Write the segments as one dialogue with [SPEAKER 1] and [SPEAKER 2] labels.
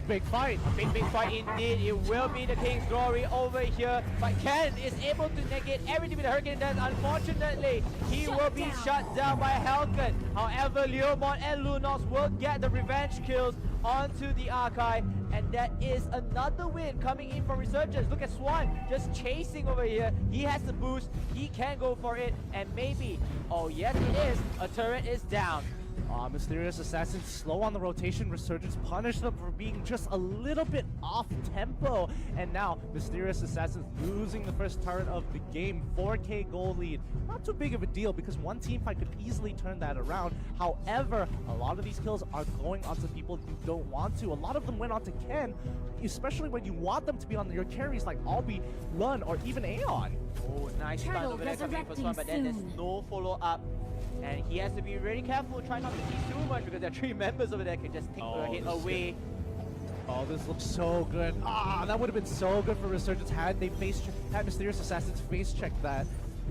[SPEAKER 1] big fight.
[SPEAKER 2] A big fight indeed. It will be the King's Glory over here. But Ken is able to negate everything with the Hurricane Dance. Unfortunately, he will be shut down by Halcon. However, Leomon and Lunox will get the revenge kills onto the Archive. And that is another win coming in from Resurgence. Look at Swan just chasing over here. He has the boost. He can go for it. And maybe, oh yes it is, a turret is down.
[SPEAKER 1] Mysterious Assassins slow on the rotation. Resurgence punish them for being just a little bit off tempo. And now Mysterious Assassins losing the first turret of the game. 4K goal lead. Not too big of a deal because one team fight could easily turn that around. However, a lot of these kills are going onto people you don't want to. A lot of them went onto Ken, especially when you want them to be on your carries like Albi, Lun, or even Aeon.
[SPEAKER 2] Oh, nice stun over there coming for Swan, but then there's no follow-up. And he has to be really careful, try not to see too much because there are 3 members over there can just take the hit away.
[SPEAKER 1] Oh, this looks so good. That would have been so good for Resurgence had they had Mysterious Assassins face check that.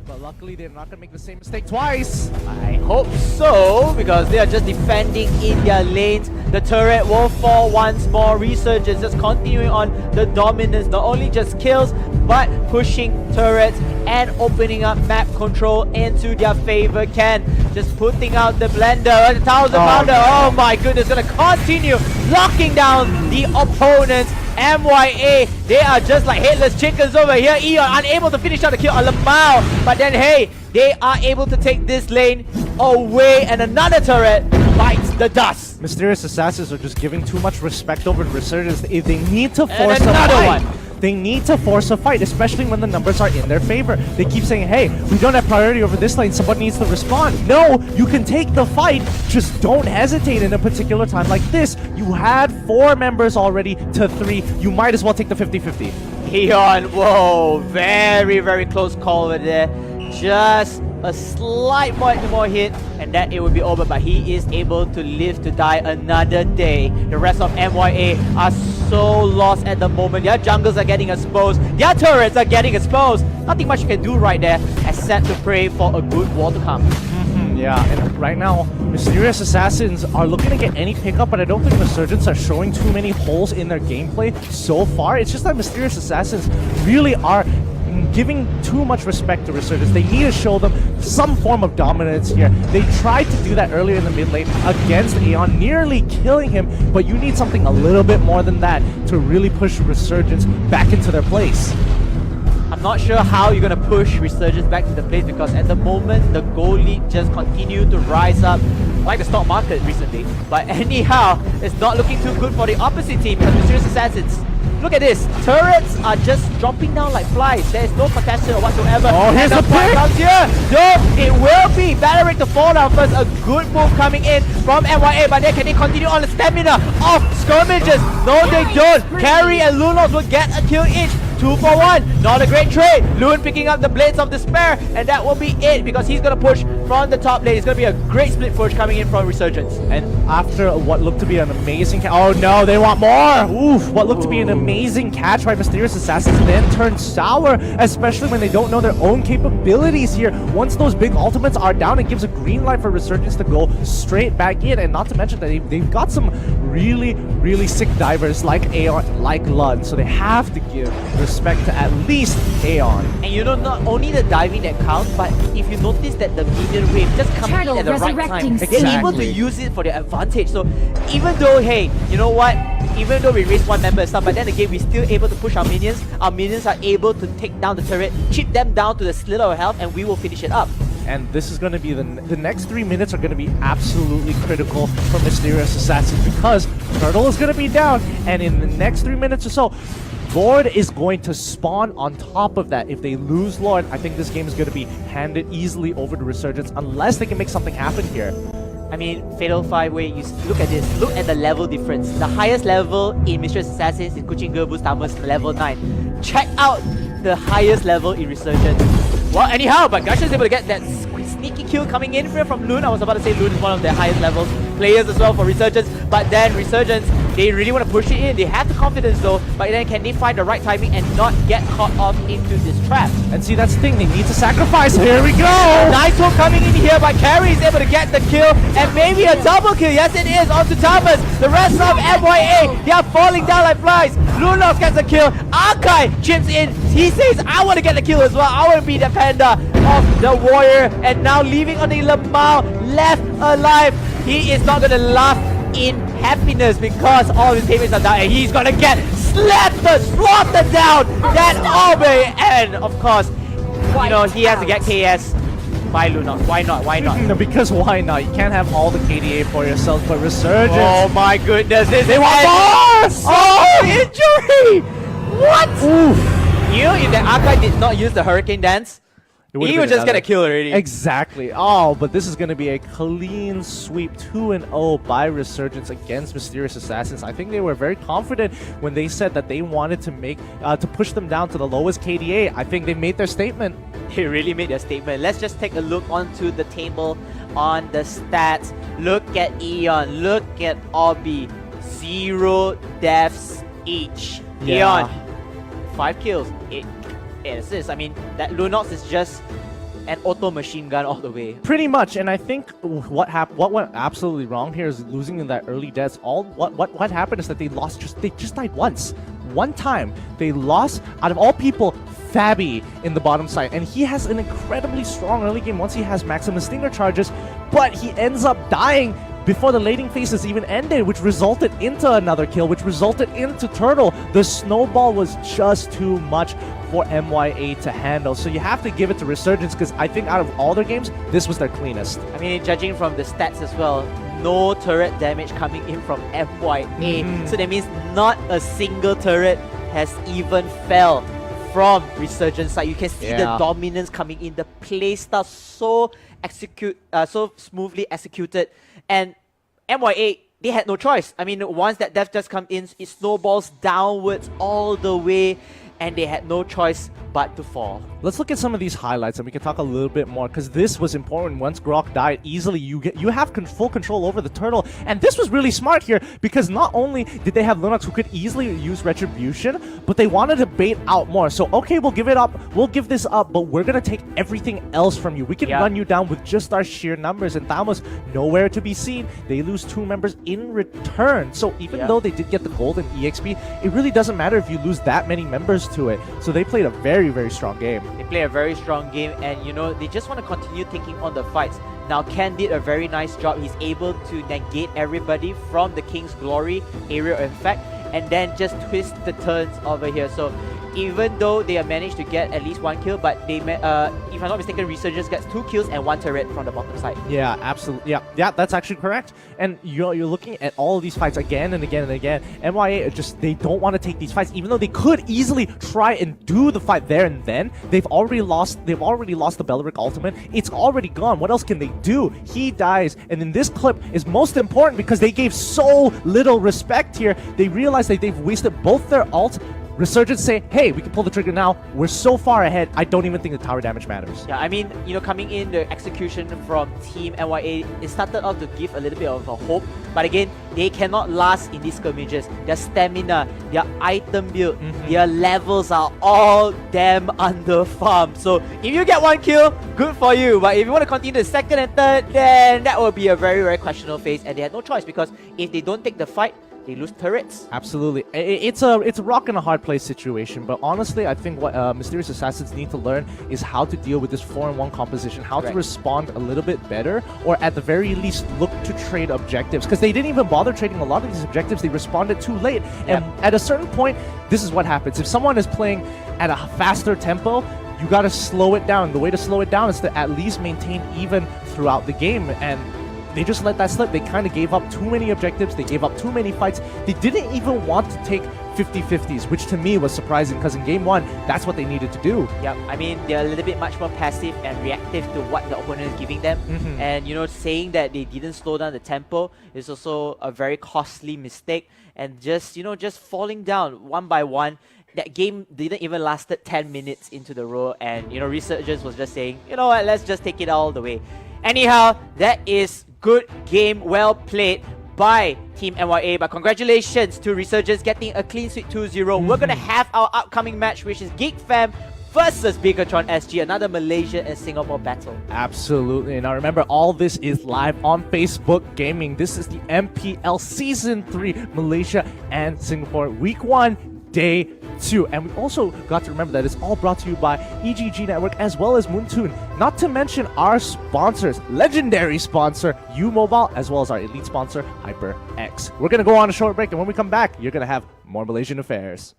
[SPEAKER 1] But luckily they're not gonna make the same mistake twice.
[SPEAKER 2] I hope so, because they are just defending in their lanes. The turret will fall once more. Resurgence just continuing on the dominance, not only just kills, but pushing turrets and opening up map control into their favor. Ken just putting out the blender, the 1000-pounder. Oh my goodness, gonna continue locking down the opponents. MYA, they are just like headless chickens over here. Eon unable to finish out the kill on Lamau, but then hey, they are able to take this lane away, and another turret bites the dust.
[SPEAKER 1] Mysterious Assassins are just giving too much respect over Resurgence. If they need to force
[SPEAKER 2] another
[SPEAKER 1] a fight.
[SPEAKER 2] one.
[SPEAKER 1] They need to force a fight, especially when the numbers are in their favor. They keep saying, hey, we don't have priority over this lane, somebody needs to respond. No, you can take the fight, just don't hesitate in a particular time like this. You had 4 members already to 3, you might as well take the 50-50.
[SPEAKER 2] Eon, whoa, very close call over there. Just a slight more hit and that it will be over, but he is able to live to die another day. The rest of MYA are so lost at the moment. Their jungles are getting exposed, their turrets are getting exposed. Nothing much you can do right there except to pray for a good war to come.
[SPEAKER 1] Yeah, and right now, Mysterious Assassins are looking to get any pickup, but I don't think Resurgence are showing too many holes in their gameplay so far. It's just that Mysterious Assassins really are giving too much respect to Resurgence. They need to show them some form of dominance here. They tried to do that earlier in the mid lane against Aeon, nearly killing him, but you need something a little bit more than that to really push Resurgence back into their place.
[SPEAKER 2] I'm not sure how you're going to push Resurgence back to the place, because at the moment the gold lead just continue to rise up like the stock market recently. But anyhow, it's not looking too good for the opposite team because Mysterious Assassins, look at this, turrets are just dropping down like flies. There is no contestant whatsoever.
[SPEAKER 1] Oh, here's a pick!
[SPEAKER 2] Comes here. No, it will be Valeric to fall down first. A good move coming in from MYA, but then can they continue on the stamina of skirmishes? No, they don't. Carry and Lunos will get a kill each. 2 for 1, not a great trade. Loon picking up the Blades of Despair, and that will be it because he's going to push from the top lane. It's going to be a great split push coming in from Resurgence.
[SPEAKER 1] And after what looked to be an amazing oh no, they want more! Oof, what looked to be an amazing catch by Mysterious Assassins then turned sour, especially when they don't know their own capabilities here. Once those big ultimates are down, it gives a green light for Resurgence to go straight back in, and not to mention that they've got some really sick divers like Aeon, like Lund, so they have to give respect to at least Aeon.
[SPEAKER 2] And you know, not only the diving that counts, but if you notice that the minion wave just coming in at the right time, they're able to use it for their advantage. So even though, hey, you know what, even though we raised 1 member and stuff, but then again we're still able to push our minions are able to take down the turret, chip them down to the slither of health, and we will finish it up.
[SPEAKER 1] And this is going to be the next 3 minutes are going to be absolutely critical for Mysterious Assassins because Turtle is going to be down, and in the next 3 minutes or so, Lord is going to spawn on top of that. If they lose Lord, I think this game is going to be handed easily over to Resurgence unless they can make something happen here.
[SPEAKER 2] I mean, Fatal 5-Way, you look at this, look at the level difference. The highest level in Mysterious Assassins is Kuching Gerbus Tamas level 9. Check out the highest level in Resurgence. Well, anyhow, but Gush is able to get that sneaky kill coming in from Loon. I was about to say Loon is one of their highest levels. players as well for Resurgence. But then Resurgence, they really want to push it in. They have the confidence though, but then can they find the right timing and not get caught off into this trap?
[SPEAKER 1] And see, that's the thing, they need to sacrifice. Here we go!
[SPEAKER 2] Nice one coming in here, but Carry is able to get the kill, and maybe a double kill. Yes, it is, onto Thomas. The rest of MYA, they are falling down like flies. Lunox gets a kill. Arkai chips in. He says, I want to get the kill as well. I want to be the panda of the warrior. And now leaving only Lamau left alive. He is not going to laugh in happiness because all his teammates are down, and he's going to get slaughtered down that Orbe. And of course, you know, he has to get KS by Lunox. Why not? Why not?
[SPEAKER 1] Because why not? You can't have all the KDA for yourself, but Resurgence.
[SPEAKER 2] Oh my goodness, they
[SPEAKER 1] want more!
[SPEAKER 2] Oh, injury! What?
[SPEAKER 1] Oof.
[SPEAKER 2] You know, if the Arkai did not use the Hurricane Dance, he would just get a kill already.
[SPEAKER 1] Exactly. Oh, but this is going to be a clean sweep, 2-0 by Resurgence against Mysterious Assassins. I think they were very confident when they said that they wanted to make to push them down to the lowest KDA. I think they made their statement.
[SPEAKER 2] They really made their statement. Let's just take a look onto the table on the stats. Look at Eon. Look at Obi. 0 deaths each.
[SPEAKER 1] Yeah.
[SPEAKER 2] Eon, 5 kills. 8 assists. I mean, that Lunox is just an auto machine gun all the way.
[SPEAKER 1] Pretty much, and I think what went absolutely wrong here is losing in that early deaths. What happened is that they just died once. One time they lost, out of all people, Fabi in the bottom side, and he has an incredibly strong early game once he has maximum stinger charges, but he ends up dying before the laning phases even ended, which resulted into another kill, which resulted into Turtle. The snowball was just too much for MYA to handle. So you have to give it to Resurgence, because I think out of all their games, this was their cleanest.
[SPEAKER 2] I mean, judging from the stats as well, no turret damage coming in from MYA. So that means not a single turret has even fell from Resurgence side. You can see the dominance coming in, the playstyle so smoothly executed, and MYA, they had no choice. I mean, once that death just come in, it snowballs downwards all the way, and they had no choice but to fall.
[SPEAKER 1] Let's look at some of these highlights and we can talk a little bit more, because this was important. Once Grok died, easily you have full control over the Turtle, and this was really smart here, because not only did they have Lunox who could easily use Retribution, but they wanted to bait out more. So okay, we'll give it up, we'll give this up, but we're gonna take everything else from you. We can run you down with just our sheer numbers, and Thamos nowhere to be seen. They lose 2 members in return. So even though they did get the gold and EXP, it really doesn't matter if you lose that many members to it. So they played a very, very strong game.
[SPEAKER 2] They play a very strong game, and you know, they just want to continue taking on the fights. Now Ken did a very nice job. He's able to negate everybody from the King's Glory area of effect, and then just twist the turns over here. So even though they have managed to get at least 1 kill, but they, if I'm not mistaken, Resurgence gets 2 kills and 1 turret from the bottom side.
[SPEAKER 1] Yeah, absolutely. Yeah, that's actually correct. And you're looking at all of these fights again and again and again. MYA they don't want to take these fights, even though they could easily try and do the fight there and then. They've already lost the Belleric ultimate. It's already gone. What else can they do? He dies, and then this clip is most important because they gave so little respect here. They realized that they've wasted both their ult. Resurgence say, hey, we can pull the trigger now. We're so far ahead, I don't even think the tower damage matters.
[SPEAKER 2] Yeah, I mean, you know, coming in, the execution from Team NYA, it started out to give a little bit of a hope. But again, they cannot last in these skirmishes. Their stamina, their item build, their levels are all damn under-farmed. So if you get 1 kill, good for you. But if you want to continue the second and third, then that will be a very, very questionable phase. And they had no choice, because if they don't take the fight, they lose turrets.
[SPEAKER 1] Absolutely. It's a rock and a hard place situation, but honestly, I think what Mysterious Assassins need to learn is how to deal with this 4-on-1 composition, how to respond a little bit better, or at the very least look to trade objectives, because they didn't even bother trading a lot of these objectives. They responded too late, and at a certain point, this is what happens. If someone is playing at a faster tempo, you gotta slow it down. The way to slow it down is to at least maintain even throughout the game, and they just let that slip. They kind of gave up too many objectives. They gave up too many fights. They didn't even want to take 50-50s, which to me was surprising, because in game 1, that's what they needed to do.
[SPEAKER 2] Yeah, I mean, they're a little bit much more passive and reactive to what the opponent is giving them. And, you know, saying that they didn't slow down the tempo is also a very costly mistake. And just, you know, just falling down one by one. That game didn't even lasted 10 minutes into the row, and, you know, Resurgence was just saying, you know what, let's just take it all the way. Anyhow, that is good game, well played by Team MYA. But congratulations to Resurgence getting a clean sweep 2-0. We're gonna have our upcoming match, which is Geek Fam versus Bigatron SG, another Malaysia and Singapore battle.
[SPEAKER 1] Absolutely. Now remember, all this is live on Facebook Gaming. This is the MPL Season 3 Malaysia and Singapore Week 1 Day 2. And we also got to remember that it's all brought to you by EGG Network as well as Moontoon. Not to mention our sponsors, legendary sponsor U-Mobile, as well as our elite sponsor HyperX. We're going to go on a short break, and when we come back, you're going to have more Malaysian affairs.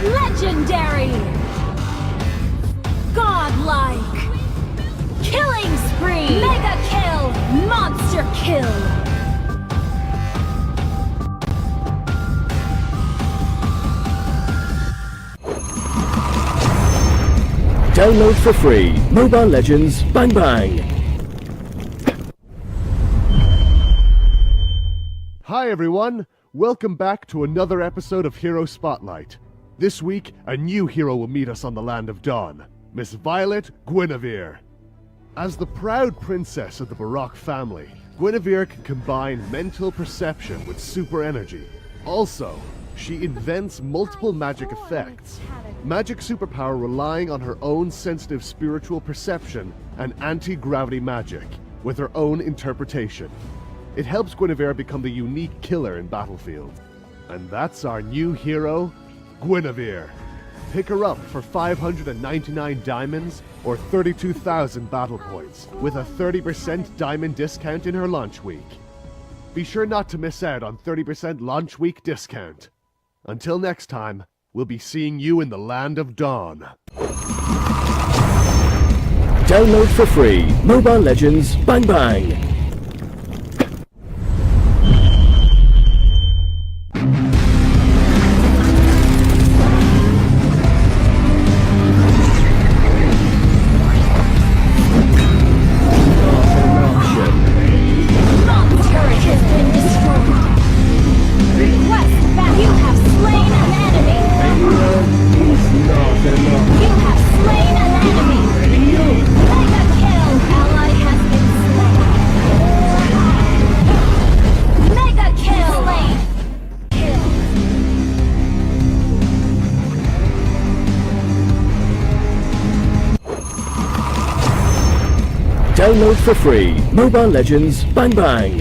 [SPEAKER 3] Legendary! Godlike! Killing spree! Mega kill! Monster kill!
[SPEAKER 4] Download for free Mobile Legends Bang Bang.
[SPEAKER 5] Hi everyone! Welcome back to another episode of Hero Spotlight. This week, a new hero will meet us on the Land of Dawn, Miss Violet Guinevere. As the proud princess of the Barak family, Guinevere can combine mental perception with super energy. Also, she invents multiple magic effects. Magic superpower relying on her own sensitive spiritual perception and anti-gravity magic, with her own interpretation. It helps Guinevere become the unique killer in Battlefield. And that's our new hero, Guinevere. Pick her up for 599 diamonds or 32,000 battle points with a 30% diamond discount in her launch week. Be sure not to miss out on 30% launch week discount. Until next time, we'll be seeing you in the Land of Dawn.
[SPEAKER 4] Download for free Mobile Legends Bang Bang. Download for free Mobile Legends Bang Bang.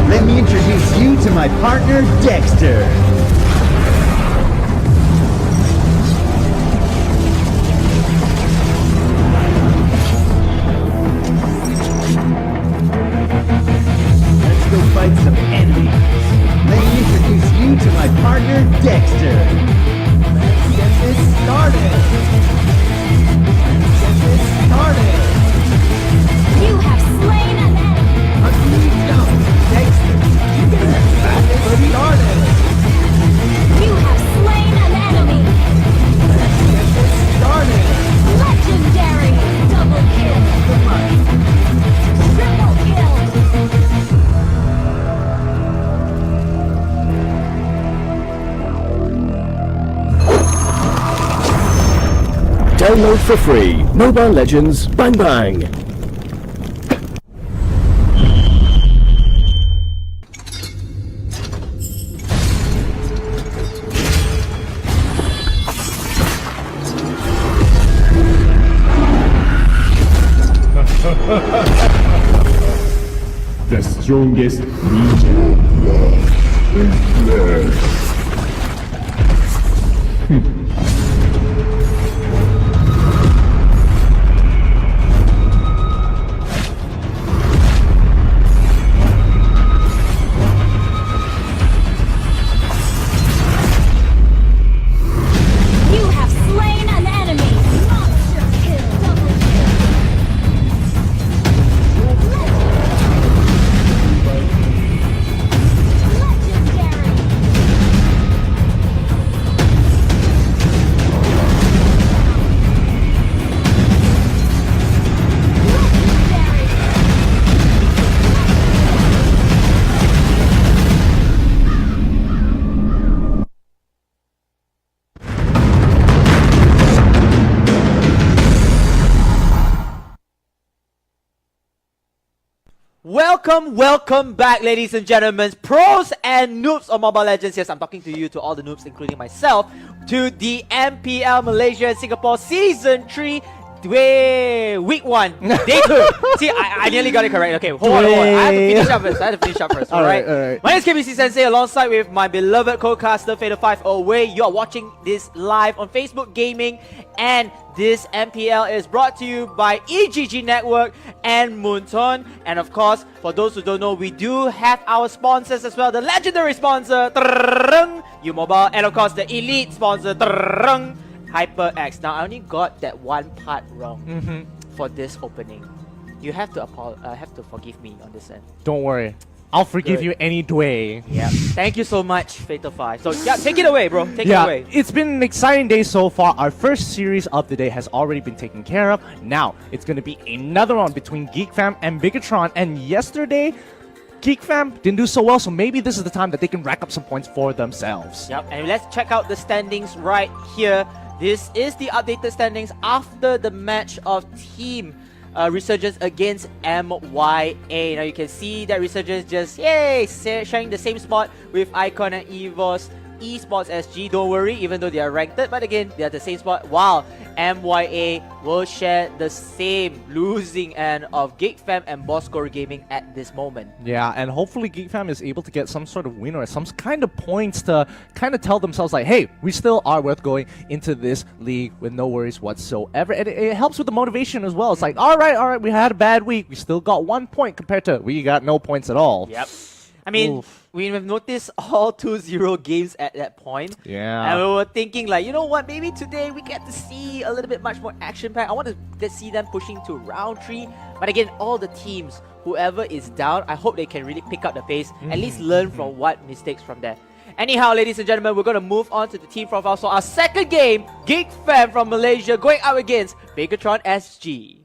[SPEAKER 6] Let me introduce you to my partner, Dexter. Let's go fight some enemies. Let me introduce you to my partner, Dexter. Let's get this started. Let's get this started.
[SPEAKER 3] You have slain an enemy!
[SPEAKER 6] Until you don't, Dexter, you get this started.
[SPEAKER 3] You have slain an enemy!
[SPEAKER 6] Let's get this started.
[SPEAKER 3] Legendary! Double kill! Triple kill!
[SPEAKER 4] Download for free Mobile Legends Bang Bang.
[SPEAKER 7] The strongest legion.
[SPEAKER 2] Welcome back, ladies and gentlemen, pros and noobs of Mobile Legends. Yes, I'm talking to you, to all the noobs, including myself, to the MPL Malaysia and Singapore Season 3 Week 1, Day 2. See, I nearly got it correct. Okay, hold on. I have to finish up first. Alright. My name is KBC Sensei, alongside with my beloved co-caster Fader5 Away. You are watching this live on Facebook Gaming, and this MPL is brought to you by EGG Network and Moonton. And of course, for those who don't know, we do have our sponsors as well. The legendary sponsor, U-Mobile, and of course the elite sponsor, HyperX. Now, I only got that one part wrong for this opening. You have to forgive me on this end.
[SPEAKER 1] Don't worry. I'll forgive
[SPEAKER 2] Good.
[SPEAKER 1] you any day.
[SPEAKER 2] Yeah. Thank you so much, Fatal5. So yeah, take it away, bro. Take it away.
[SPEAKER 1] It's been an exciting day so far. Our first series of the day has already been taken care of. Now, it's going to be another one between GeekFam and Bigatron. And yesterday, GeekFam didn't do so well, so maybe this is the time that they can rack up some points for themselves.
[SPEAKER 2] Yep, and let's check out the standings right here. This is the updated standings after the match of Team Resurgence against MYA. Now you can see that Resurgence just, sharing the same spot with Icon and EVOS Esports SG. Don't worry, even though they are ranked, but again, they are the same spot, while MYA will share the same losing end of GeekFam and Boscore Gaming at this moment.
[SPEAKER 1] Yeah, and hopefully GeekFam is able to get some sort of win or some kind of points to kind of tell themselves like, hey, we still are worth going into this league with no worries whatsoever. And it helps with the motivation as well. It's like, all right, we had a bad week. We still got 1 point compared to we got no points at all.
[SPEAKER 2] Yep. I mean, we have noticed all 2-0 games at that point.
[SPEAKER 1] Yeah.
[SPEAKER 2] And we were thinking like, you know what, maybe today we get to see a little bit much more action pack. I want to see them pushing to round 3. But again, all the teams, whoever is down, I hope they can really pick up the pace, at least learn from what mistakes from there. Anyhow, ladies and gentlemen, we're going to move on to the team profile. So our second game, GeekFam from Malaysia going up against Bigatron SG.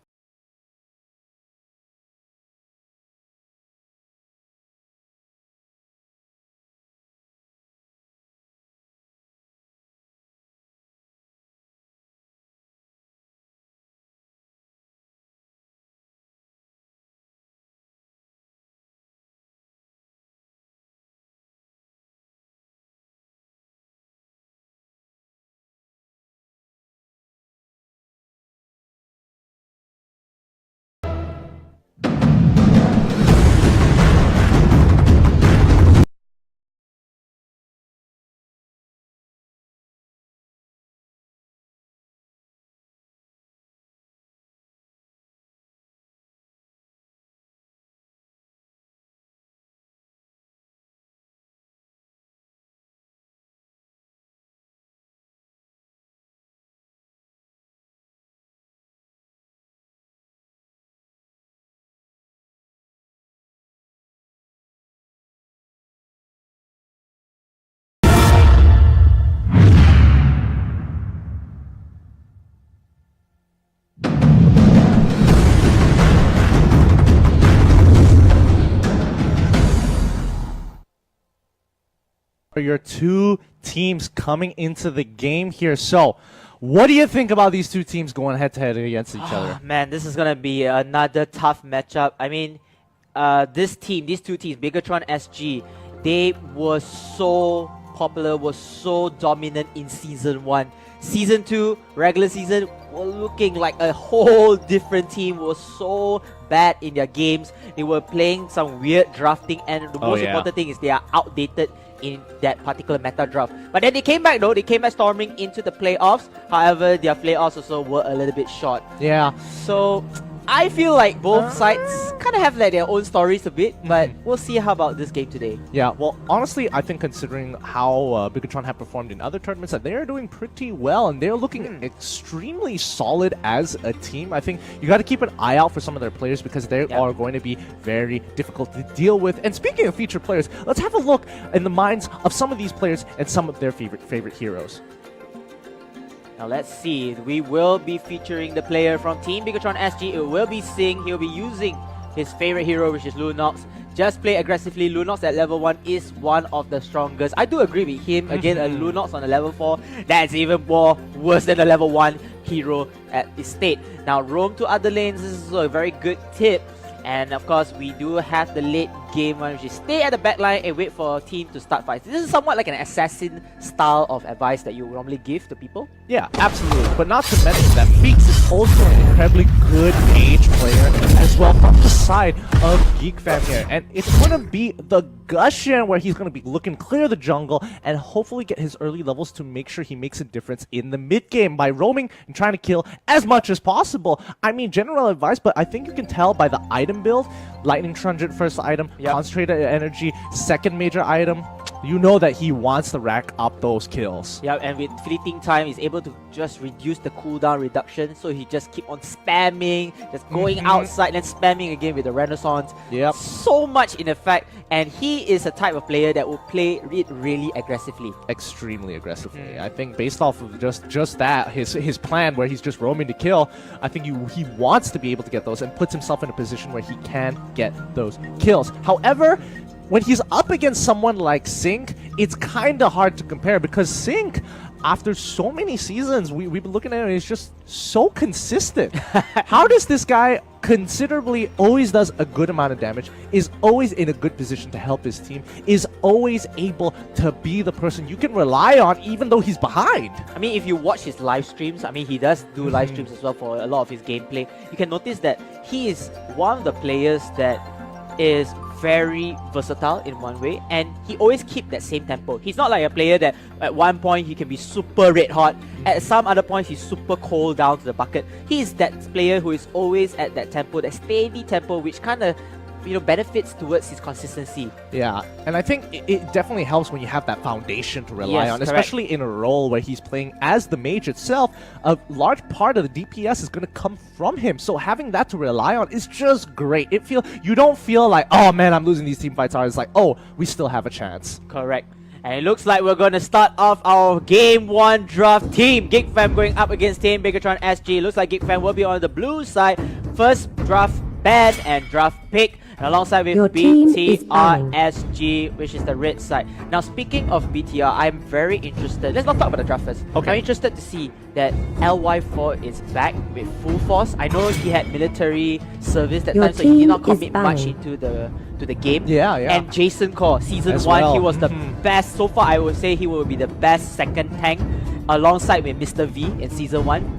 [SPEAKER 1] Your two teams coming into the game here. So, what do you think about these two teams going head-to-head against each other?
[SPEAKER 2] Man, this is going to be another tough matchup. I mean, these two teams, Bigatron SG, they were so popular, were so dominant in Season 1. Season 2, regular season, were looking like a whole different team, was so bad in their games. They were playing some weird drafting, and the most important thing is they are outdated in that particular meta draft. But then they came back though, they came back storming into the playoffs. However, their playoffs also were a little bit short.
[SPEAKER 1] Yeah.
[SPEAKER 2] So I feel like both sides kind of have like their own stories a bit, but we'll see how about this game today.
[SPEAKER 1] Yeah, well, honestly, I think considering how Bigatron have performed in other tournaments, that they are doing pretty well, and they're looking extremely solid as a team. I think you got to keep an eye out for some of their players because they are going to be very difficult to deal with. And speaking of featured players, let's have a look in the minds of some of these players and some of their favorite heroes.
[SPEAKER 2] Now let's see, we will be featuring the player from Team Bigatron SG. It will be Sing. He'll be using his favorite hero, which is Lunox. Just play aggressively. Lunox at level 1 is one of the strongest. I do agree with him. Again, a Lunox on a level 4, that's even more worse than the level 1 hero at his state. Now roam to other lanes. This is a very good tip And of course, we do have the late game one, which is stay at the back line and wait for a team to start fights. This is somewhat like an assassin style of advice that you normally give to people.
[SPEAKER 1] Yeah, absolutely. But not to mention that Feeks is also an incredibly good mage player as well from the side of Geek Fam here. And it's going to be the Gusion where he's going to be looking clear the jungle and hopefully get his early levels to make sure he makes a difference in the mid game by roaming and trying to kill as much as possible. I mean, general advice, but I think you can tell by the item build, Lightning Truncheon first item, Concentrated Energy second major item, you know that he wants to rack up those kills.
[SPEAKER 2] Yeah, and with Fleeting Time, he's able to just reduce the cooldown reduction, so he just keep on spamming, just going outside, then spamming again with the Renaissance.
[SPEAKER 1] Yep.
[SPEAKER 2] So much in effect, and he is a type of player that will play it really aggressively.
[SPEAKER 1] Extremely aggressively. I think based off of just that, his plan where he's just roaming to kill, I think he wants to be able to get those and puts himself in a position where he can get those kills. However, when he's up against someone like Sync, it's kind of hard to compare because Sync, after so many seasons, we've been looking at him, he's just so consistent. How does this guy considerably always does a good amount of damage, is always in a good position to help his team, is always able to be the person you can rely on even though he's behind?
[SPEAKER 2] I mean, if you watch his live streams, I mean, he does do live streams as well for a lot of his gameplay. You can notice that he is one of the players that is very versatile in one way, and he always keep that same tempo. He's not like a player that at one point he can be super red hot, at some other points he's super cold down to the bucket. He's that player who is always at that tempo, that steady tempo, which kind of benefits towards his consistency.
[SPEAKER 1] Yeah, and I think it definitely helps when you have that foundation to rely on,
[SPEAKER 2] correct.
[SPEAKER 1] especially in a role where he's playing as the mage itself. A large part of the DPS is going to come from him, so having that to rely on is just great. You don't feel like, oh man, I'm losing these team fights. It's like, oh, we still have a chance.
[SPEAKER 2] Correct. And it looks like we're going to start off our Game 1 draft. Team Geek Fam going up against Team Bigatron SG. Looks like Geek Fam will be on the blue side. First draft ban and draft pick. And alongside with BTRSG, which is the red side. Now, speaking of BTR, I'm very interested. Let's not talk about the draft first.
[SPEAKER 1] Okay.
[SPEAKER 2] I'm interested to see that LY4 is back with full force. I know he had military service that time, so he did not commit much into the game.
[SPEAKER 1] Yeah, yeah.
[SPEAKER 2] And Jason Core, Season
[SPEAKER 1] As
[SPEAKER 2] 1,
[SPEAKER 1] well.
[SPEAKER 2] he was the best. So far, I would say he will be the best second tank alongside with Mr. V in Season 1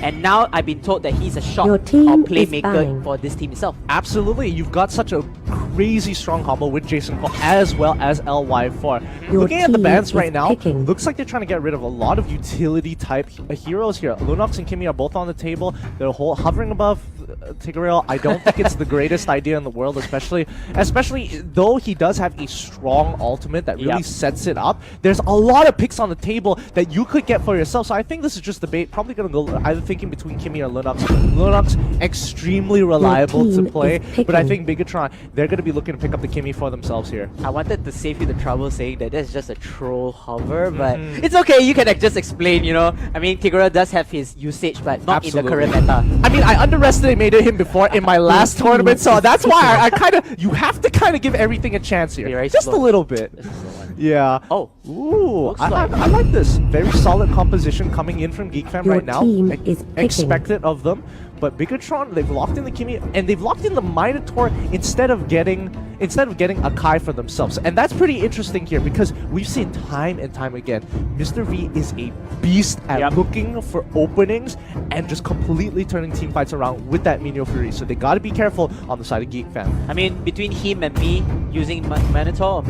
[SPEAKER 2] and now I've been told that he's a shot or playmaker for this team itself.
[SPEAKER 1] Absolutely, you've got such a crazy strong combo with Jason Cole as well as LY4. Looking at the bans right now, looks like they're trying to get rid of a lot of utility type heroes here. Lunox and Kimmy are both on the table. They're hovering above Tigreal. I don't think it's the greatest idea in the world, especially though he does have a strong ultimate that really sets it up. There's a lot of picks on the table that you could get for yourself, so I think this is just debate. Probably going to go either thinking between Kimmy or Lunox. Lunox, extremely reliable to play, but I think Bigatron, they're going to be looking to pick up the Kimmy for themselves here.
[SPEAKER 2] I wanted to save you the trouble saying that that's just a troll hover, but it's okay, you can just explain, I mean, Tigreal does have his usage, but not in the current meta.
[SPEAKER 1] I mean, I underestimated him before in my last tournament, so that's why I kind of, you have to kind of give everything a chance here. Just a little bit. Yeah.
[SPEAKER 2] Oh.
[SPEAKER 1] Ooh, I like this. Very solid composition coming in from Geek Fam right now. Expected of them. But Bigatron, they've locked in the Kimmy and they've locked in the Minotaur instead of getting a Kai for themselves. And that's pretty interesting here because we've seen time and time again, Mr. V is a beast at looking for openings and just completely turning team fights around with that Minion Fury. So they gotta be careful on the side of Geek Fam.
[SPEAKER 2] I mean, between him and me using Minotaur,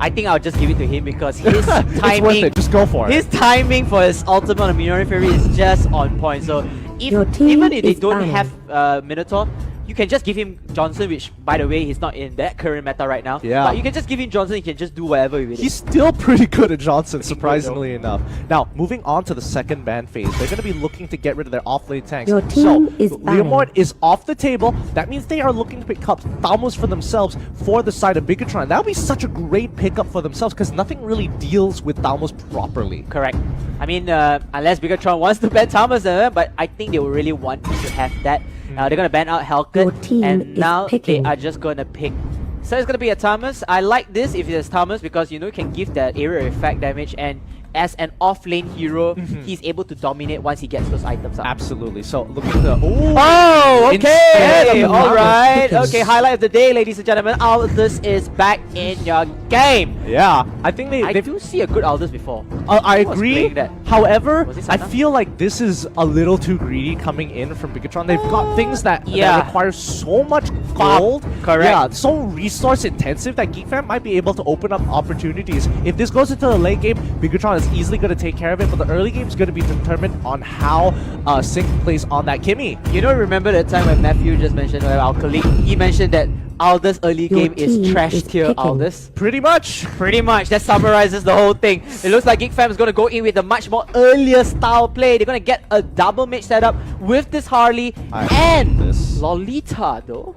[SPEAKER 2] I think I'll just give it to him because his timing,
[SPEAKER 1] it's worth it. Just go for it.
[SPEAKER 2] His timing for his ultimate on Minion Fury is just on point. So even if they don't have Minotaur, you can just give him Johnson, which, by the way, he's not in that current meta right now.
[SPEAKER 1] Yeah.
[SPEAKER 2] But you can just give him Johnson, he can just do whatever with it.
[SPEAKER 1] He's still pretty good at Johnson, surprisingly enough. Now, moving on to the second ban phase, they're going to be looking to get rid of their off-lane tanks. So, Leomord is off the table. That means they are looking to pick up Thalmos for themselves for the side of Bigatron. That would be such a great pickup for themselves because nothing really deals with Thalmos properly.
[SPEAKER 2] Correct. I mean, unless Bigatron wants to ban Thalmos, but I think they will really want to have that. They're going to ban out Helcurt, and now they are just going to pick. So it's going to be a Thalmos. I like this if it's Thalmos because, you can give that area effect damage, and as an off-lane hero, he's able to dominate once he gets those items up.
[SPEAKER 1] Absolutely. So look at the
[SPEAKER 2] Oh,
[SPEAKER 1] Instead
[SPEAKER 2] okay.
[SPEAKER 1] of
[SPEAKER 2] All right.
[SPEAKER 1] because-
[SPEAKER 2] Okay, highlight of the day, ladies and gentlemen. Aldous is back in your game.
[SPEAKER 1] Yeah, I think
[SPEAKER 2] I
[SPEAKER 1] they
[SPEAKER 2] do see a good Aldous before.
[SPEAKER 1] I
[SPEAKER 2] Who was
[SPEAKER 1] agree.
[SPEAKER 2] playing that?
[SPEAKER 1] However,
[SPEAKER 2] Was it
[SPEAKER 1] I
[SPEAKER 2] Sana?
[SPEAKER 1] feel like this is a little too greedy coming in from Bigatron. They've got things that
[SPEAKER 2] Yeah.
[SPEAKER 1] require so much gold.
[SPEAKER 2] Correct.
[SPEAKER 1] Yeah, so resource intensive that GeekFam might be able to open up opportunities. If this goes into the late game, Bigatron is easily going to take care of it, but the early game is going to be determined on how Sync plays on that Kimmy.
[SPEAKER 2] You know, remember the time when Matthew just mentioned, our colleague, he mentioned that Aldous early game is trash tier Aldous.
[SPEAKER 1] Pretty much.
[SPEAKER 2] Pretty much, that summarizes the whole thing. It looks like GeekFam is going to go in with a much more earlier style play. They're going to get a double mage setup with this Harley
[SPEAKER 1] I
[SPEAKER 2] and
[SPEAKER 1] hate this.
[SPEAKER 2] Lolita though.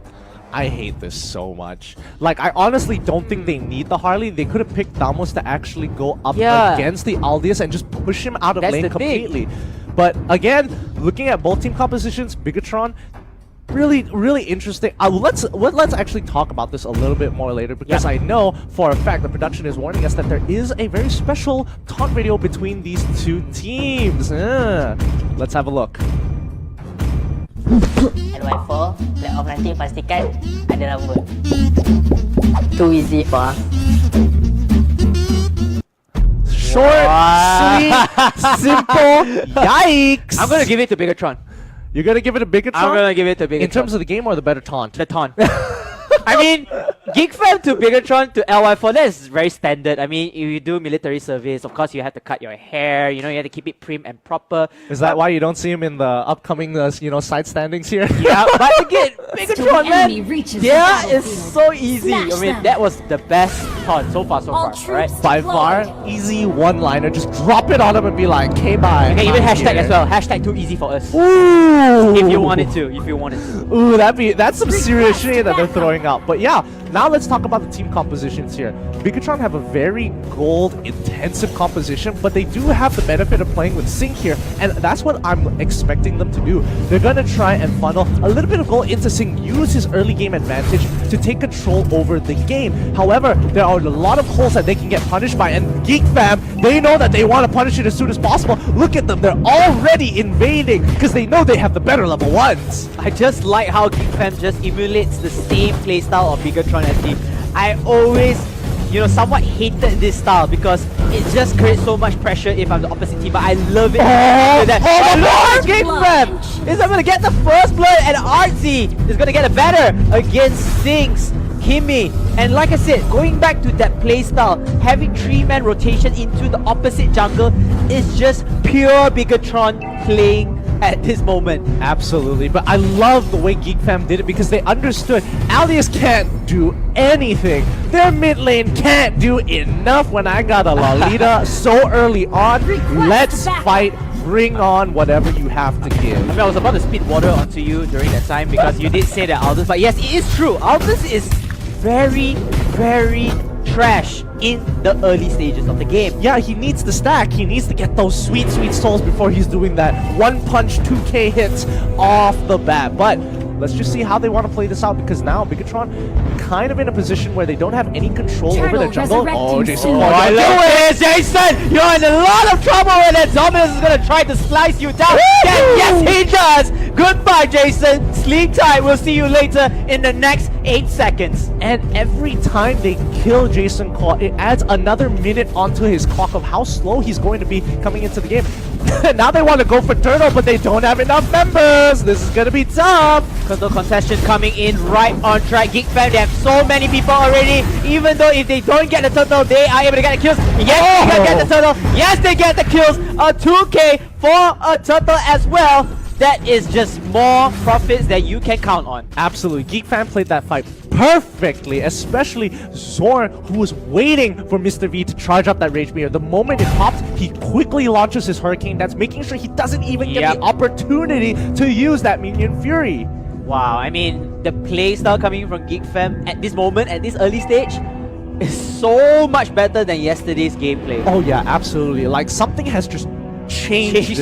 [SPEAKER 1] I hate this so much. Like, I honestly don't think they need the Harley. They could have picked Damos to actually go up
[SPEAKER 2] Yeah.
[SPEAKER 1] against the Aldius and just push him out of
[SPEAKER 2] That's
[SPEAKER 1] lane
[SPEAKER 2] the thing.
[SPEAKER 1] completely. But again, looking at both team compositions, Bigatron, really interesting. Let's actually talk about this a little bit more later, because I know for a fact the production is warning us that there is a very special taunt video between these two teams. Let's have a look.
[SPEAKER 7] LY4, playoff nanti pastikan ada rambut. Too easy for us.
[SPEAKER 1] Short, sweet, simple. Yikes!
[SPEAKER 2] I'm going to give it to Bigatron.
[SPEAKER 1] You're gonna give it a bigger taunt?
[SPEAKER 2] I'm going to give it to Bigatron.
[SPEAKER 1] In terms of the game or the better taunt?
[SPEAKER 2] the taunt. I mean, GeekFam to Bigatron to LY4, that is very standard. I mean, if you do military service, of course you have to cut your hair, you know, you have to keep it prim and proper.
[SPEAKER 1] Is that why you don't see him in the upcoming, side standings here?
[SPEAKER 2] Yeah, but again, Bigatron,
[SPEAKER 3] enemy
[SPEAKER 2] man,
[SPEAKER 3] reaches the
[SPEAKER 2] yeah, it's
[SPEAKER 3] battlefield.
[SPEAKER 2] so easy. I
[SPEAKER 3] Smash
[SPEAKER 2] mean,
[SPEAKER 3] them.
[SPEAKER 2] that was the best taunt so far,
[SPEAKER 3] All
[SPEAKER 2] right?
[SPEAKER 3] troops
[SPEAKER 1] By
[SPEAKER 3] deployed.
[SPEAKER 1] far, easy one-liner. Just drop it on him and be like, okay, bye.
[SPEAKER 2] Okay, even
[SPEAKER 1] I'm
[SPEAKER 2] hashtag
[SPEAKER 1] here."
[SPEAKER 2] as well. Hashtag too easy for us.
[SPEAKER 1] Ooh!
[SPEAKER 2] If you wanted to, if you wanted to.
[SPEAKER 1] Ooh, that's some serious
[SPEAKER 3] Request
[SPEAKER 1] shit that they're
[SPEAKER 3] backup.
[SPEAKER 1] throwing out. But yeah, now let's talk about the team compositions here. Bigatron have a very gold-intensive composition, but they do have the benefit of playing with Sync here, and that's what I'm expecting them to do. They're gonna try and funnel a little bit of gold into Sync, use his early game advantage to take control over the game. However, there are a lot of holes that they can get punished by, and GeekFam, they know that they want to punish it as soon as possible. Look at them, they're already invading because they know they have the better level ones.
[SPEAKER 2] I just like how GeekFam just emulates the same playstyle of Bigatron SG. I always, somewhat hated this style because it just creates so much pressure if I'm the opposite team, but I love it.
[SPEAKER 1] Oh,
[SPEAKER 2] GeekFam is going to get the first blood, and Artsy is going to get a better against Sinks, Kimmy. And like I said, going back to that playstyle, having 3-man rotation into the opposite jungle is just pure Bigatron playing at this moment.
[SPEAKER 1] Absolutely, but I love the way GeekFam did it because they understood Aldius can't do anything. Their mid lane can't do enough when I got a Lolita so early on. Let's fight. Bring on whatever you have to give.
[SPEAKER 2] I mean, I was about to spit water onto you during that time because you did say that Aldous, but yes, it is true. Aldous is very trash in the early stages of the game.
[SPEAKER 1] Yeah, he needs the stack. He needs to get those sweet souls before he's doing that one punch 2k hits off the bat. But let's just see how they want to play this out, because now Bigatron kind of in a position where they don't have any control over their
[SPEAKER 3] Turtle
[SPEAKER 1] jungle.
[SPEAKER 3] resurrecting
[SPEAKER 1] Oh, Jason.
[SPEAKER 3] soon.
[SPEAKER 2] Oh, I love it, Jason! You're in a lot of trouble when that Dominus is gonna try to slice you down. Yes, he does! Goodbye, Jason. Sleep tight. We'll see you later in the next 8 seconds.
[SPEAKER 1] And every time they kill Jason Claw, it adds another minute onto his clock of how slow he's going to be coming into the game. Now they want to go for Turtle, but they don't have enough members. This is going to be tough.
[SPEAKER 2] Turtle contestant coming in right on track. GeekFam, they have so many people already. Even though if they don't get the Turtle, they are able to get the kills. Yes, they can get the Turtle. Yes, they get the kills. A 2k for a Turtle as well. That is just more profits that you can count on.
[SPEAKER 1] Absolutely. GeekFam played that fight perfectly, especially Zorn, who was waiting for Mr. V to charge up that Rage Meter. The moment it popped, he quickly launches his Hurricane. That's making sure he doesn't even get the opportunity to use that Minion Fury.
[SPEAKER 2] Wow, I mean, the playstyle coming from GeekFam at this moment, at this early stage, is so much better than yesterday's gameplay.
[SPEAKER 1] Oh yeah, absolutely. Like, something has just changed.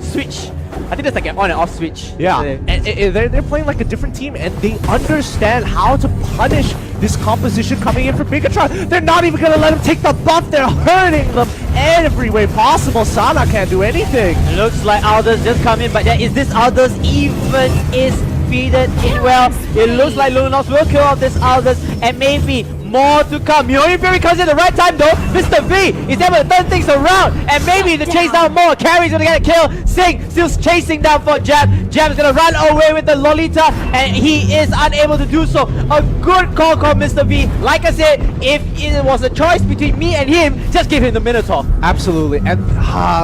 [SPEAKER 2] Switch. I think that's like an on and off switch.
[SPEAKER 1] Yeah, and they're playing like a different team, and they understand how to punish this composition coming in for Bigatron. They're not even going to let him take the buff. They're hurting them every way possible. Sana can't do anything.
[SPEAKER 2] Looks like Aldous just come in, but is this Aldous even is feeded in well? It looks like Lunos will kill off this Aldous, and maybe more to come. Mewing Fury comes in the right time though. Mr. V is able to turn things around, and maybe to chase down more. Carrie's gonna get a kill. Sing still chasing down for Jam. Jam's gonna run away with the Lolita, and he is unable to do so. A good call called Mr. V. Like I said, if it was a choice between me and him, just give him the Minotaur.
[SPEAKER 1] Absolutely, and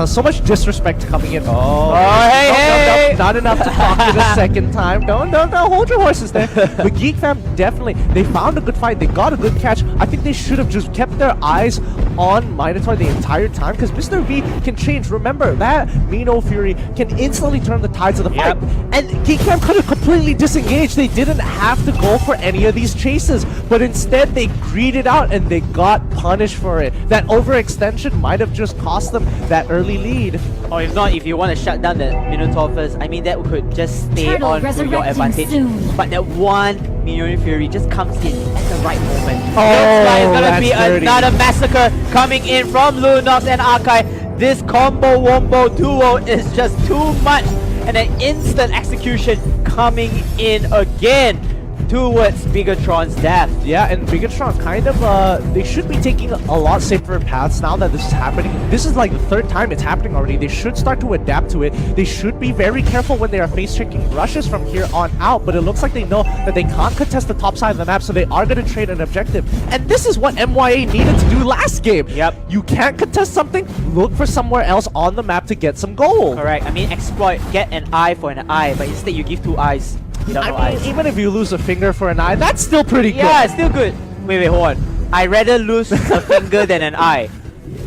[SPEAKER 1] so much disrespect coming in.
[SPEAKER 2] Hey.
[SPEAKER 1] Not enough to talk to the second time. Don't hold your horses there. But Geek Fam definitely, they found a good fight. They got a good catch. I think they should have just kept their eyes on Minotaur the entire time, because Mr. V can change. Remember that Mino Fury can instantly turn the tides of the fight. And Geek Fam could have completely disengaged. They didn't have to go for any of these chases, but instead they greeted out and they got punished for it. That overextension might have just cost them that early lead.
[SPEAKER 2] Or if not, if you want to shut down the Minotaur first, I mean, that could just stay
[SPEAKER 3] Turtle
[SPEAKER 2] on for your
[SPEAKER 3] resurrecting
[SPEAKER 2] advantage.
[SPEAKER 3] soon.
[SPEAKER 2] But that one Mino Fury just comes in at the right moment.
[SPEAKER 1] Oh,
[SPEAKER 2] Looks like it's gonna be
[SPEAKER 1] that's dirty.
[SPEAKER 2] another massacre coming in from Lunox and Arkai. This combo wombo duo is just too much, and an instant execution coming in again towards Bigatron's death.
[SPEAKER 1] Yeah, and Bigatron kind of, they should be taking a lot safer paths now that this is happening. This is like the third time it's happening already. They should start to adapt to it. They should be very careful when they are face-checking rushes from here on out, but it looks like they know that they can't contest the top side of the map, so they are going to trade an objective. And this is what MYA needed to do last game.
[SPEAKER 2] Yep.
[SPEAKER 1] You can't contest something, look for somewhere else on the map to get some gold.
[SPEAKER 2] Correct. I mean, exploit, get an eye for an eye, but instead you give two eyes.
[SPEAKER 1] I mean, even if you lose a finger for an eye, that's still pretty good.
[SPEAKER 2] Yeah, it's still good. Wait, hold on. I'd rather lose a finger than an eye.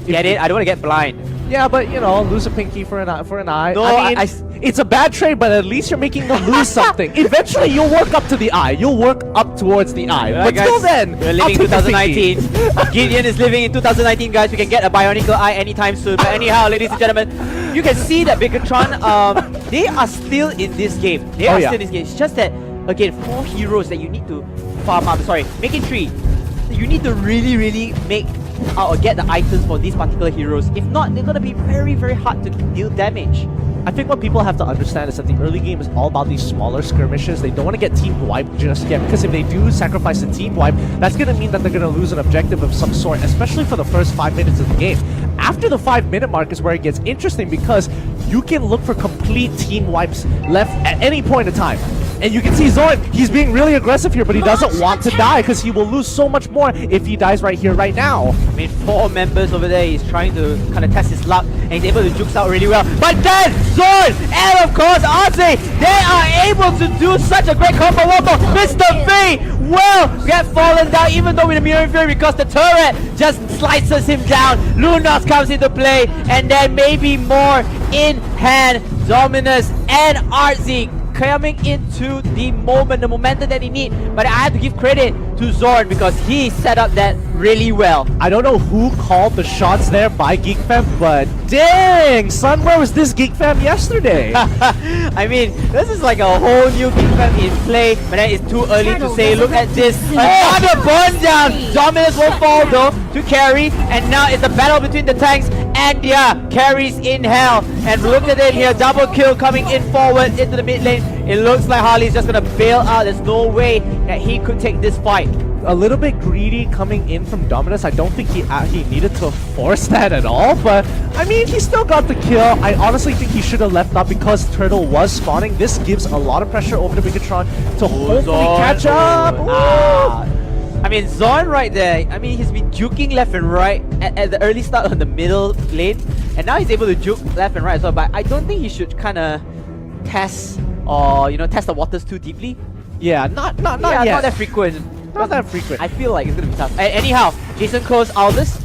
[SPEAKER 2] Get it? I don't want to get blind.
[SPEAKER 1] Yeah, but you know, lose a pinky for an eye.
[SPEAKER 2] No,
[SPEAKER 1] I mean, it's a bad trade, but at least you're making them lose something. Eventually, you'll work up to the eye. You'll work up towards the eye.
[SPEAKER 2] Right,
[SPEAKER 1] But
[SPEAKER 2] guys,
[SPEAKER 1] till then,
[SPEAKER 2] we're living in 2019. Gideon is living in 2019, guys. We can get a bionicle eye anytime soon. But anyhow, ladies and gentlemen, you can see that Bigatron, they are still in this game. They are still in this game. It's just that, again, 4 heroes that you need to farm up. Sorry, making 3. You need to really make out or get the items for these particular heroes. If not, they're gonna be very hard to deal damage.
[SPEAKER 1] I think what people have to understand is that the early game is all about these smaller skirmishes. They don't want to get team wiped just yet, because if they do sacrifice a team wipe, that's going to mean that they're going to lose an objective of some sort, especially for the first 5 minutes of the game. After the 5-minute mark is where it gets interesting, because you can look for complete team wipes left at any point in time. And you can see Zorn, he's being really aggressive here, but he doesn't want to die because he will lose so much more if he dies right here, right now.
[SPEAKER 2] I mean, 4 members over there, he's trying to kind of test his luck, and he's able to juke out really well. But then, Zorn, and of course, Ozzy, they are able to do such a great combo. Mr. V will get fallen down, even though with the Mirror Fury, because the turret just slices him down. Lunos comes into play, and then maybe more in hand. Dominus and Artsy coming into the momentum that he needs. But I have to give credit to Zorn because he set up that really well.
[SPEAKER 1] I don't know who called the shots there by Geek Fam, but dang, son, where was this Geek Fam yesterday?
[SPEAKER 2] I mean, this is like a whole new Geek Fam in play, but then it's too early to say. Look at this. Another burn down. Dominus will fall though to carry, and now it's a battle between the tanks. And yeah, carries in hell. And look at it here, double kill coming in forward into the mid lane. It looks like Harley's just gonna bail out. There's no way that he could take this fight.
[SPEAKER 1] A little bit greedy coming in from Dominus. I don't think he needed to force that at all, but I mean, he still got the kill. I honestly think he should have left out because Turtle was spawning. This gives a lot of pressure over to Bigatron to hopefully catch up.
[SPEAKER 2] I mean, Zorn right there, I mean, he's been juking left and right at the early start on the middle lane, and now he's able to juke left and right as well, but I don't think he should kind of test or, you know, test the waters too deeply.
[SPEAKER 1] Yeah, not yet.
[SPEAKER 2] Not that frequent.
[SPEAKER 1] Not that frequent.
[SPEAKER 2] I feel like it's gonna be tough. Anyhow, Jason calls Aldous,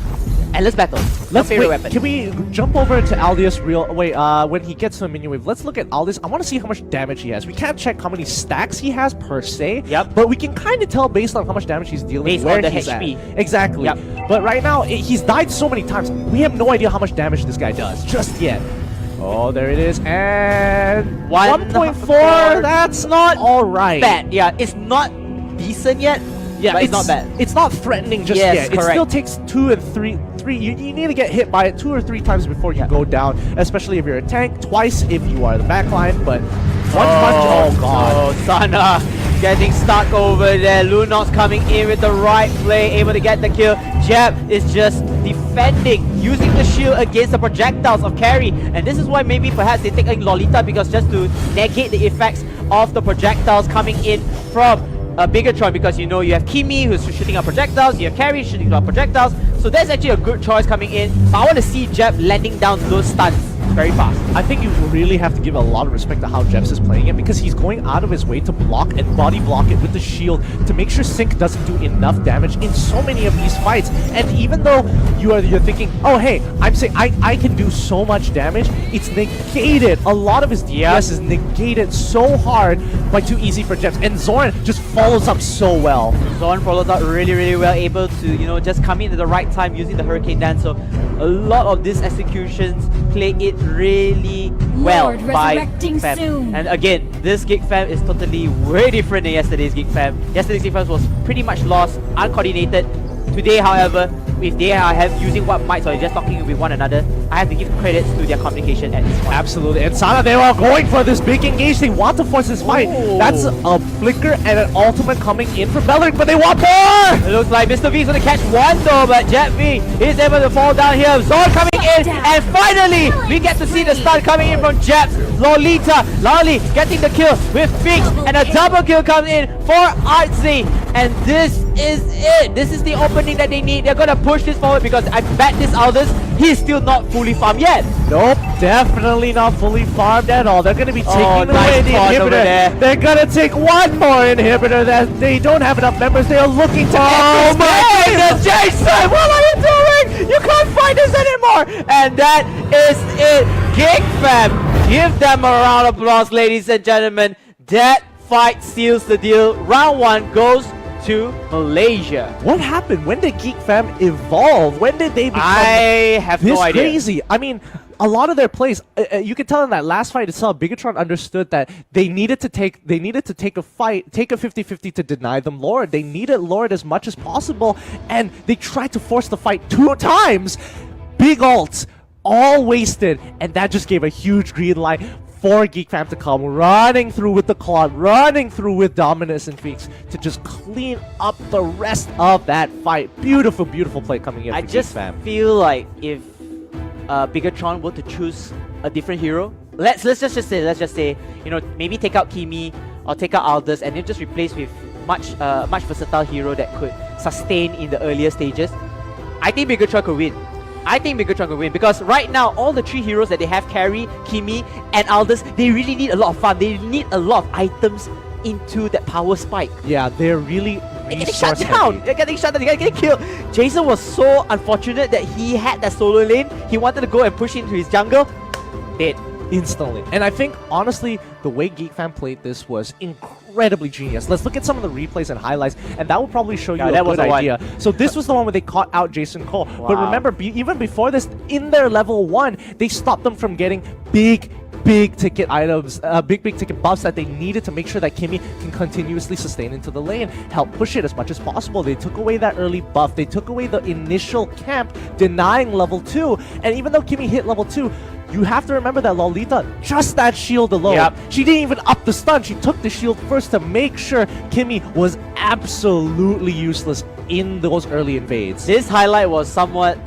[SPEAKER 2] and let's battle.
[SPEAKER 1] Let's
[SPEAKER 2] favorite
[SPEAKER 1] wait,
[SPEAKER 2] weapon.
[SPEAKER 1] Can we jump over to Aldius when he gets to a minion wave? Let's look at Aldous. I want to see how much damage he has. We can't check how many stacks he has per se.
[SPEAKER 2] Yep.
[SPEAKER 1] But we can kind of tell based on how much damage he's dealing
[SPEAKER 2] Based
[SPEAKER 1] where
[SPEAKER 2] on the
[SPEAKER 1] he's
[SPEAKER 2] HP.
[SPEAKER 1] at. Exactly.
[SPEAKER 2] Yep.
[SPEAKER 1] But right now, he's died so many times. We have no idea how much damage this guy does just yet. Oh, there it is. And 1.4. That's not all right.
[SPEAKER 2] Bad. Yeah, it's not decent yet,
[SPEAKER 1] Yeah,
[SPEAKER 2] but it's not bad.
[SPEAKER 1] It's not threatening just
[SPEAKER 2] Yes,
[SPEAKER 1] yet. It
[SPEAKER 2] correct.
[SPEAKER 1] still takes 2 and 3. You need to get hit by it 2 or 3 times before you go down, especially if you're a tank, twice if you are the backline, but one punch, oh god.
[SPEAKER 2] Oh, Sana getting stuck over there. Lunox coming in with the right play, able to get the kill. Jeb is just defending, using the shield against the projectiles of Carry. And this is why maybe perhaps they take in Lolita, because just to negate the effects of the projectiles coming in from Bigatron, because you have Kimi who's shooting out projectiles, you have Carry shooting out projectiles. So that's actually a good choice coming in. But I want to see Jeb landing down those stuns very fast.
[SPEAKER 1] I think you really have to give a lot of respect to how Jeps is playing it, because he's going out of his way to block and body block it with the shield to make sure Sync doesn't do enough damage in so many of these fights. And even though you're thinking, oh hey, I'm saying I can do so much damage, it's negated. A lot of his DPS is negated so hard by too easy for Jeps. And Zoran just follows up so well.
[SPEAKER 2] Zorn follows up really, really well, able to, just come in at the right time using the Hurricane Dance. So a lot of these executions play it really well
[SPEAKER 3] Lord
[SPEAKER 2] by
[SPEAKER 3] resurrecting
[SPEAKER 2] Geek Fam.
[SPEAKER 3] soon.
[SPEAKER 2] And again, this Geek Fam is totally way different than yesterday's Geek Fam. Yesterday's Geek Fam was pretty much lost, uncoordinated. Today, however, if they are using what might, or just talking with one another, I have to give credits to their communication at this point.
[SPEAKER 1] Absolutely. And Sana, they are going for this big engage. They want to force this fight.
[SPEAKER 2] Ooh.
[SPEAKER 1] That's a flicker and an ultimate coming in from Beleric, but they want more!
[SPEAKER 2] It looks like Mr. V is going to catch one though, but Jet V is able to fall down here. Zorn coming in, and finally we get to see the stun coming in from Jet. Lolita, Lolly getting the kill with Fix, and a double kill comes in for Artsy. And this is it. This is the opening that they need. They're going to push this forward, because I bet this Aldous, he's still not fully farmed yet.
[SPEAKER 1] Nope, definitely not fully farmed at all. They're going to be taking
[SPEAKER 2] Oh,
[SPEAKER 1] away
[SPEAKER 2] nice
[SPEAKER 1] the
[SPEAKER 2] pause over
[SPEAKER 1] inhibitor.
[SPEAKER 2] there.
[SPEAKER 1] They're going to take one more inhibitor that they don't have enough members. They are looking to
[SPEAKER 2] Oh
[SPEAKER 1] end this
[SPEAKER 2] my
[SPEAKER 1] game.
[SPEAKER 2] goodness, Jason, what are you doing? You can't fight us anymore. And that is it. Geek Fam, give them a round of applause, ladies and gentlemen. That fight seals the deal. Round 1 goes to Malaysia.
[SPEAKER 1] What happened? When did Geek Fam evolve? When did they become
[SPEAKER 2] I have
[SPEAKER 1] this
[SPEAKER 2] no idea.
[SPEAKER 1] crazy? I mean, a lot of their plays, you can tell in that last fight itself, Bigatron understood that they needed to take a fight, take a 50-50 to deny them Lord. They needed Lord as much as possible, and they tried to force the fight 2 times. Big ults, all wasted, and that just gave a huge green light for Geek Fam to come running through with the Claude, running through with Dominus and Feeks to just clean up the rest of that fight. Beautiful, beautiful play coming in
[SPEAKER 2] I
[SPEAKER 1] for Geek
[SPEAKER 2] just
[SPEAKER 1] Fam.
[SPEAKER 2] feel like if Bigatron were to choose a different hero, let's just say, maybe take out Kimi or take out Aldous, and then just replace with much versatile hero that could sustain in the earlier stages. I think Bigatron could win. Because right now, all the 3 heroes that they have, Carry, Kimi, and Aldous, they really need a lot of fun. They need a lot of items into that power spike.
[SPEAKER 1] Yeah, they're really
[SPEAKER 2] They're getting shut
[SPEAKER 1] resource
[SPEAKER 2] down.
[SPEAKER 1] heavy.
[SPEAKER 2] They're getting shut down. They're getting killed. Jason was so unfortunate that he had that solo lane. He wanted to go and push into his jungle. Dead.
[SPEAKER 1] Instantly. And I think, honestly, the way Geek Fam played this was incredibly genius. Let's look at some of the replays and highlights, and that will probably show you a
[SPEAKER 2] that was
[SPEAKER 1] good
[SPEAKER 2] the one.
[SPEAKER 1] idea. So this was the one where they caught out Jason Cole. But
[SPEAKER 2] Wow.
[SPEAKER 1] remember, even before this, in their level 1, they stopped them from getting big ticket items, big ticket buffs that they needed to make sure that Kimi can continuously sustain into the lane, help push it as much as possible. They took away that early buff, they took away the initial camp, denying level 2, and even though Kimi hit level 2, you have to remember that Lolita, just that shield alone,
[SPEAKER 2] Yep.
[SPEAKER 1] she didn't even up the stun, she took the shield first to make sure Kimi was absolutely useless in those early invades.
[SPEAKER 2] This highlight was somewhat,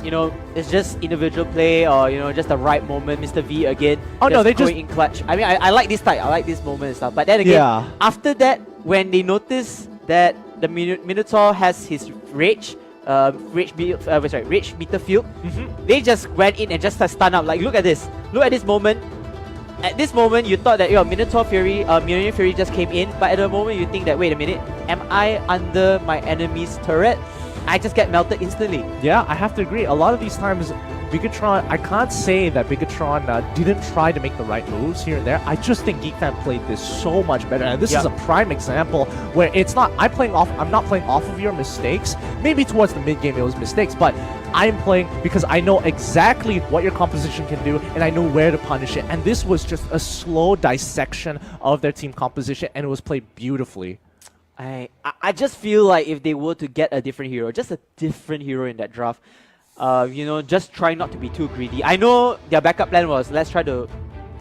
[SPEAKER 2] it's just individual play or, just the right moment. Mr. V again.
[SPEAKER 1] Oh, no, they
[SPEAKER 2] going in clutch. I mean, I like this type. I like this moment and stuff. But then again,
[SPEAKER 1] Yeah.
[SPEAKER 2] after that, when they notice that the Minotaur has his rage meter field, they just went in and just stun up. Like, look at this. Look at this moment. At this moment, you thought that Minotaur Fury, Minotaur Fury just came in, but at the moment you think that, wait a minute, am I under my enemy's turret? I just get melted instantly.
[SPEAKER 1] Yeah, I have to agree. A lot of these times, Bigatron, I can't say that Bigatron didn't try to make the right moves here and there. I just think Geek Fam played this so much better. And this is a prime example where it's not, I'm not playing off of your mistakes. Maybe towards the mid game it was mistakes, but I'm playing because I know exactly what your composition can do and I know where to punish it. And this was just a slow dissection of their team composition and it was played beautifully.
[SPEAKER 2] I just feel like if they were to get a different hero, just a different hero in that draft, you know, just try not to be too greedy. I know their backup plan was let's try to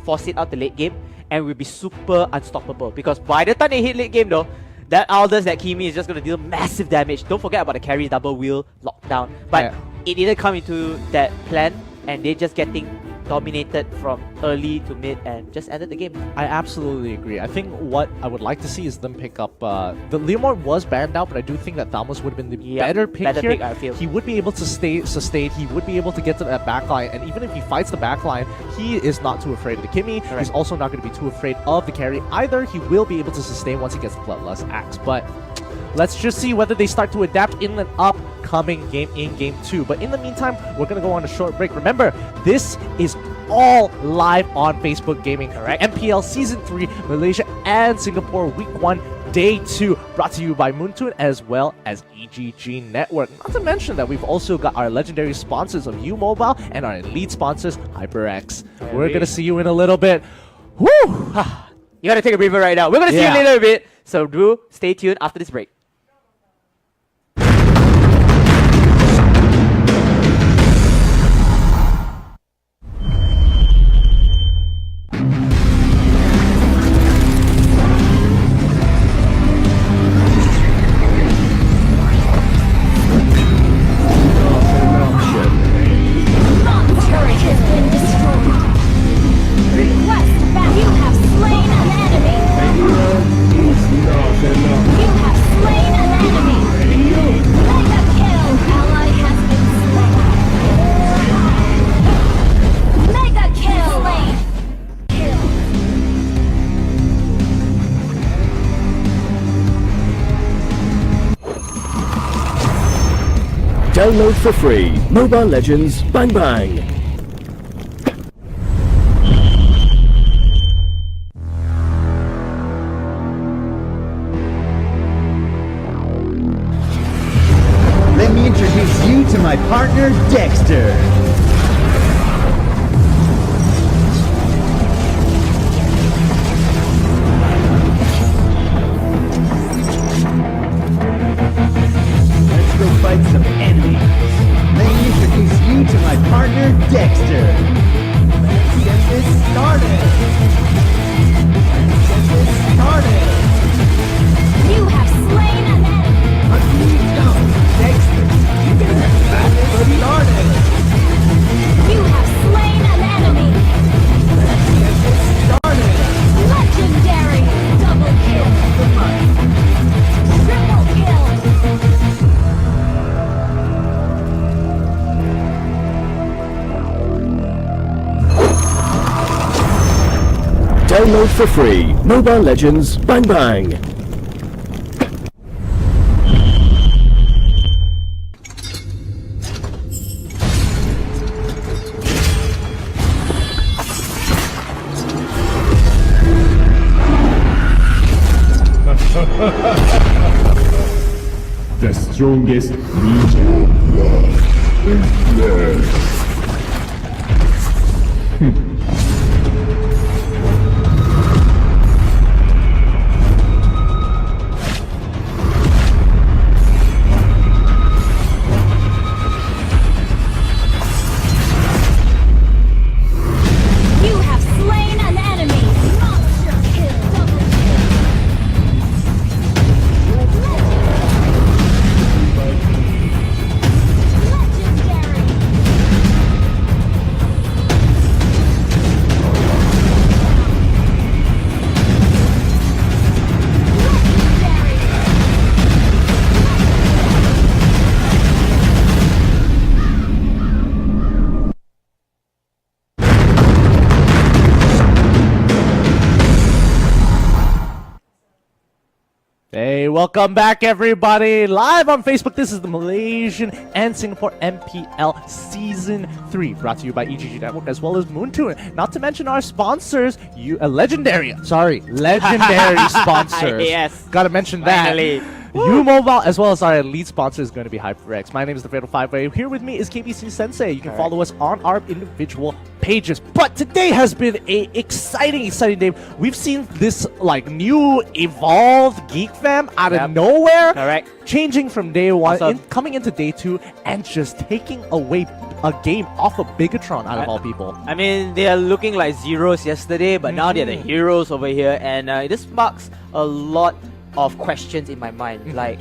[SPEAKER 2] force it out the late game and we'll be super unstoppable, because by the time they hit late game though, that Aldous, that Kimi is just going to deal massive damage. Don't forget about the carry double wheel lockdown. But it didn't come into that plan, and they just getting dominated from early to mid and just ended the game.
[SPEAKER 1] I absolutely agree. I think what I would like to see is them pick up... the Leomord was banned out, but I do think that Thalmos would have been the better pick here.
[SPEAKER 2] I feel.
[SPEAKER 1] He would be able to stay sustained. He would be able to get to that backline. And even if he fights the backline, he is not too afraid of the Kimi.
[SPEAKER 2] Correct.
[SPEAKER 1] He's also not going to be too afraid of the carry either. He will be able to sustain once he gets the Bloodlust Axe. But let's just see whether they start to adapt in an upcoming game in Game 2. But in the meantime, we're going to go on a short break. Remember, this is all live on Facebook Gaming.
[SPEAKER 2] Correct.
[SPEAKER 1] MPL Season 3, Malaysia and Singapore Week 1, Day 2, brought to you by Moontoon as well as EGG Network. Not to mention that we've also got our legendary sponsors of Mobile and our elite sponsors, HyperX. We're going to see you in a little bit. Woo!
[SPEAKER 2] You gotta take a breather right now. We're gonna see you later a bit. So do stay tuned after this break.
[SPEAKER 3] Bomb turret has been destroyed. Request back. You have slain an enemy. You have slain an enemy. Mega kill. Ally has been slain. Mega kill. Slain. Kill.
[SPEAKER 4] Download for free. Mobile Legends Bang Bang.
[SPEAKER 6] Let me introduce you to my partner, Dexter. Let's go fight some enemies. Let me introduce you to my partner, Dexter. Let's get this started. Let's get this started.
[SPEAKER 3] You have slain an enemy.
[SPEAKER 6] Dexter, you can get this started.
[SPEAKER 3] You have slain an enemy.
[SPEAKER 6] Let's get this started.
[SPEAKER 3] Legendary. Double kill. Triple kill.
[SPEAKER 4] Download for free. Mobile Legends Bang Bang.
[SPEAKER 8] The strongest
[SPEAKER 3] You have slain an enemy. Monster kill. Double kill. Legendary. Legendary.
[SPEAKER 1] Hey, welcome back everybody! Live on Facebook, this is the Malaysian and Singapore MPL Season 3, brought to you by EGG Network as well as Moontoon. Not to mention our sponsors, legendary sponsors.
[SPEAKER 2] Yes.
[SPEAKER 1] Gotta mention that.
[SPEAKER 2] Finally.
[SPEAKER 1] Mobile as well as our elite sponsor is going to be HyperX. My name is the Fatal 5-Way. Here with me is KBC Sensei. You can follow us on our individual pages. But today has been a exciting day. We've seen this like new evolved Geek Fam out of nowhere.
[SPEAKER 2] Correct.
[SPEAKER 1] Changing from day one,
[SPEAKER 2] Awesome.
[SPEAKER 1] coming into day two, and just taking away a game off of Bigatron out of all people.
[SPEAKER 2] I mean, they are looking like zeros yesterday, but now they're the heroes over here, and this sparks a lot of questions in my mind. Like,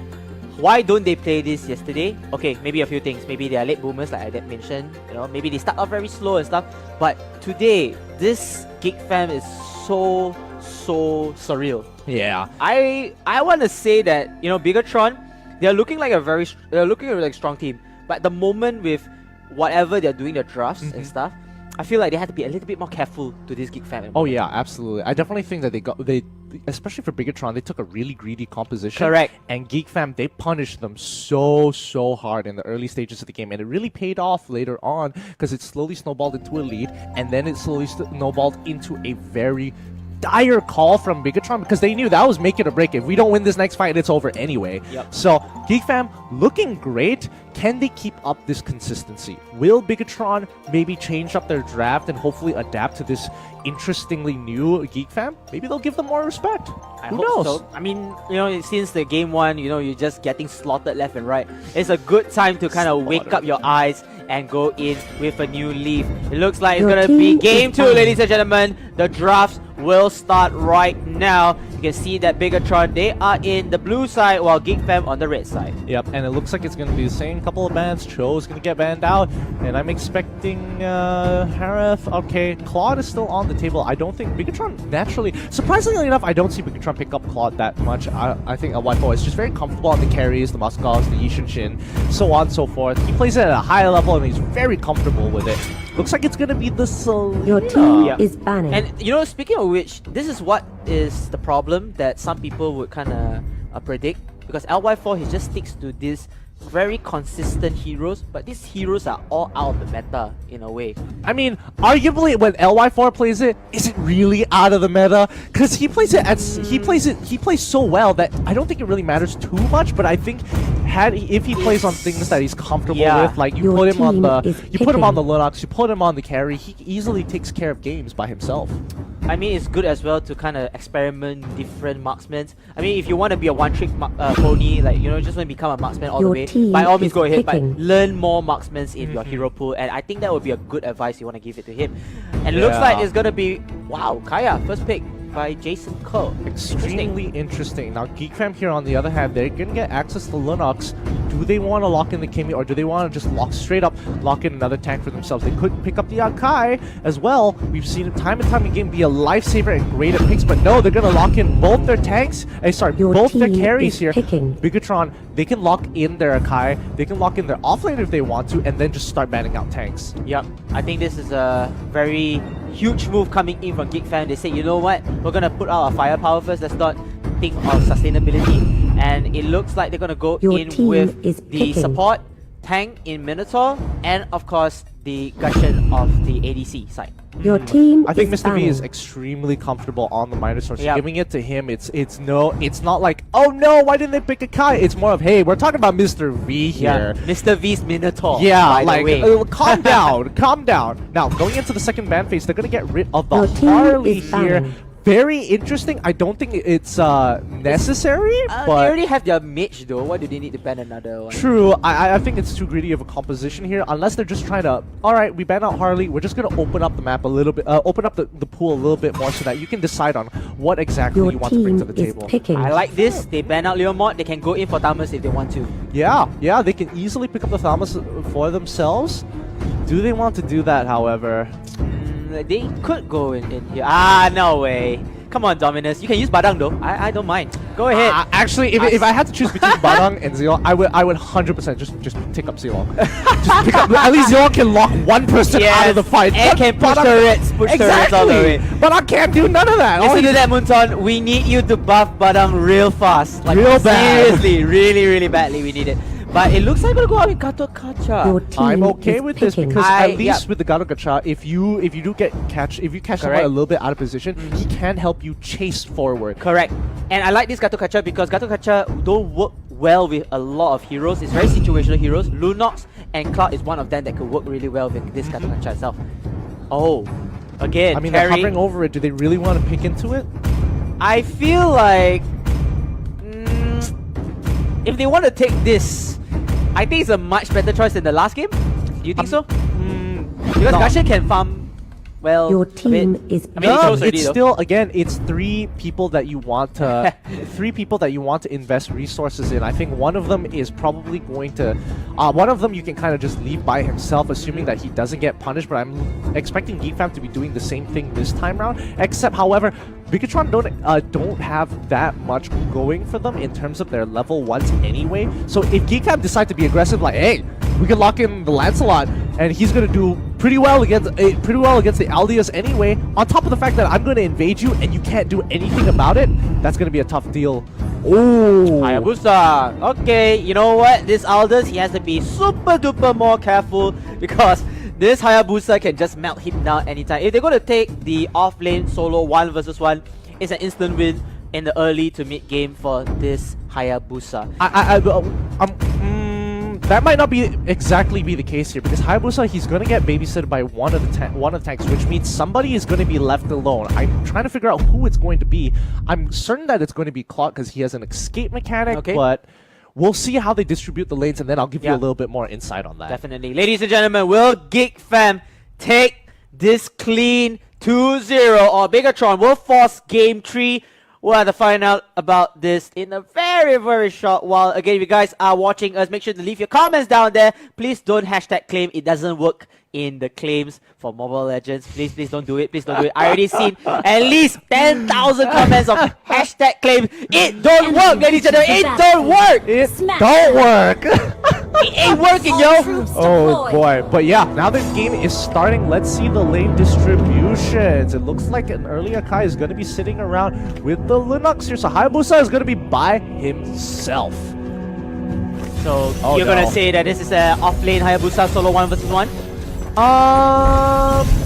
[SPEAKER 2] why don't they play this yesterday? Okay, maybe a few things. Maybe they are late boomers, like I mentioned. You know, maybe they start off very slow and stuff. But today, this Geek Fam is so surreal.
[SPEAKER 1] Yeah.
[SPEAKER 2] I want to say that, you know, Bigatron, they're looking like a strong team. But at the moment with whatever they're doing, the drafts and stuff, I feel like they had to be a little bit more careful to this Geek Fam.
[SPEAKER 1] Oh yeah, absolutely. I definitely think that they especially for Bigatron, they took a really greedy composition.
[SPEAKER 2] Correct.
[SPEAKER 1] And Geek Fam, they punished them so hard in the early stages of the game, and it really paid off later on because it slowly snowballed into a lead, and then it slowly snowballed into a very dire call from Bigatron because they knew that was make it or break. If we don't win this next fight, it's over anyway.
[SPEAKER 2] Yep.
[SPEAKER 1] So Geek Fam looking great. Can they keep up this consistency? Will Bigatron maybe change up their draft and hopefully adapt to this interestingly new Geek Fam? Maybe they'll give them more respect. Who knows?
[SPEAKER 2] So. I mean, you know, since the game one, you know, you're just getting slaughtered left and right. It's a good time to kind of wake up your eyes and go in with a new leaf. It looks like it's
[SPEAKER 3] Your
[SPEAKER 2] gonna be
[SPEAKER 3] team
[SPEAKER 2] game
[SPEAKER 3] is
[SPEAKER 2] 2,
[SPEAKER 3] done.
[SPEAKER 2] ladies and gentlemen. The drafts will start right now. You can see that Bigatron, they are in the blue side while Geek Fam on the red side.
[SPEAKER 1] Yep, and it looks like it's going to be the same couple of bans. Cho's going to get banned out, and I'm expecting Harith. Okay, Claude is still on the table. I don't think Bigatron naturally, surprisingly enough, I don't see Bigatron pick up Claude that much. I think Wi-Fi is just very comfortable on the carries, the Muskovs, the Yishinshin, so on and so forth. He plays it at a high level and he's very comfortable with it. Looks like it's going to be the Selena.
[SPEAKER 3] Your team
[SPEAKER 2] Yeah.
[SPEAKER 3] is banning.
[SPEAKER 2] And you know, speaking of which, this is what is the problem that some people would kind of predict, because LY4 he just sticks to this very consistent heroes, but these heroes are all out of the meta in a way.
[SPEAKER 1] I mean, arguably when LY4 plays it, is it really out of the meta? Because he plays it he plays so well that I don't think it really matters too much. But I think if he plays on things that he's comfortable with, like you
[SPEAKER 3] Your
[SPEAKER 1] put him on
[SPEAKER 3] team
[SPEAKER 1] the
[SPEAKER 3] is
[SPEAKER 1] Lunox, you put him on the carry, he easily takes care of games by himself.
[SPEAKER 2] I mean, it's good as well to kind of experiment different marksmen. I mean, if you want to be a one-trick pony, like, you know, just want to become a marksman all
[SPEAKER 3] Your
[SPEAKER 2] the way,
[SPEAKER 3] team
[SPEAKER 2] by all means
[SPEAKER 3] is
[SPEAKER 2] go ahead,
[SPEAKER 3] picking.
[SPEAKER 2] but learn more marksmen in your hero pool, and I think that would be a good advice you want to give it to him. And it looks like it's going to be, wow, Kaya, first pick by Jason Ko.
[SPEAKER 1] Extremely interesting. Now, Geek Fam here, on the other hand, they're going to get access to Lunox. Do they want to lock in the Kimi, or do they want to just lock in another tank for themselves? They could pick up the Akai as well. We've seen it time and time again be a lifesaver and great at picks, but no, they're going to lock in both their tanks.
[SPEAKER 3] Your
[SPEAKER 1] Both their
[SPEAKER 3] team
[SPEAKER 1] carries
[SPEAKER 3] is
[SPEAKER 1] here.
[SPEAKER 3] picking.
[SPEAKER 1] Bigatron, they can lock in their Akai, they can lock in their offlane if they want to, and then just start banning out tanks.
[SPEAKER 2] Yep, I think this is a very huge move coming in from Geek Fam. They say, you know what, we're going to put out our firepower first, let's not think of sustainability. And it looks like they're going to go
[SPEAKER 3] Your
[SPEAKER 2] in
[SPEAKER 3] team
[SPEAKER 2] with
[SPEAKER 3] is
[SPEAKER 2] the
[SPEAKER 3] picking.
[SPEAKER 2] support tank in Minotaur, and of course the Gushen of the ADC side.
[SPEAKER 3] Your team
[SPEAKER 1] I think
[SPEAKER 3] is
[SPEAKER 1] Mr. V is
[SPEAKER 3] banning.
[SPEAKER 1] extremely comfortable on the minor source.
[SPEAKER 2] Yep.
[SPEAKER 1] Giving it to him, it's not like, oh no, why didn't they pick a Kai? It's more of, hey, we're talking about Mr. V here.
[SPEAKER 2] Yeah, Mr. V's Minotaur.
[SPEAKER 1] Yeah,
[SPEAKER 2] by
[SPEAKER 1] like,
[SPEAKER 2] the way.
[SPEAKER 1] calm down, calm down. Now, going into the second ban phase, they're going to get rid of the
[SPEAKER 3] Your team
[SPEAKER 1] Harley
[SPEAKER 3] is
[SPEAKER 1] here.
[SPEAKER 3] banning.
[SPEAKER 1] Very interesting. I don't think it's necessary,
[SPEAKER 2] They
[SPEAKER 1] but
[SPEAKER 2] already have their mage though. Why do they need to ban another one?
[SPEAKER 1] true. I think it's too greedy of a composition here, unless they're just trying to, alright, we ban out Harley, we're just going to open up the map a little bit, open up the pool a little bit more so that you can decide on what exactly
[SPEAKER 3] Your
[SPEAKER 1] you want to bring
[SPEAKER 3] team
[SPEAKER 1] to the
[SPEAKER 3] is
[SPEAKER 1] table.
[SPEAKER 3] picking.
[SPEAKER 2] I like this. They ban out Leomod. They can go in for Thamus if they want to.
[SPEAKER 1] Yeah, they can easily pick up the Thamus for themselves. Do they want to do that, however?
[SPEAKER 2] They could go in here. Ah, no way. Come on, Dominus. You can use Badang though. I don't mind. Go ahead.
[SPEAKER 1] Actually, if I had to choose between Badang and Zilong, I would 100% just pick up Zilong. Just pick up. At least Zilong can lock one person out of the fight.
[SPEAKER 2] And
[SPEAKER 1] But
[SPEAKER 2] can push
[SPEAKER 1] Badang-
[SPEAKER 2] turrets. Push turrets all the way.
[SPEAKER 1] But I can't do none of that. All
[SPEAKER 2] Listen
[SPEAKER 1] he-
[SPEAKER 2] to that, Munton. We need you to buff Badang real fast. Like,
[SPEAKER 1] Real bad.
[SPEAKER 2] Seriously, really badly we need it. But it looks like we're going to go out with Gato Kacha.
[SPEAKER 3] Your team
[SPEAKER 1] I'm okay
[SPEAKER 3] is
[SPEAKER 1] with this
[SPEAKER 3] picking.
[SPEAKER 1] because
[SPEAKER 2] I-
[SPEAKER 1] at least
[SPEAKER 2] yeah.
[SPEAKER 1] with the Gato Gacha, if you catch someone
[SPEAKER 2] Correct.
[SPEAKER 1] a little bit out of position, he can help you chase forward.
[SPEAKER 2] Correct. And I like this Gato Kacha because Gato Kacha don't work well with a lot of heroes. It's very situational heroes. Lunox and Cloud is one of them that could work really well with this Gato Kacha itself. Oh, again,
[SPEAKER 1] I mean, they're
[SPEAKER 2] carry.
[SPEAKER 1] hovering over it. Do they really want to pick into it?
[SPEAKER 2] I feel like if they want to take this, I think it's a much better choice than the last game. Do you think so? Because Gasha can farm well.
[SPEAKER 8] Your
[SPEAKER 2] a bit.
[SPEAKER 8] team is
[SPEAKER 2] I mean, he chose already,
[SPEAKER 1] It's
[SPEAKER 2] though.
[SPEAKER 1] still, again, it's 3 people that you want to invest resources in. I think one of them is probably going to, one of them you can kind of just leave by himself, assuming that he doesn't get punished. But I'm expecting GeekFam to be doing the same thing this time round. Except, however, Bigatron don't have that much going for them in terms of their level 1s anyway. So if GeekFam decide to be aggressive, like, hey, we can lock in the Lancelot, and he's gonna do pretty well against the Aldeas anyway. On top of the fact that I'm gonna invade you and you can't do anything about it, that's gonna be a tough deal. Oh,
[SPEAKER 2] Hayabusa. Okay, you know what? This Aldous, he has to be super duper more careful because this Hayabusa can just melt him down anytime. If they're going to take the off lane solo 1 versus 1, it's an instant win in the early to mid game for this Hayabusa.
[SPEAKER 1] that might not be exactly be the case here, because Hayabusa, he's gonna get babysitted by one of the tanks, which means somebody is gonna be left alone. I'm trying to figure out who it's going to be. I'm certain that it's going to be Clock because he has an escape mechanic, but we'll see how they distribute the lanes, and then I'll give you a little bit more insight on that.
[SPEAKER 2] Definitely. Ladies and gentlemen, will GeekFam take this clean 2-0, or Bigatron will force game 3? We'll have to find out about this in a very, very short while. Again, if you guys are watching us, make sure to leave your comments down there. Please don't hashtag claim. It doesn't work in the claims for Mobile Legends. Please don't do it. Please don't do it. I already seen at least 10,000 comments of hashtag claim. It don't work, ladies and gentlemen. It don't work.
[SPEAKER 1] It don't work.
[SPEAKER 2] It ain't working, yo.
[SPEAKER 1] Oh boy. But yeah, now the game is starting. Let's see the lane distributions. It looks like an early Akai is going to be sitting around with the Linux here. So Hayabusa is going to be by himself.
[SPEAKER 2] So you're going to say that this is a off-lane Hayabusa solo 1 versus 1?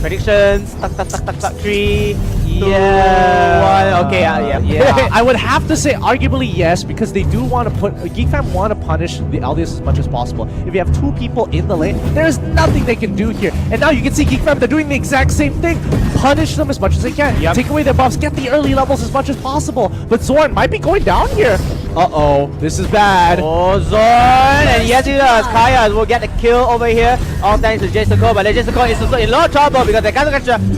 [SPEAKER 2] Predictions. Tuck, 3. Yeah. 1. Okay. Yeah.
[SPEAKER 1] I would have to say arguably yes, because they do want to put GeekFam want to punish the Aldeas as much as possible. If you have 2 people in the lane, there's nothing they can do here. And now you can see GeekFam, they're doing the exact same thing. Punish them as much as they can. Take away their buffs, get the early levels as much as possible. But Zorn might be going down here. Uh-oh, this is bad.
[SPEAKER 2] Oh, Zorn! And yes, he does. Kaya will get the kill over here. All thanks to Jessica, but Jessica is also in a lot of trouble because the Gato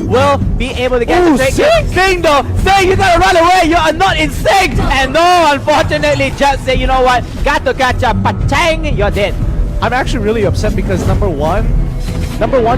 [SPEAKER 2] will be able to get the trick. Sing though! Sing, you gotta run away! You are not in sync! And no, unfortunately, just say, you know what? Gato Gacha, pachang, you're dead.
[SPEAKER 1] I'm actually really upset because number one,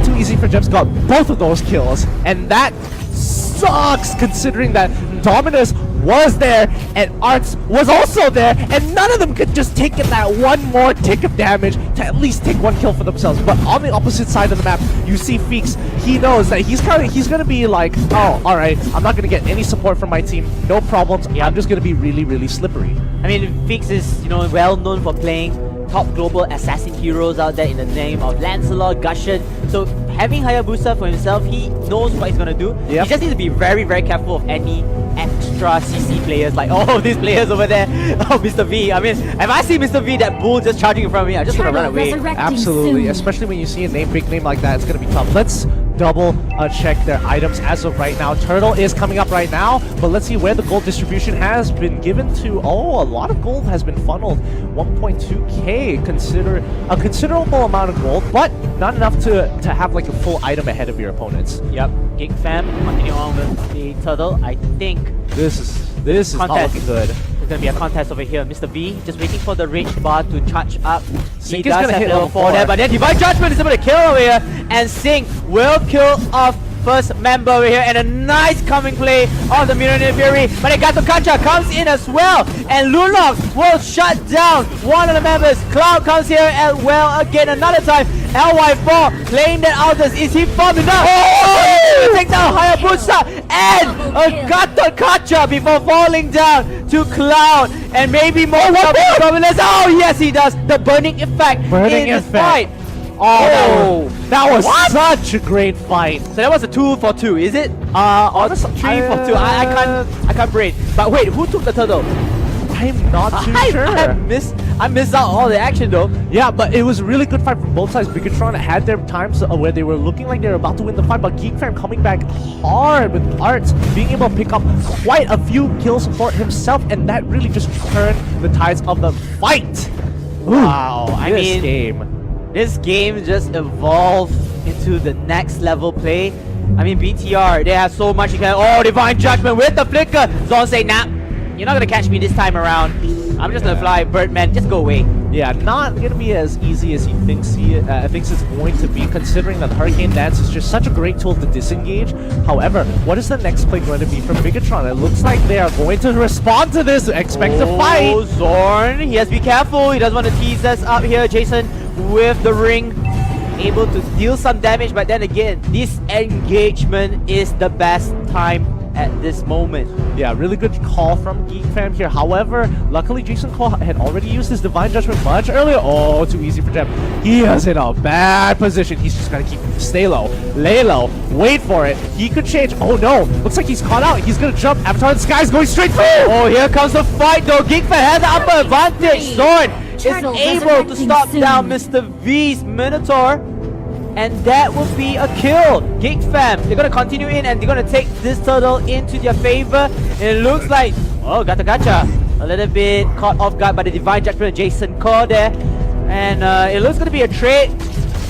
[SPEAKER 1] too easy for Jeps got both of those kills. And that sucks considering that Dominus was there and Arts was also there, and none of them could just take in that one more tick of damage to at least take 1 kill for themselves. But on the opposite side of the map, you see Feeks. He knows that he's gonna be like, oh, all right, I'm not gonna get any support from my team, no problems. I'm just gonna be really, really slippery.
[SPEAKER 2] I mean, Feeks is, you know, well known for playing top global assassin heroes out there in the name of Lancelot, Gushon. So having Hayabusa for himself, he knows what he's gonna do. He just needs to be very, very careful of any extra CC players, like all these players over there. Oh, Mr. V. I mean, if I see Mr. V, that bull just charging in front of me, I'm just gonna run away.
[SPEAKER 1] Absolutely, especially when you see a big name like that, it's gonna be tough. Let's double check their items as of right now. Turtle is coming up right now, but let's see where the gold distribution has been given to. Oh, a lot of gold has been funneled. 1.2k, consider a considerable amount of gold, but not enough to have like a full item ahead of your opponents.
[SPEAKER 2] Yep, GeekFam continue on with the turtle. I think
[SPEAKER 1] this is not looking good.
[SPEAKER 2] There's gonna be a contest over here. Mr. V just waiting for the rage bar to charge up.
[SPEAKER 1] Sync
[SPEAKER 2] He
[SPEAKER 1] is
[SPEAKER 2] does
[SPEAKER 1] gonna
[SPEAKER 2] have
[SPEAKER 1] hit
[SPEAKER 2] level 4 there, but then Divine Judgment is able to kill over here, and Sync will kill off first member over here, and a nice coming play of the Mirror Fury. But then Gato Kancha comes in as well, and Lunox will shut down one of the members. Cloud comes here as well again another time. LY4 playing that Aldous. Is he farming now? Oh! Take down Hayabusa and a Gato Kancha before falling down to Cloud, and maybe more. Oh yes, he does. The burning effect in this fight.
[SPEAKER 1] Oh, that was such a great fight.
[SPEAKER 2] So that was a 2 for 2, is it? Or 3 for 2. I can't brain. But wait, who took the turtle?
[SPEAKER 1] I'm not too sure.
[SPEAKER 2] I missed out all the action though.
[SPEAKER 1] Yeah, but it was a really good fight from both sides. Bigatron had their times where they were looking like they were about to win the fight, but Geek Fam coming back hard with Arts, being able to pick up quite a few kills for himself, and that really just turned the tides of the fight.
[SPEAKER 2] Wow, I mean,
[SPEAKER 1] this game.
[SPEAKER 2] This game just evolved into the next level play. I mean, BTR, they have so much you can. Oh, Divine Judgment with the flicker. Zon say, nah, you're not gonna catch me this time around. I'm just gonna fly, Birdman, just go away.
[SPEAKER 1] Yeah, not gonna be as easy as he thinks it's going to be, considering that Hurricane Dance is just such a great tool to disengage. However, what is the next play going to be from Bigatron? It looks like they are going to respond to this. Expect a fight.
[SPEAKER 2] Oh, Zorn, he has to be careful. He doesn't want to tease us up here. Jason with the ring, able to deal some damage, but then again, this engagement is the best time at this moment.
[SPEAKER 1] Yeah, really good call from Geek Fam here. However, luckily Jason Cole had already used his Divine Judgment much earlier. Oh, too easy for Gem. He is in a bad position. He's just gotta stay low, lay low, wait for it. He could change. Oh no, looks like he's caught out. He's gonna jump. Avatar in the sky is going straight through.
[SPEAKER 2] Oh, here comes the fight though. Geek Fam has the upper advantage. Zorn is able to stop down Mr. V's Minotaur. And that will be a kill. Geek Fam, they're gonna continue in and they're gonna take this turtle into their favor. And it looks like, oh, gacha. A little bit caught off guard by the Divine Judgment of Jason Core there. And it looks gonna be a trade.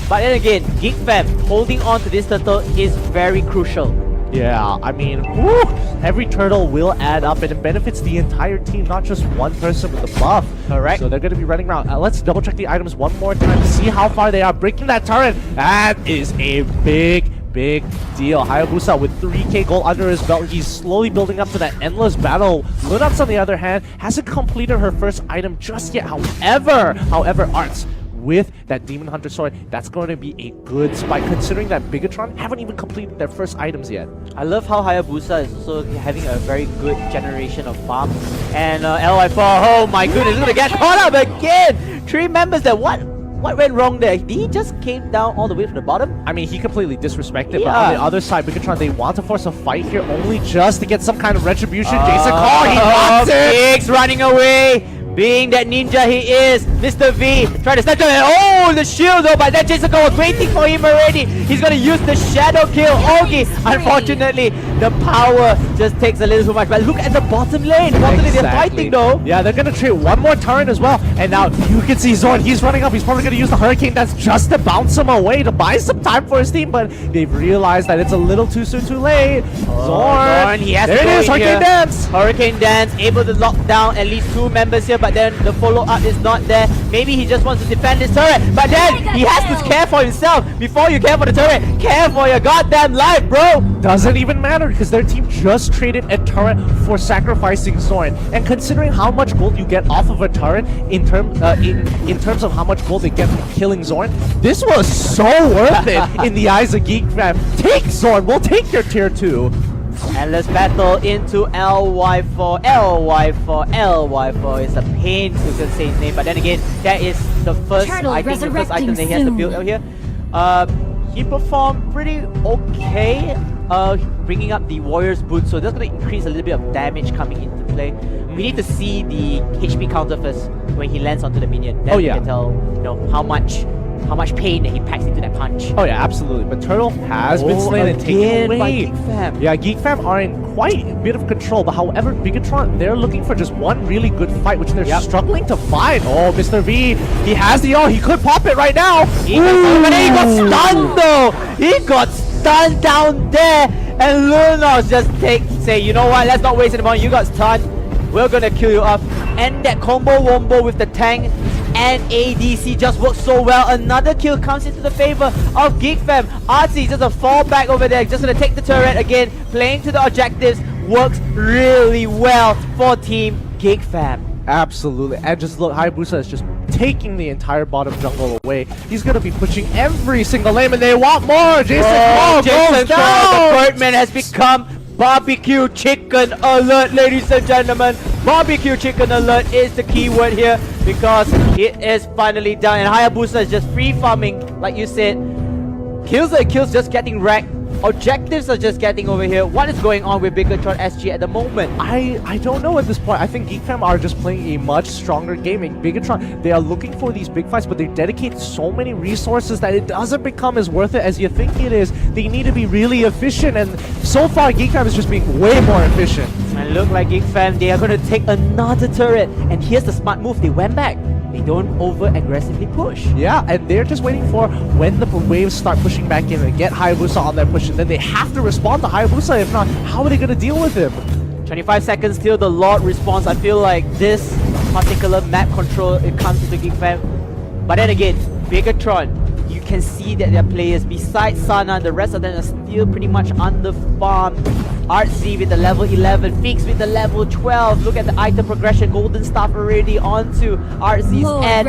[SPEAKER 2] But then again, Geek Fam holding on to this turtle is very crucial.
[SPEAKER 1] Yeah, I mean, woo, every turtle will add up and it benefits the entire team, not just one person with the buff.
[SPEAKER 2] Correct.
[SPEAKER 1] So they're going to be running around. Let's double check the items one more time to see how far they are. Breaking that turret, that is a big deal. Hayabusa with 3k gold under his belt. He's slowly building up to that endless battle. Lunox, on the other hand, hasn't completed her first item just yet. However, Arts with that Demon Hunter sword, that's going to be a good spike, considering that Bigatron haven't even completed their first items yet.
[SPEAKER 2] I love how Hayabusa is also having a very good generation of farm. And LY4, oh my goodness, he's gonna get caught up again! 3 members there, what went wrong there? He just came down all the way from the bottom?
[SPEAKER 1] I mean, he completely disrespected, but on the other side, Bigatron, they want to force a fight here only just to get some kind of retribution. Jason Call, he wants it!
[SPEAKER 2] Biggs running away! Being that ninja he is, Mr. V trying to snatch him. Oh, the shield though, but that Jason Cole was waiting for him already. He's gonna use the shadow kill. Ogi, unfortunately, the power just takes a little too much. But look at the bottom lane. Bottom lane, they're fighting though.
[SPEAKER 1] Yeah, they're gonna trade one more turret as well. And now you can see Zorn, he's running up. He's probably gonna use the Hurricane Dance just to bounce him away, to buy some time for his team. But they've realized that it's a little too soon, too late. Zorn,
[SPEAKER 2] he has
[SPEAKER 1] there
[SPEAKER 2] to go
[SPEAKER 1] it is,
[SPEAKER 2] in
[SPEAKER 1] Hurricane
[SPEAKER 2] here.
[SPEAKER 1] Dance.
[SPEAKER 2] Hurricane Dance, able to lock down at least 2 members here, but then the follow-up is not there. Maybe he just wants to defend his turret, but then he has to care for himself. Before you care for the turret, care for your goddamn life, bro.
[SPEAKER 1] Doesn't even matter because their team just traded a turret for sacrificing Zorn. And considering how much gold you get off of a turret in terms of how much gold they get from killing Zorn, this was so worth it in the eyes of Geek Fam. Take Zorn, we'll take your tier 2.
[SPEAKER 2] Endless battle into LY4. LY4 is a pain to say his name, but then again, that is the first, I think, the first item that he has to build out here. He performed pretty okay, bringing up the Warrior's Boot, so that's going to increase a little bit of damage coming into play. We need to see the HP counter first when he lands onto the minion. Then we can tell, you know, how much pain that he packs into that punch.
[SPEAKER 1] Oh yeah, absolutely. But Turtle has been slain and taken away.
[SPEAKER 2] By Geek Fam.
[SPEAKER 1] Yeah, Geek Fam are in quite a bit of control, but however, Bigatron, they're looking for just one really good fight, which they're struggling to find. Oh, Mr. V, he has the he could pop it right now.
[SPEAKER 2] He got stunned though. He got stunned down there, and Lunos just say, you know what? Let's not waste any more. You got stunned. We're gonna kill you off. And that combo wombo with the tank and ADC just works so well. Another kill comes into the favor of Geek Fam. Artsy just a fall back over there, just gonna take the turret again, playing to the objectives. Works really well for Team Geek Fam.
[SPEAKER 1] Absolutely. And just look, Hayabusa is just taking the entire bottom jungle away. He's gonna be pushing every single lane, and they want more. Jason
[SPEAKER 2] Jason the Birdman has become barbecue chicken alert, ladies and gentlemen. Barbecue chicken alert is the keyword here, because it is finally done, and Hayabusa is just free farming, like you said. Kills just getting wrecked Objectives are just getting over here. What is going on with Bigatron SG at the moment?
[SPEAKER 1] I don't know at this point. I think GeekFam are just playing a much stronger game. And Bigatron, they are looking for these big fights, but they dedicate so many resources that it doesn't become as worth it as you think it is. They need to be really efficient, and so far GeekFam is just being way more efficient.
[SPEAKER 2] And look like GeekFam, they are going to take another turret. And here's the smart move, they went back. They don't over-aggressively push.
[SPEAKER 1] Yeah, and they're just waiting for when the waves start pushing back in and get Hayabusa on their push, and then they have to respond to Hayabusa. If not, how are they going to deal with him?
[SPEAKER 2] 25 seconds till the Lord responds. I feel like this particular map control, it comes into GeekFam. But then again, Bigatron, you can see that their players, besides Sana, the rest of them are still pretty much underfarmed. Artsy with the level 11, Fix with the level 12. Look at the item progression. Golden Staff already onto Artsy's
[SPEAKER 3] Lord,
[SPEAKER 2] and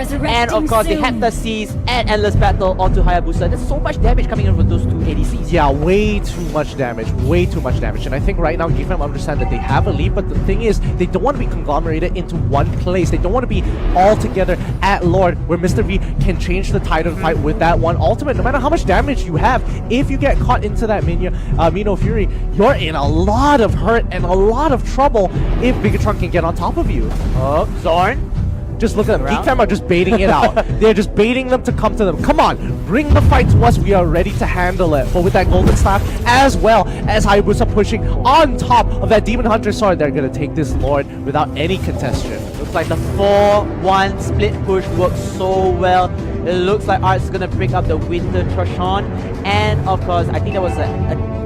[SPEAKER 2] of course the
[SPEAKER 3] soon.
[SPEAKER 2] Hector Seas and Endless Battle onto Hayabusa. There's so much damage coming in from those two ADCs.
[SPEAKER 1] Yeah, way too much damage. Way too much damage. And I think right now GeekFam understand that they have a lead, but the thing is, they don't want to be conglomerated into one place. They don't want to be all together at Lord, where Mr. V can change the tide of the fight with that one ultimate. No matter how much damage you have, if you get caught into that Mino Fury, you're in a lot of hurt and a lot of trouble if Bigatron can get on top of you.
[SPEAKER 2] Oh, Zorn.
[SPEAKER 1] Just look at them. GeekFam are just baiting it out. They're just baiting them to come to them. Come on, bring the fight to us. We are ready to handle it. But with that Golden Staff, as well as Hayabusa pushing on top of that Demon Hunter sword, they're going to take this Lord without any contestation.
[SPEAKER 2] Looks like the 4-1 split push works so well. It looks like Art's gonna pick up the Winter Trashon. And of course, I think that was a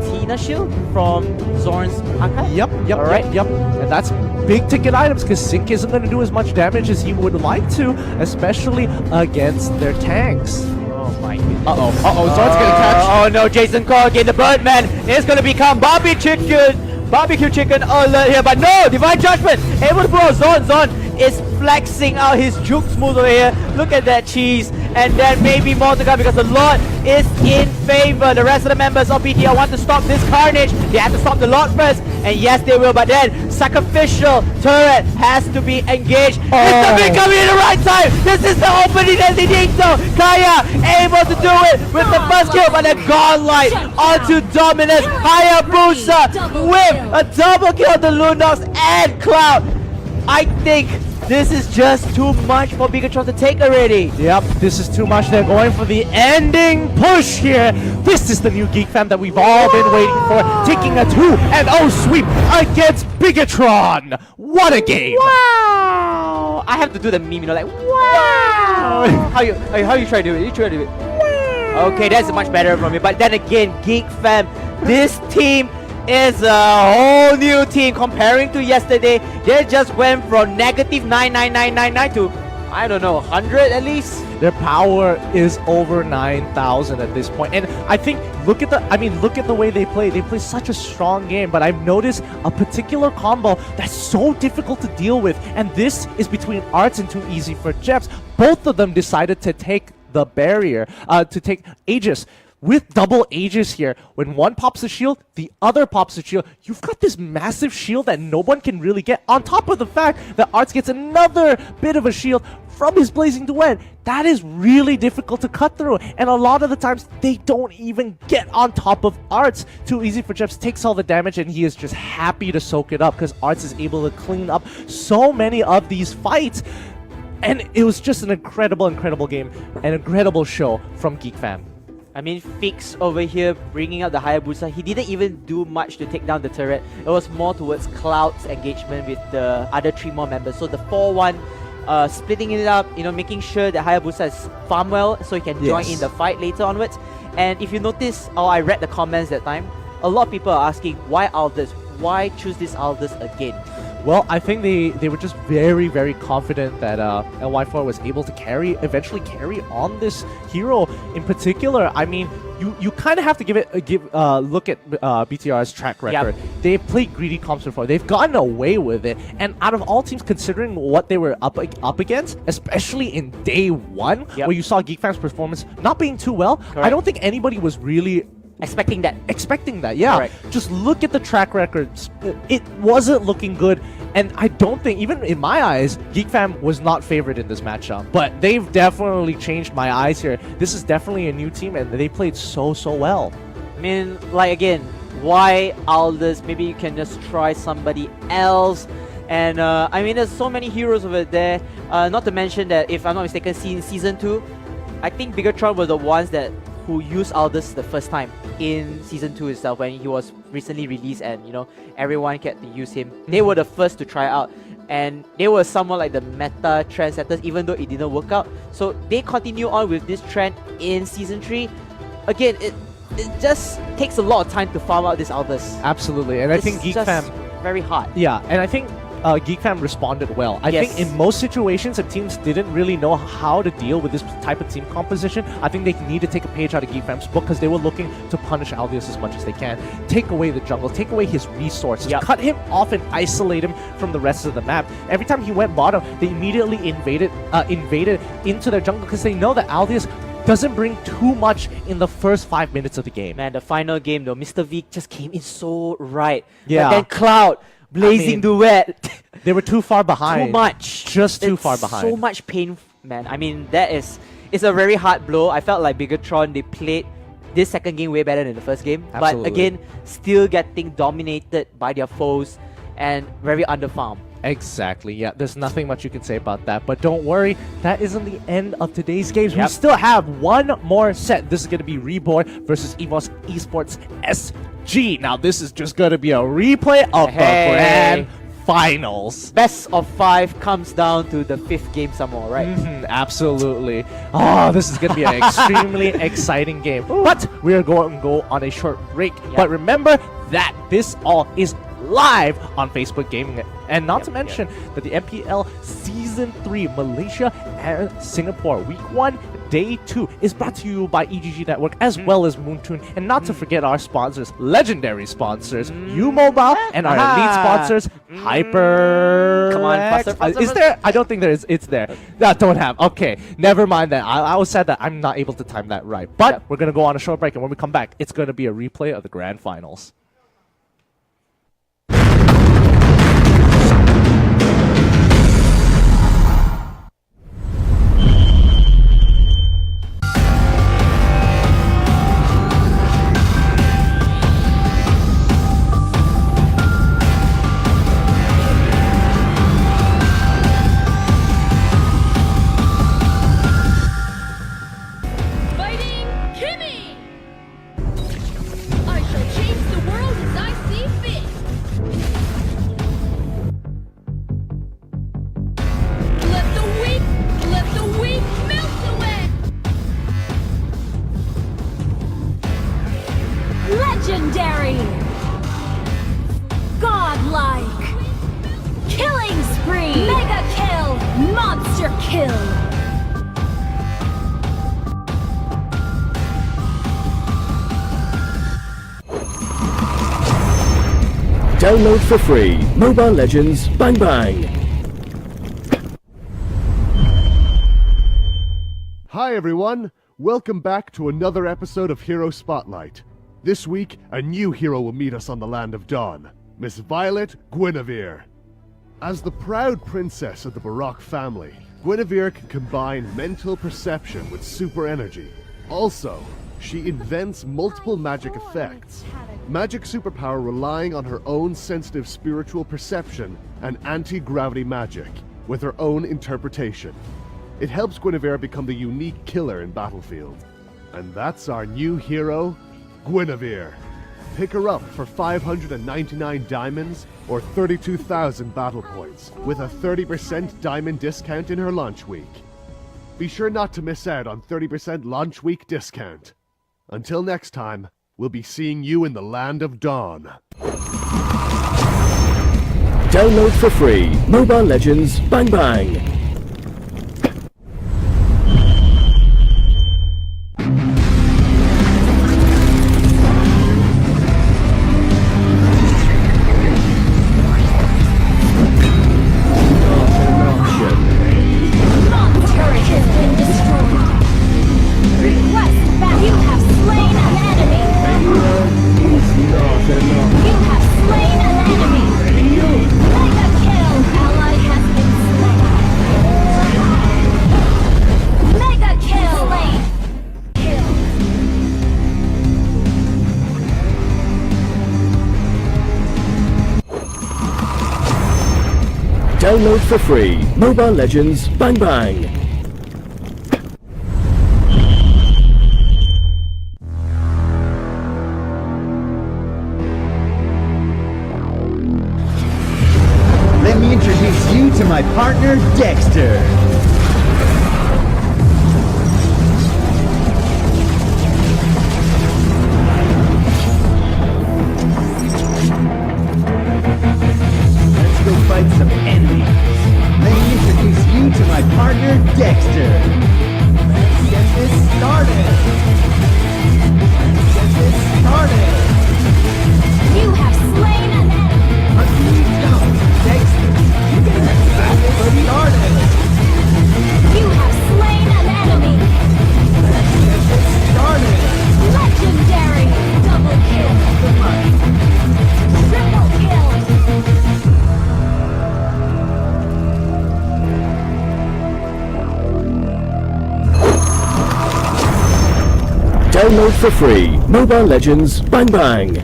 [SPEAKER 2] Tina shield from Zorn's archive.
[SPEAKER 1] Yep. And that's big ticket items because Sync isn't going to do as much damage as he would like to, especially against their tanks.
[SPEAKER 2] Oh my goodness.
[SPEAKER 1] Zorn's gonna catch.
[SPEAKER 2] Oh no, Jason Corgan, the Birdman is gonna become barbecue chicken alert here, but no, Divine Judgment able to pull out Zorn. Zorn is flexing out his juke smooth over here. Look at that cheese, and then maybe more to come because the Lord is in favor. The rest of the members of BTR want to stop this carnage. They have to stop the Lord first, and yes they will, but then sacrificial turret has to be engaged. Mr. B coming in the right time. This is the opening that they need. So Kaya able to do it with the first kill, but a godlike onto Dominus. Hayabusa with a double kill the Lunox and Cloud. I think this is just too much for Bigatron to take already.
[SPEAKER 1] Yep, this is too much. They're going for the ending push here. This is the new GeekFam that we've all been waiting for. Taking a 2-0 sweep against Bigatron. What a game!
[SPEAKER 2] Wow! I have to do the meme, you know, like wow. How you try to do it? You try to do it. Wow. Okay, that's much better from me. But then again, GeekFam, this team is a whole new team comparing to yesterday. They just went from negative 99999 to, I don't know, 100 at least.
[SPEAKER 1] Their power is over 9,000 at this point. And I think, look at the way they play. They play such a strong game, but I've noticed a particular combo that's so difficult to deal with. And this is between Arts and Too Easy for Jeps. Both of them decided to take the barrier, to take Aegis. With double Aegis here, when one pops the shield, the other pops the shield. You've got this massive shield that no one can really get, on top of the fact that Arts gets another bit of a shield from his Blazing Duet. That is really difficult to cut through, and a lot of the times they don't even get on top of Arts. Too Easy for Jeps takes all the damage, and he is just happy to soak it up because Arts is able to clean up so many of these fights. And it was just an incredible game, an incredible show from GeekFam.
[SPEAKER 2] I mean, Fix over here bringing out the Hayabusa. He didn't even do much to take down the turret. It was more towards Cloud's engagement with the other 3 more members. So the 4-1, splitting it up, you know, making sure that Hayabusa is farm well so he can join in the fight later onwards. And if you notice, I read the comments that time, a lot of people are asking, why Aldous? Why choose this Aldous again?
[SPEAKER 1] Well, I think they were just very confident that LY4 was able to eventually carry on this hero in particular. I mean, you kind of have to look at BTR's track record. Yep. They played greedy comps before. They've gotten away with it. And out of all teams, considering what they were up against, especially in day 1, where you saw GeekFam's performance not being too well, correct, I don't think anybody was really
[SPEAKER 2] expecting that,
[SPEAKER 1] yeah.
[SPEAKER 2] Correct.
[SPEAKER 1] Just look at the track records. It wasn't looking good, and I don't think, even in my eyes, GeekFam was not favored in this matchup. But they've definitely changed my eyes here. This is definitely a new team, and they played so well.
[SPEAKER 2] mean, like again, why Aldous? Maybe you can just try somebody else. And I mean, there's so many heroes over there. Not to mention that, if I'm not mistaken, in Season 2, I think Bigatron were the ones who used Aldous the first time in Season 2 itself, when he was recently released and, you know, everyone get to use him. They were the first to try out. And they were somewhat like the meta trendsetters, even though it didn't work out. So they continue on with this trend in Season 3. Again, it just takes a lot of time to farm out this Aldous.
[SPEAKER 1] Absolutely, and I think Geek
[SPEAKER 2] just
[SPEAKER 1] Fam,
[SPEAKER 2] very hard.
[SPEAKER 1] yeah, and I think Geek Fam responded well. I think in most situations, if teams didn't really know how to deal with this type of team composition, I think they need to take a page out of Geek Fam's book, because they were looking to punish Aldius as much as they can. Take away the jungle, take away his resources, cut him off and isolate him from the rest of the map. Every time he went bottom, they immediately invaded into their jungle, because they know that Aldius doesn't bring too much in the first 5 minutes of the game.
[SPEAKER 2] Man, the final game though, Mr. V just came in so right.
[SPEAKER 1] Yeah.
[SPEAKER 2] But then Cloud, Blazing Duet.
[SPEAKER 1] They were too far behind.
[SPEAKER 2] Too much.
[SPEAKER 1] Just too far behind.
[SPEAKER 2] So much pain, man. I mean, it's a very hard blow. I felt like Bigatron, they played this second game way better than the first game.
[SPEAKER 1] Absolutely.
[SPEAKER 2] But again, still getting dominated by their foes and very underfarmed.
[SPEAKER 1] Exactly, yeah, there's nothing much you can say about that. But don't worry, that isn't the end of today's games. We still have one more set. This is going to be Reborn versus EVOS Esports SG. Now, this is just going to be a replay of the Grand Finals.
[SPEAKER 2] Best of 5 comes down to the 5th game some more, right?
[SPEAKER 1] Absolutely. Oh, this is going to be an extremely exciting game. But we are going to go on a short break. But remember that this all is live on Facebook Gaming, and not to mention that the MPL Season 3 Malaysia and Singapore Week 1 Day 2 is brought to you by EGG Network as well as Moontune, and not to forget our sponsors, legendary sponsors, Mobile, and our elite sponsors, Hyper.
[SPEAKER 2] Come on, faster,
[SPEAKER 1] is there? I don't think there is. It's there. Don't have. Okay, never mind that. I was said that I'm not able to time that right. But we're gonna go on a short break, and when we come back, it's gonna be a replay of the Grand Finals.
[SPEAKER 3] Legendary! Godlike! Killing spree! Mega kill! Monster kill!
[SPEAKER 4] Download for free. Mobile Legends Bang Bang.
[SPEAKER 5] Hi everyone! Welcome back to another episode of Hero Spotlight. This week, a new hero will meet us on the Land of Dawn, Miss Violet Guinevere. As the proud princess of the Baroque family, Guinevere can combine mental perception with super energy. Also, she invents multiple magic effects. Magic superpower relying on her own sensitive spiritual perception and anti-gravity magic, with her own interpretation. It helps Guinevere become the unique killer in Battlefield. And that's our new hero, Guinevere. Pick her up for 599 diamonds or 32,000 battle points with a 30% diamond discount in her launch week. Be sure not to miss out on 30% launch week discount. Until next time, we'll be seeing you in the Land of Dawn.
[SPEAKER 4] Download for free. Mobile Legends Bang Bang. Download for free. Mobile Legends Bang Bang.
[SPEAKER 6] Let me introduce you to my partner, Dexter. Let's go fight some enemies. Let me introduce you to my partner, Dexter. Let's get this started. Let's get this started.
[SPEAKER 3] You have slain an enemy.
[SPEAKER 6] Until you don't, Dexter, you can get this started.
[SPEAKER 3] You have slain an enemy.
[SPEAKER 6] Let's get this started.
[SPEAKER 3] Legendary. Double kill. Triple kill.
[SPEAKER 4] Download for free. Mobile Legends Bang Bang.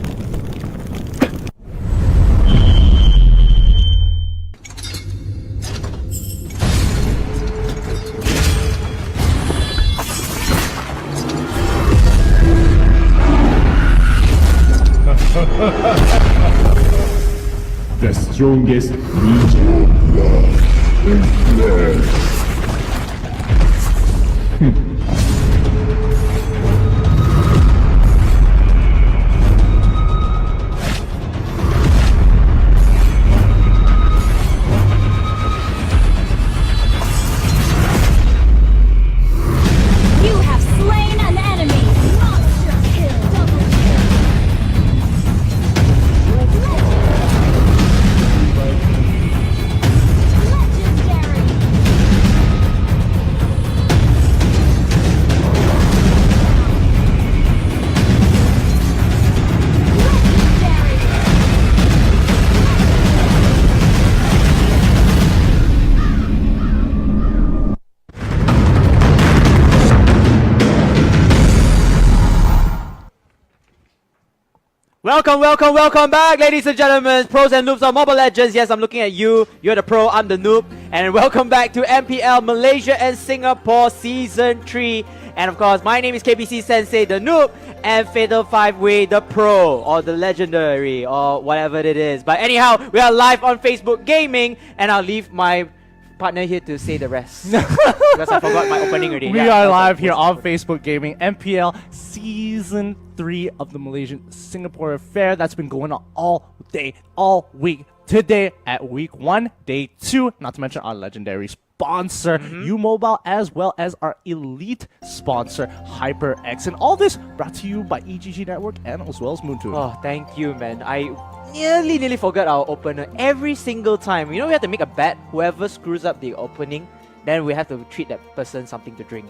[SPEAKER 8] The strongest legion.
[SPEAKER 3] You have slain an enemy. Monster kill. Double kill. Legendary. Legendary.
[SPEAKER 2] Welcome back, ladies and gentlemen, pros and noobs of Mobile Legends. Yes, I'm looking at you. You're the pro, I'm the noob. And welcome back to MPL Malaysia and Singapore Season 3. And of course, my name is KBC Sensei, the noob, and Fatal 5-Way, the pro, or the legendary, or whatever it is. But anyhow, we are live on Facebook Gaming, and I'll leave my partner here to say the rest. Because I forgot my opening already.
[SPEAKER 1] We
[SPEAKER 2] Yeah,
[SPEAKER 1] are
[SPEAKER 2] okay.
[SPEAKER 1] live here on Facebook Gaming, MPL Season 3 of the Malaysian Singapore affair that's been going on all day, all week. Today at week 1, day 2, not to mention our legendary sponsor, U-Mobile, as well as our elite sponsor, HyperX. And all this brought to you by EGG Network and as well as Moontoon.
[SPEAKER 2] Oh, thank you, man. I nearly forgot our opener every single time. You know, we have to make a bet. Whoever screws up the opening, then we have to treat that person something to drink.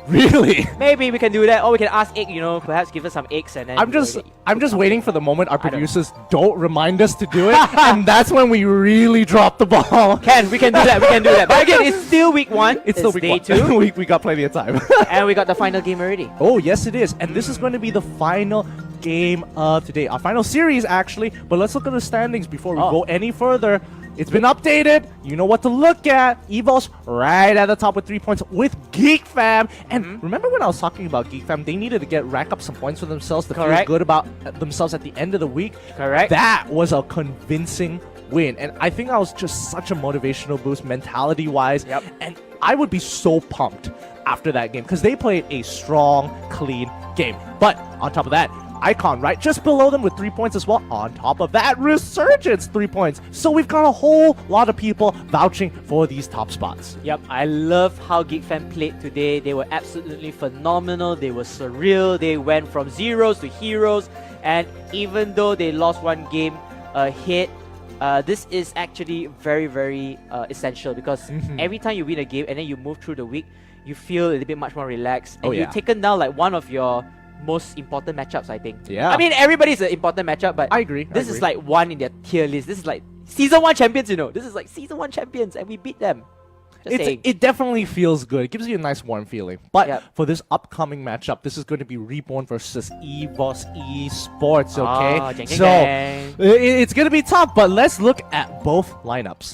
[SPEAKER 1] Really?
[SPEAKER 2] Maybe we can do that, or we can ask Egg, you know, perhaps give us some eggs and then...
[SPEAKER 1] I'm just waiting for the moment our
[SPEAKER 2] I don't know.
[SPEAKER 1] producers don't remind us to do it, and that's when we really drop the ball.
[SPEAKER 2] we can do that, But again, it's still week 1.
[SPEAKER 1] It's still week
[SPEAKER 2] day
[SPEAKER 1] 1.
[SPEAKER 2] 2.
[SPEAKER 1] we got plenty of time.
[SPEAKER 2] And we got the final game already.
[SPEAKER 1] Oh, yes, it is. And this is going to be the final game of today. Our final series, actually. But let's look at the standings before we go any further. It's been updated. You know what to look at. Evo's right at the top with 3 points with Geek Fam. And remember when I was talking about Geek Fam, they needed to rack up some points for themselves to feel good about themselves at the end of the week.
[SPEAKER 2] Correct.
[SPEAKER 1] That was a convincing win. And I think that was just such a motivational boost mentality-wise.
[SPEAKER 2] Yep.
[SPEAKER 1] And I would be so pumped after that game because they played a strong, clean game. But on top of that, Icon right just below them with 3 points as well. On top of that, Resurgence 3 points. So we've got a whole lot of people vouching for these top spots.
[SPEAKER 2] Yep, I love how Geek Fam played today. They were absolutely phenomenal. They were surreal. They went from zeros to heroes. And even though they lost one game ahead, this is actually very essential because every time you win a game and then you move through the week, you feel a little bit much more relaxed. And you've taken down like one of your most important matchups, I think.
[SPEAKER 1] Yeah.
[SPEAKER 2] I mean, everybody's an important matchup, but
[SPEAKER 1] I agree.
[SPEAKER 2] This is like one in their tier list. This is like Season 1 champions, you know. This is like Season 1 champions and we beat them. Just saying.
[SPEAKER 1] It definitely feels good. It gives you a nice warm feeling. But
[SPEAKER 2] Yep.
[SPEAKER 1] for this upcoming matchup, this is going to be Reborn versus EVOS Esports, okay?
[SPEAKER 2] Oh, jeng, jeng,
[SPEAKER 1] So
[SPEAKER 2] jeng.
[SPEAKER 1] it's going to be tough, but let's look at both lineups.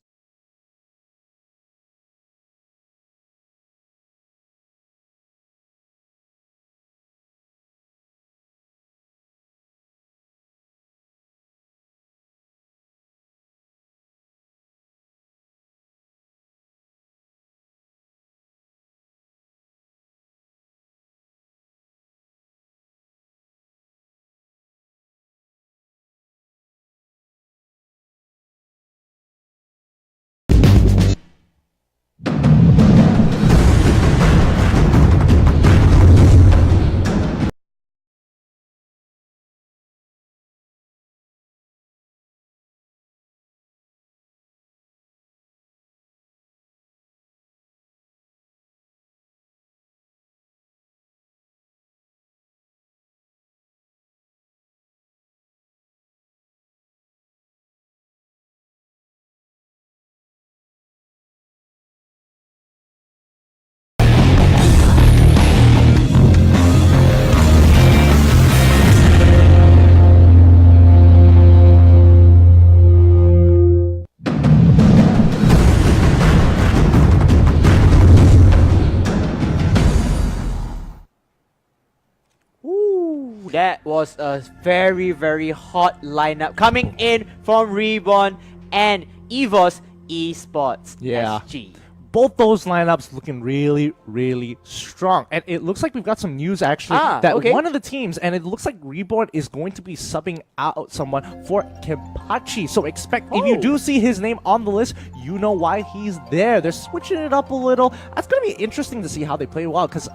[SPEAKER 2] was a very, very hot lineup coming in from Reborn and EVOS Esports SG.
[SPEAKER 1] Both those lineups looking really, really strong. And it looks like we've got some news actually that one of the teams, and it looks like Reborn is going to be subbing out someone for Kempachi. So expect, if you do see his name on the list, you know why he's there. They're switching it up a little. That's going to be interesting to see how they play well, because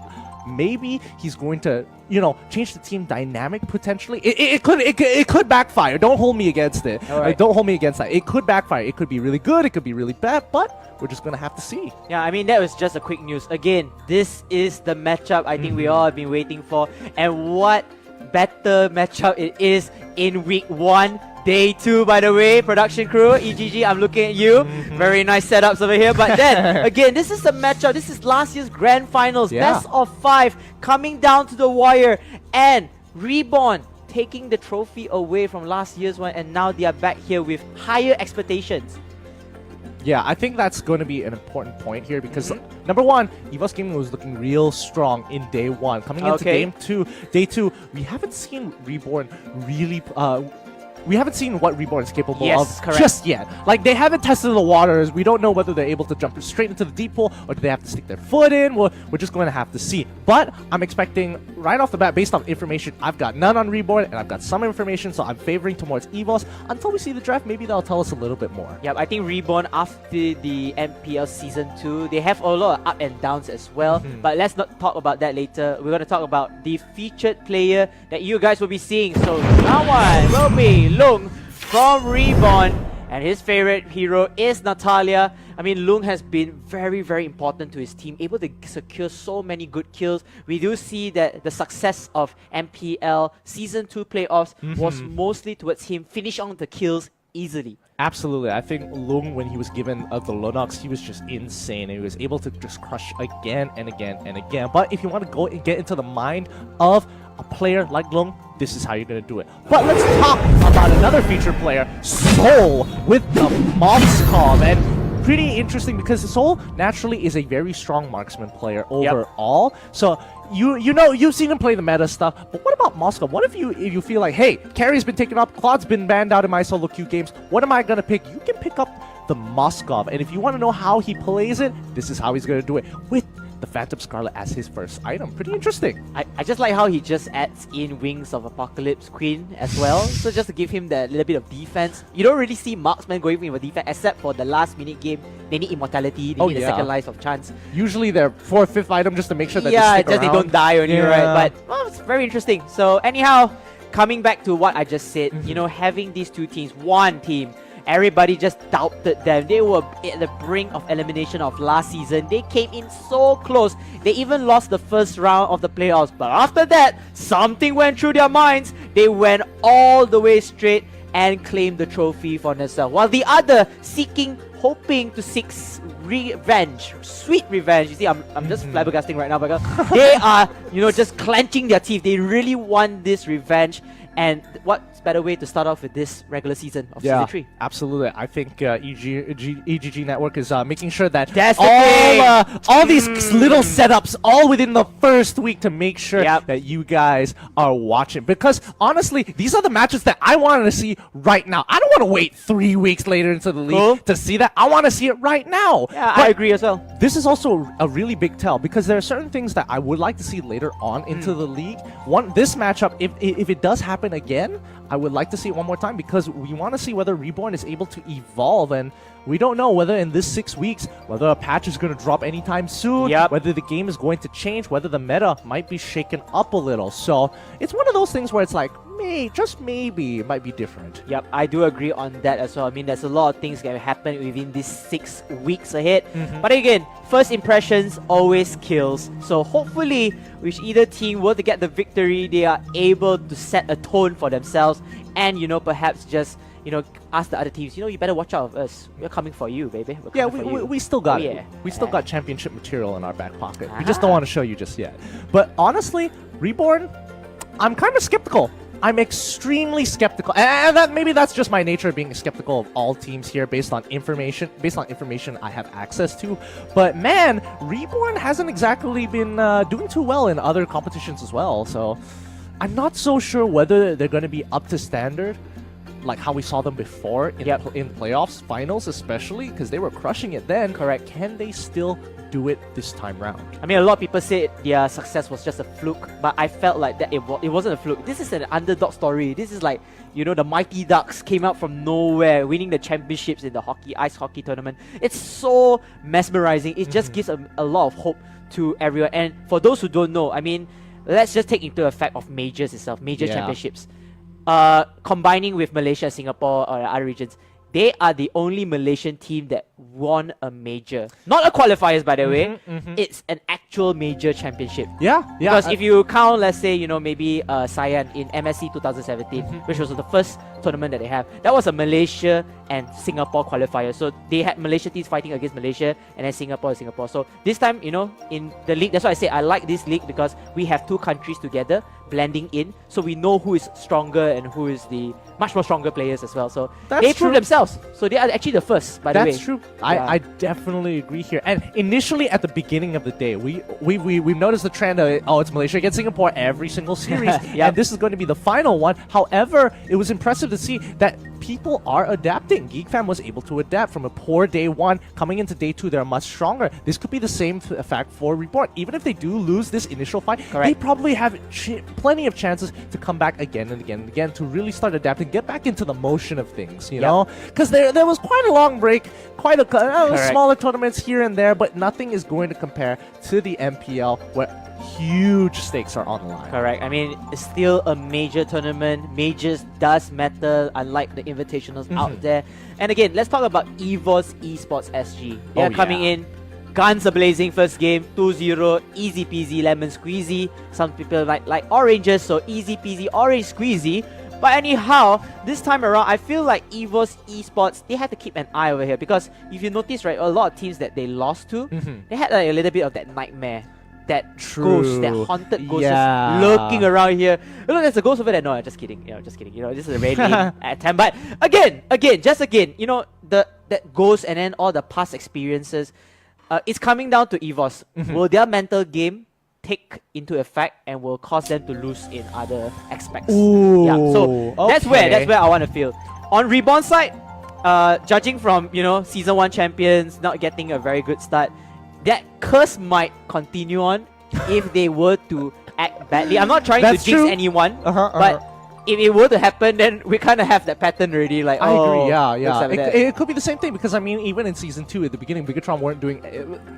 [SPEAKER 1] maybe he's going to, you know, change the team dynamic potentially. It could backfire. Don't hold me against it. Don't hold me against that. It could backfire. It could be really good. It could be really bad. But we're just gonna have to see.
[SPEAKER 2] Yeah, I mean, that was just a quick news. Again, this is the matchup I think we all have been waiting for. And what better matchup it is in week 1. Day 2, by the way, production crew, EGG, I'm looking at you. Very nice setups over here. But then, again, this is the matchup. This is last year's grand finals. Best of 5 coming down to the wire. And Reborn taking the trophy away from last year's one. And now they are back here with higher expectations.
[SPEAKER 1] Yeah, I think that's going to be an important point here because number one, EVOS Gaming was looking real strong in day 1. Coming into day 2, we haven't seen Reborn really we haven't seen what Reborn is capable of just yet. Like, they haven't tested the waters. We don't know whether they're able to jump straight into the deep pool or do they have to stick their foot in. We're just going to have to see. But I'm expecting, right off the bat, based on information, I've got none on Reborn and I've got some information, so I'm favoring towards EVOS. Until we see the draft, maybe they'll tell us a little bit more.
[SPEAKER 2] Yeah, I think Reborn, after the MPL Season 2, they have a lot of up and downs as well. But let's not talk about that later. We're going to talk about the featured player that you guys will be seeing. So that one will be Lung from Reborn, and his favorite hero is Natalia. I mean, Lung has been very, very important to his team, able to secure so many good kills. We do see that the success of MPL Season 2 playoffs was mostly towards him finish on the kills easily.
[SPEAKER 1] Absolutely. I think Lung, when he was given the Lunox, he was just insane. And he was able to just crush again and again and again. But if you want to go and get into the mind of a player like Lung, this is how you're going to do it. But let's talk about another featured player, Soul, with the Moskov. And pretty interesting because Soul naturally is a very strong marksman player overall. So you've seen him play the meta stuff, but what about Moskov? What if you feel like, hey, carry's been taken up, Claude's been banned out in my solo queue games, what am I gonna pick? You can pick up the Moskov, and if you want to know how he plays it, this is how he's gonna do it with the Phantom Scarlet as his first item. Pretty interesting.
[SPEAKER 2] I just like how he just adds in Wings of Apocalypse Queen as well. So just to give him that little bit of defense. You don't really see marksmen going for defense except for the last minute game. They need immortality, they need a second life of chance.
[SPEAKER 1] Usually they're 4th, 5th item just to make sure that they stick around.
[SPEAKER 2] They don't die on you, right? But well, it's very interesting. So anyhow, coming back to what I just said, you know, having these two teams, one team, everybody just doubted them. They were at the brink of elimination of last season. They came in so close. They even lost the first round of the playoffs. But after that, something went through their minds. They went all the way straight and claimed the trophy for themselves. While the other hoping to seek revenge, sweet revenge. You see, I'm just flabbergasting right now because they are, you know, just clenching their teeth. They really want this revenge. And what's better way to start off with this regular season of Season 3?
[SPEAKER 1] Absolutely. I think EGG Network is making sure that
[SPEAKER 2] That's
[SPEAKER 1] all these little setups all within the first week to make sure that you guys are watching. Because honestly, these are the matches that I wanted to see right now. I don't want to wait 3 weeks later into the league to see that. I want to see it right now.
[SPEAKER 2] Yeah, I agree as well.
[SPEAKER 1] This is also a really big tell because there are certain things that I would like to see later on into the league. This matchup, if it does happen again, I would like to see it one more time because we want to see whether Reborn is able to evolve, and we don't know whether in this 6 weeks, whether a patch is going to drop anytime soon, whether the game is going to change, whether the meta might be shaken up a little. So it's one of those things where it's like, just maybe it might be different.
[SPEAKER 2] Yep, I do agree on that as well. I mean, there's a lot of things that happen within these 6 weeks ahead. But again, first impressions always kills. So hopefully, which either team were to get the victory, they are able to set a tone for themselves and, you know, perhaps just, you know, ask the other teams, you know, you better watch out of us. We're coming for you, baby.
[SPEAKER 1] We still got it. We still got championship material in our back pocket. We just don't want to show you just yet. But honestly, Reborn, I'm kind of skeptical. I'm extremely skeptical, and maybe that's just my nature of being skeptical of all teams here based on information I have access to. But man, Reborn hasn't exactly been doing too well in other competitions as well. So I'm not so sure whether they're going to be up to standard, like how we saw them before in playoffs, finals especially, because they were crushing it then.
[SPEAKER 2] Correct.
[SPEAKER 1] Can they still do it this time round?
[SPEAKER 2] I mean, a lot of people said their success was just a fluke, but I felt like that it wasn't a fluke. This is an underdog story. This is like, you know, the Mighty Ducks came out from nowhere, winning the championships in the ice hockey tournament. It's so mesmerizing. It just gives a lot of hope to everyone. And for those who don't know, I mean, let's just take into effect of majors itself, major championships. Combining with Malaysia, Singapore, or other regions, they are the only Malaysian team that won a major. Not a qualifiers, by the way. It's an actual major championship.
[SPEAKER 1] Yeah.
[SPEAKER 2] Because if you count, let's say, you know, maybe Cyan in MSC 2017, which was the first tournament that they have, that was a Malaysia and Singapore qualifier. So they had Malaysia teams fighting against Malaysia and then Singapore. So this time, you know, in the league, that's why I say I like this league, because we have two countries together blending in, so we know who is stronger and who is the much more stronger players as well. So they prove themselves. So they are actually the first, by the way.
[SPEAKER 1] That's true. I definitely agree here. And initially at the beginning of the day, we've noticed the trend of, it's Malaysia against Singapore every single series. And this is going to be the final one. However, it was impressive to see that people are adapting. GeekFam was able to adapt from a poor day one. Coming into day two, they're much stronger. This could be the same fact for Reborn. Even if they do lose this initial fight, they probably have plenty of chances to come back again and again and again to really start adapting, get back into the motion of things, you know? Because there was quite a long break, quite a smaller tournaments here and there, but nothing is going to compare to the MPL where huge stakes are on the line.
[SPEAKER 2] Correct. I mean, it's still a major tournament. Majors does matter, unlike the invitationals out there. And again, let's talk about EVOS Esports SG. They are coming in, guns are blazing. First game 2-0, easy peasy lemon squeezy. Some people like oranges, so easy peasy orange squeezy. But anyhow, this time around, I feel like EVOS Esports, they had to keep an eye over here, because if you notice, right, a lot of teams that they lost to, they had like a little bit of that nightmare. That ghost, that haunted ghost just lurking around here. Look, there's a ghost over there. No, I'm just kidding. You know, just kidding. You know, this is a very lame attempt. But again, you know, that ghost and then all the past experiences, it's coming down to EVOS. Will their mental game take into effect and will cause them to lose in other aspects? So that's where I want to feel. On Reborn side, judging from, you know, season 1 champions not getting a very good start, that curse might continue on if they were to act badly. I'm not trying to jinx anyone, but if it were to happen, then we kind of have that pattern already. Like,
[SPEAKER 1] I agree, yeah. It could be the same thing, because I mean, even in season 2 at the beginning, Bigatron weren't doing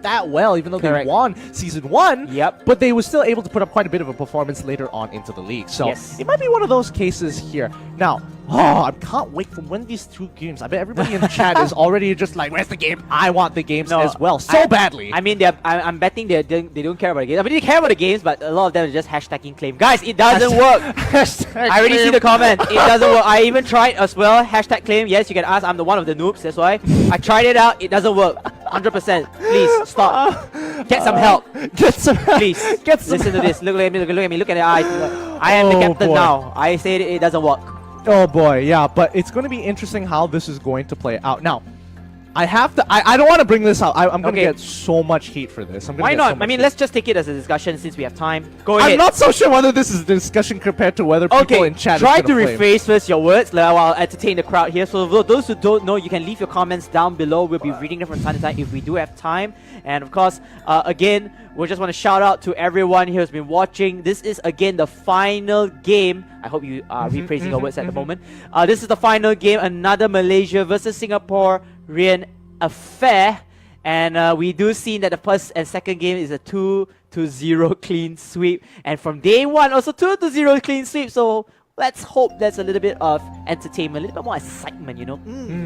[SPEAKER 1] that well, even though they won season 1. But they were still able to put up quite a bit of a performance later on into the league. So it might be one of those cases here. Now, I can't wait for when these two games. I bet everybody in the chat is already just like, where's the game? I want the games as well, badly.
[SPEAKER 2] I mean, I'm betting they don't care about the games. I mean, they care about the games, but a lot of them are just hashtagging claim. Guys, it doesn't work. I already see the comment. It doesn't work. I even tried as well. Hashtag claim. Yes, you can ask. I'm the one of the noobs. That's why. I tried it out. It doesn't work. 100%. Please stop. Get some help.
[SPEAKER 1] Get some help.
[SPEAKER 2] Please. Listen to this. Look at me. Look at the eyes. I am the captain now. I said it doesn't work.
[SPEAKER 1] Oh boy, yeah, but it's going to be interesting how this is going to play out. Now, I have to. I don't want to bring this out. I'm going to get so much hate for this.
[SPEAKER 2] Why not? I mean, let's just take it as a discussion since we have time. Go ahead.
[SPEAKER 1] I'm not so sure whether this is a discussion compared to whether people in chat.
[SPEAKER 2] Try to rephrase first your words while I'll entertain the crowd here. So for those who don't know, you can leave your comments down below. We'll be reading them from time to time if we do have time. And of course, again, we just want to shout out to everyone here who's been watching. This is again the final game. I hope you are rephrasing your words at the moment. This is the final game. Another Malaysia versus Singaporean affair. And we do see that the first and second game is a 2-0 clean sweep. And from day one, also 2-0 clean sweep. So let's hope there's a little bit of entertainment, a little bit more excitement, you know.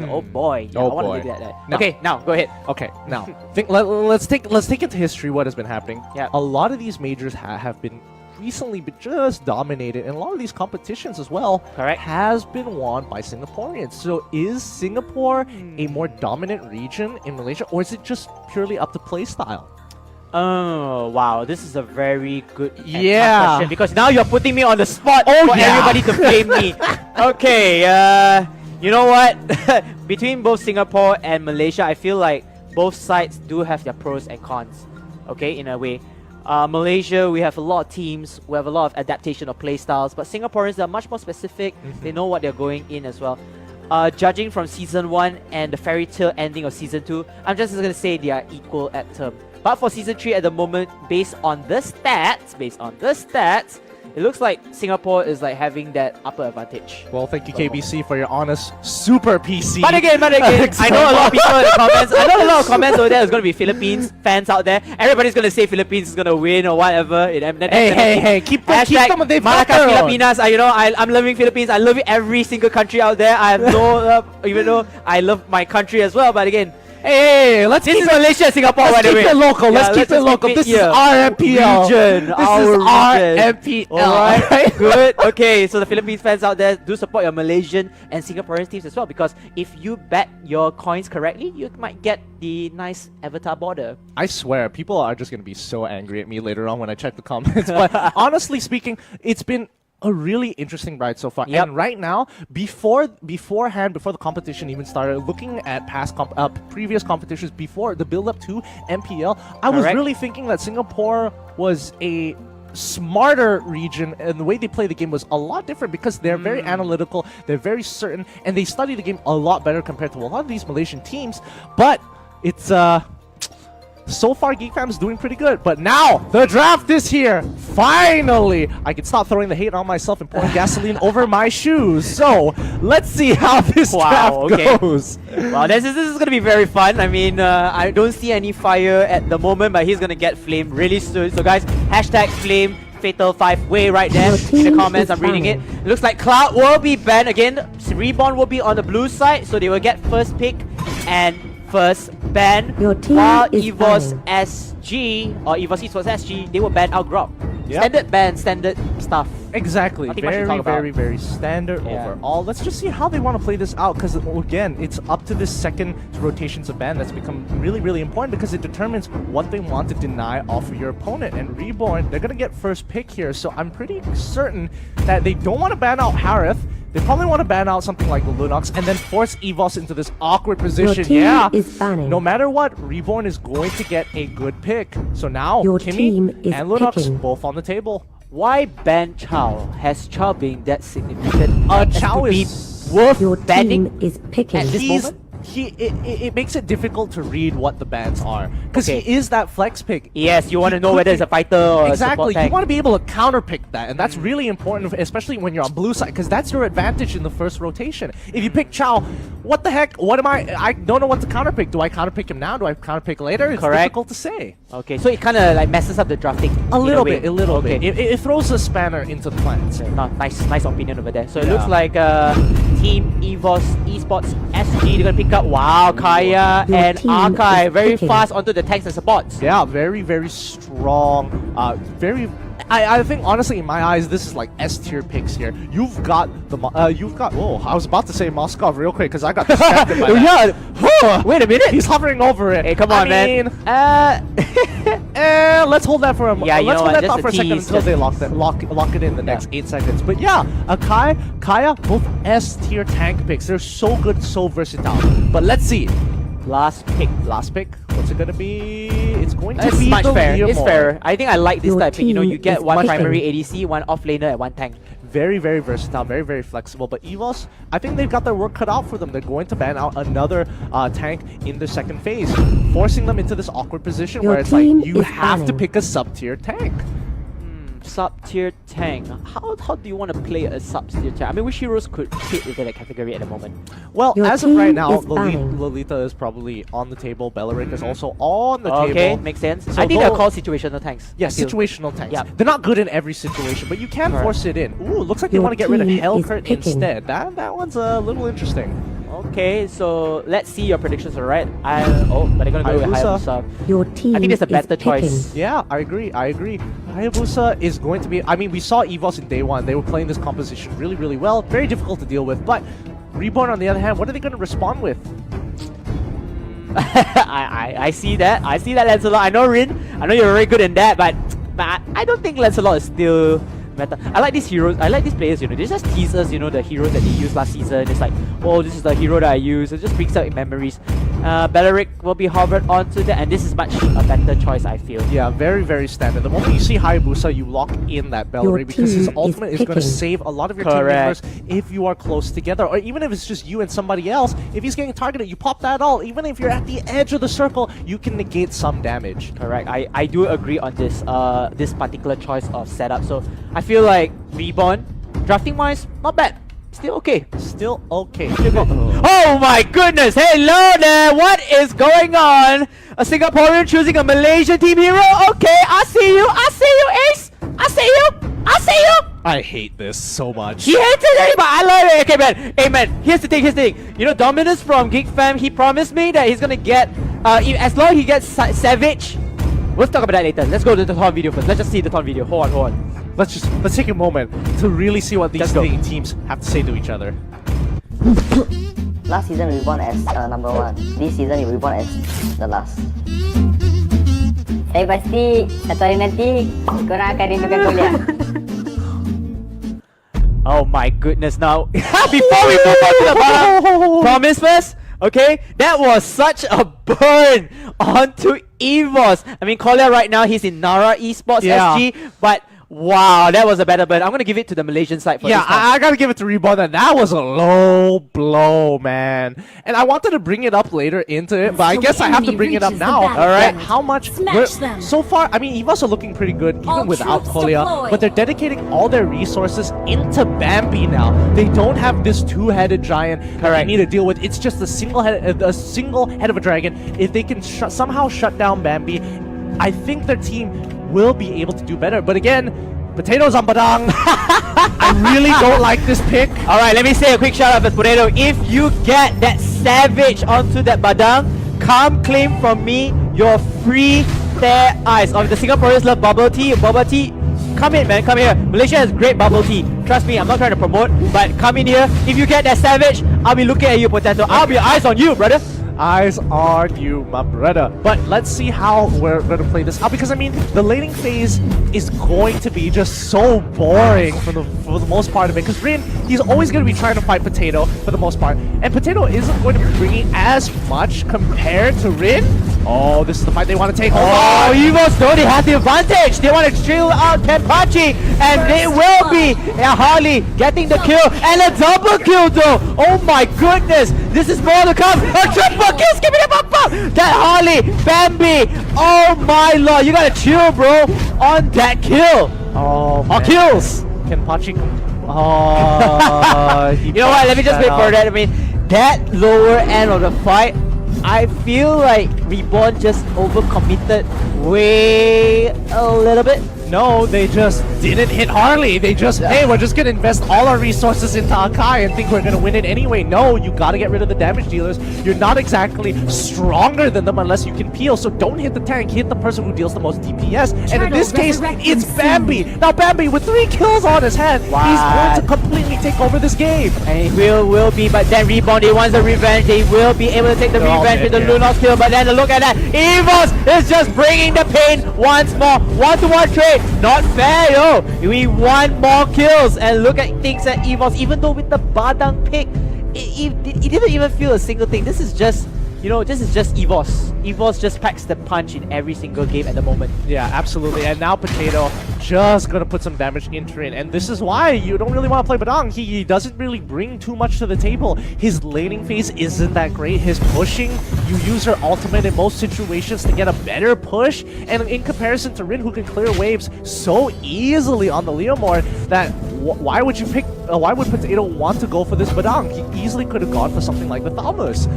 [SPEAKER 2] Oh boy. Yeah, I want to do that. Okay, now go ahead.
[SPEAKER 1] Okay, now let's take into history what has been happening.
[SPEAKER 2] Yeah.
[SPEAKER 1] A lot of these majors have been recently just dominated, and a lot of these competitions as well has been won by Singaporeans. So is Singapore a more dominant region in Malaysia, or is it just purely up to play style?
[SPEAKER 2] Oh, wow. This is a very good question, because now you're putting me on the spot for everybody to blame me. Okay, you know what? Between both Singapore and Malaysia, I feel like both sides do have their pros and cons. Okay, in a way. Malaysia, we have a lot of teams, we have a lot of adaptation of playstyles, but Singaporeans are much more specific. They know what they're going in as well. Judging from Season 1 and the fairy tale ending of Season 2, I'm just going to say they are equal at term. But for Season 3 at the moment, based on the stats, it looks like Singapore is like having that upper advantage.
[SPEAKER 1] Well, thank you KBC for your honest super PC.
[SPEAKER 2] But again, I know a lot of people in the comments. I know a lot of comments over there. There's going to be Philippines fans out there. Everybody's going to say Philippines is going to win or whatever.
[SPEAKER 1] Hey, keep them. They've got
[SPEAKER 2] Malacca
[SPEAKER 1] their own.
[SPEAKER 2] Filipinas. I'm loving Philippines. I love every single country out there. I have no love, even though I love my country as well. But again,
[SPEAKER 1] Hey, let's
[SPEAKER 2] this
[SPEAKER 1] keep
[SPEAKER 2] is Malaysia and Singapore, by
[SPEAKER 1] let's
[SPEAKER 2] the way.
[SPEAKER 1] keep it local.
[SPEAKER 2] Yeah,
[SPEAKER 1] Let's keep it local. This is our MPL.
[SPEAKER 2] Region.
[SPEAKER 1] This is our MPL.
[SPEAKER 2] Alright, good. Okay, so the Philippines fans out there, do support your Malaysian and Singaporean teams as well, because if you bet your coins correctly, you might get the nice avatar border.
[SPEAKER 1] I swear, people are just going to be so angry at me later on when I check the comments. But honestly speaking, it's been a really interesting ride so far.
[SPEAKER 2] Yep.
[SPEAKER 1] And right now, before the competition even started, looking at previous competitions before the build-up to MPL, I was really thinking that Singapore was a smarter region, and the way they play the game was a lot different because they're very analytical, they're very certain, and they study the game a lot better compared to a lot of these Malaysian teams. But it's so far, Geek Fam is doing pretty good. But now, the draft is here. Finally, I can stop throwing the hate on myself and pouring gasoline over my shoes. So, let's see how this draft goes.
[SPEAKER 2] Wow, this is going to be very fun. I mean, I don't see any fire at the moment, but he's going to get flamed really soon. So guys, hashtag flame Fatal 5 way right there in the comments. I'm reading it. It looks like Cloud will be banned again. Reborn will be on the blue side, so they will get first pick and first ban, while EVOS SG or EVOS Esports SG, they will ban our Grok. Standard ban, standard stuff.
[SPEAKER 1] Exactly.
[SPEAKER 2] Nothing much to talk
[SPEAKER 1] Very,
[SPEAKER 2] about.
[SPEAKER 1] very standard overall. Let's just see how they want to play this out, because again, it's up to this second rotations of ban that's become really, really important, because it determines what they want to deny off of your opponent. And Reborn, they're going to get first pick here, so I'm pretty certain that they don't want to ban out Harith. They probably want to ban out something like the Lunox and then force EVOS into this awkward position. No matter what, Reborn is going to get a good pick. So now, Kimmy and Lunox both on the table.
[SPEAKER 2] Why ban Chow? Has Chow been that significant?
[SPEAKER 1] Chow is
[SPEAKER 2] worth banning
[SPEAKER 3] is picking.
[SPEAKER 2] at this moment?
[SPEAKER 1] It makes it difficult to read what the bans are, because he is that flex pick.
[SPEAKER 2] Yes, you want to know whether it's a fighter or a support
[SPEAKER 1] you
[SPEAKER 2] tank.
[SPEAKER 1] want to be able to counter pick that, and that's really important, especially when you're on blue side, because that's your advantage in the first rotation. If you pick Chow, what the heck? What am I don't know what to counter pick. Do I counter pick him now? Do I counter pick later? It's difficult to say.
[SPEAKER 2] Okay, so it kind of like messes up the drafting
[SPEAKER 1] A little bit. It throws a spanner into the plans.
[SPEAKER 2] Nice opinion over there. So it looks like Team EVOS Esports SG, they're gonna pick up Kaya and Arkai very fast onto the tanks and supports.
[SPEAKER 1] Yeah, very, very strong. I think honestly, in my eyes, this is like S tier picks here. You've got oh, I was about to say Moskov real quick because I got distracted by that.
[SPEAKER 2] Wait a minute,
[SPEAKER 1] he's hovering over it.
[SPEAKER 2] Hey, come on, man.
[SPEAKER 1] Let's hold that for a
[SPEAKER 2] Yeah,
[SPEAKER 1] let's hold that thought for a second
[SPEAKER 2] tease,
[SPEAKER 1] until they lock it in the next 8 seconds. But yeah, Kaya, both S tier tank picks. They're so good, so versatile. But let's see.
[SPEAKER 2] Last pick.
[SPEAKER 1] What's it gonna be? It's going to
[SPEAKER 2] It's
[SPEAKER 1] be
[SPEAKER 2] much
[SPEAKER 1] the
[SPEAKER 2] fair. It's
[SPEAKER 1] Leomord.
[SPEAKER 2] fair. I think I like this type pick. You know, you get one
[SPEAKER 1] much
[SPEAKER 2] primary ADC, one offlaner, and one tank.
[SPEAKER 1] Very, very versatile, very, very flexible. But EVOS, I think they've got their work cut out for them. They're going to ban out another tank in the second phase, forcing them into this awkward position where it's like you have to pick a sub-tier tank.
[SPEAKER 2] Sub-tier tank. How do you want to play a sub-tier tank? I mean, which heroes could fit into that category at the moment?
[SPEAKER 1] Well, as of right now, Lolita is probably on the table. Beleric is also on the table.
[SPEAKER 2] Okay, makes sense.
[SPEAKER 1] So
[SPEAKER 2] I think they're called situational tanks.
[SPEAKER 1] Yeah, situational tanks.
[SPEAKER 2] Yep.
[SPEAKER 1] They're not good in every situation, but you can force it in. Ooh, looks like they want to get rid of Hellcurt instead. That one's a little interesting.
[SPEAKER 2] Okay, so let's see your predictions, alright? But they're gonna go with Hayabusa.
[SPEAKER 3] Your team
[SPEAKER 2] I think it's a better choice.
[SPEAKER 1] Yeah, I agree. Hayabusa is going to be... I mean, we saw EVOS in day one. They were playing this composition really, really well. Very difficult to deal with. But Reborn, on the other hand, what are they going to respond with?
[SPEAKER 2] I see that. I see that, Lancelot. I know, Rin. I know you're very good in that, but I don't think Lancelot is still... meta. I like these heroes, I like these players, you know, they just tease us, you know, the heroes that they used last season. It's like, oh, this is the hero that I use. It just brings up memories. Belleric will be hovered onto that, and this is much a better choice, I feel.
[SPEAKER 1] Yeah, very, very standard. The moment you see Hayabusa, you lock in that Belleric because his
[SPEAKER 7] team
[SPEAKER 1] ultimate
[SPEAKER 7] is
[SPEAKER 1] is going to
[SPEAKER 7] picking.
[SPEAKER 1] save a lot of your
[SPEAKER 2] Correct.
[SPEAKER 1] team members if you are close together, or even if it's just you and somebody else. If he's getting targeted, you pop that ult. Even if you're at the edge of the circle, you can negate some damage.
[SPEAKER 2] Correct. I do agree on this this particular choice of setup. So I feel like Reborn, drafting wise, not bad. Still okay.
[SPEAKER 1] Still okay.
[SPEAKER 2] Oh my goodness! Hello there! What is going on? A Singaporean choosing a Malaysian team hero? Okay, I see you! I see you, Ace! I see you! I see you!
[SPEAKER 1] I hate this so much.
[SPEAKER 2] He hates it, but I love it! Okay, man. Hey, man. Here's the thing, You know, Dominus from Geek Fam, he promised me that he's gonna get... as long as he gets Savage... We'll talk about that later. Let's go to the Thorn video first. Let's just see the Thorn video. Hold on.
[SPEAKER 1] Let's take a moment to really see what these teams have to say to each other.
[SPEAKER 7] Last season we won as number 1. This season we won as the last. Saya pasti satu hari nanti korang akan rindukan kuliah.
[SPEAKER 2] Oh my goodness, now before we move on to the bottom, promise first, okay? That was such a burn onto EVOS. I mean, Kolia right now, he's in Nara Esports SG, but wow, that was a better burn. I'm gonna give it to the Malaysian side for this one.
[SPEAKER 1] I gotta give it to Reborn. That was a low blow, man. And I wanted to bring it up later into it, but I guess I have to bring it up now.
[SPEAKER 3] Alright.
[SPEAKER 1] How much?
[SPEAKER 3] Smash them.
[SPEAKER 1] So far, I mean, EVOS are looking pretty good even
[SPEAKER 3] All
[SPEAKER 1] without
[SPEAKER 3] troops
[SPEAKER 1] Kolia,
[SPEAKER 3] deployed.
[SPEAKER 1] but they're dedicating all their resources into Bambi now. They don't have this two-headed giant that they need to deal with. It's just a single head of a dragon. If they can somehow shut down Bambi, I think their team will be able to do better. But again, Potatoes on Badang. I really don't like this pick.
[SPEAKER 2] Alright, let me say a quick shout out for Potato. If you get that Savage onto that Badang, come claim from me your free fair ice. If the Singaporeans love bubble tea, come in, man, come here. Malaysia has great bubble tea. Trust me, I'm not trying to promote, but come in here. If you get that Savage, I'll be looking at you, Potato. I'll be eyes on you, brother.
[SPEAKER 1] Eyes on you, my brother. But let's see how we're going to play this out, because I mean, the laning phase is going to be just so boring for the most part of it, because Rin, he's always going to be trying to fight Potato for the most part, and Potato isn't going to be bringing as much compared to Rin. Oh, this is the fight they want to take.
[SPEAKER 2] Oh, EVOS though, they have the advantage. They want to chill out Tempachi, and they will be Harley getting the kill, and a double kill though. Oh my goodness, this is more to come. A triple kill, give me the bump up. That Harley, Bambi, oh my lord, you gotta chill, bro, on that kill.
[SPEAKER 1] Oh,
[SPEAKER 2] Or kills.
[SPEAKER 1] Can Pachi... Oh,
[SPEAKER 2] You know what, let me just wait for that. I mean, that lower end of the fight, I feel like Reborn just overcommitted way a little bit.
[SPEAKER 1] No, they just didn't hit Harley. They just, hey, we're just gonna invest all our resources into Akai and think we're gonna win it anyway. No, you gotta get rid of the damage dealers. You're not exactly stronger than them unless you can peel. So don't hit the tank, hit the person who deals the most DPS. And in this case, it's Bambi. Now Bambi with 3 kills on his hand, he's going to completely take over this game.
[SPEAKER 2] And it will be, but then Reborn, they want the revenge. They will be able to take the revenge with the Lunos kill. But then look at that, EVOS is just bringing the pain once more. 1-to-1 trade. Not fair, yo. We want more kills, and look at things at EVOS. Even though with the Badang pick, it didn't even feel a single thing. This is just, you know, this is just EVOS. EVOS just packs the punch in every single game at the moment.
[SPEAKER 1] Yeah, absolutely. And now Potato just gonna put some damage into it. And this is why you don't really want to play Badang. He doesn't really bring too much to the table. His laning phase isn't that great. His pushing, you use your ultimate in most situations to get a better push. And in comparison to Rin, who can clear waves so easily on the Leomord, that why would you pick? Why would Potato want to go for this Badang? He easily could have gone for something like the Thalmos.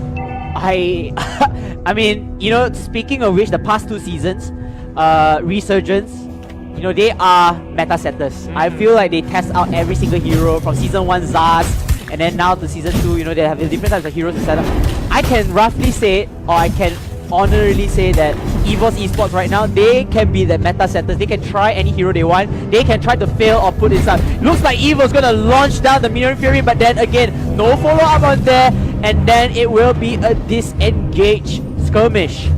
[SPEAKER 2] I mean, you know, speaking of which, the past 2 seasons, Resurgence, you know, they are meta setters. I feel like they test out every single hero from season 1 Zaz, and then now to season 2, you know, they have different types of heroes to set up. I can roughly say, or I can honorably say that EVOS Esports right now, they can be the meta setters. They can try any hero they want. They can try to fail or put inside. Looks like EVOS gonna launch down the Minion Fury, but then again, no follow-up on there, and then it will be a disengaged skirmish.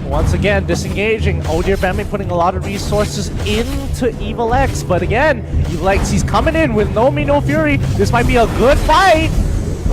[SPEAKER 1] Once again, disengaging. Oh dear, Bambi putting a lot of resources into Evil X, but again, Evil X, he's coming in with no Minion Fury. This might be a good fight.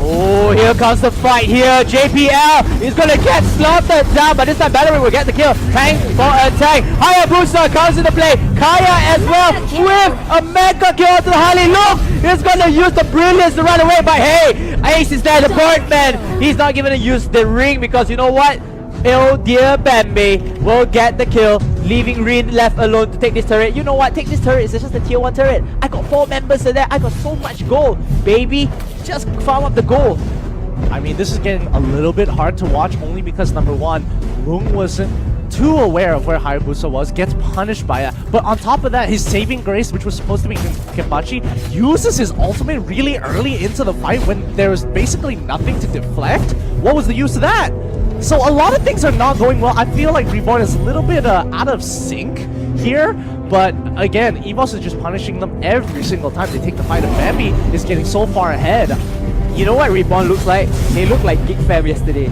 [SPEAKER 2] Oh, here comes the fight here. JPL is going to get slaughtered down, but this time Battering will get the kill. Tank for a tank. Hayabusa comes into play. Kaya as well with a mega kill to the Harley. Look, he's going to use the brilliance to run away, but hey, Ace is there, the Birdman. He's not going to use the ring because you know what? Oh dear, Bambi will get the kill, leaving Rin left alone to take this turret. You know what? Take this turret. It's just a tier 1 turret. I got 4 members in there. I got so much gold. Baby, just farm up the gold.
[SPEAKER 1] I mean, this is getting a little bit hard to watch only because number one, Lung wasn't too aware of where Hayabusa was, gets punished by it. But on top of that, his saving grace, which was supposed to be Kenpachi, uses his ultimate really early into the fight when there was basically nothing to deflect. What was the use of that? So a lot of things are not going well. I feel like Reborn is a little bit out of sync here. But again, EVOS is just punishing them every single time they take the fight, and Bambi is getting so far ahead.
[SPEAKER 2] You know what Reborn looks like? They look like Geek Fam yesterday.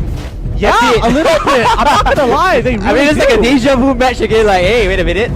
[SPEAKER 1] Yeah, a little bit. I'm not gonna lie, they really
[SPEAKER 2] I mean, it's
[SPEAKER 1] do.
[SPEAKER 2] like a deja vu match again. Like, hey, wait a minute.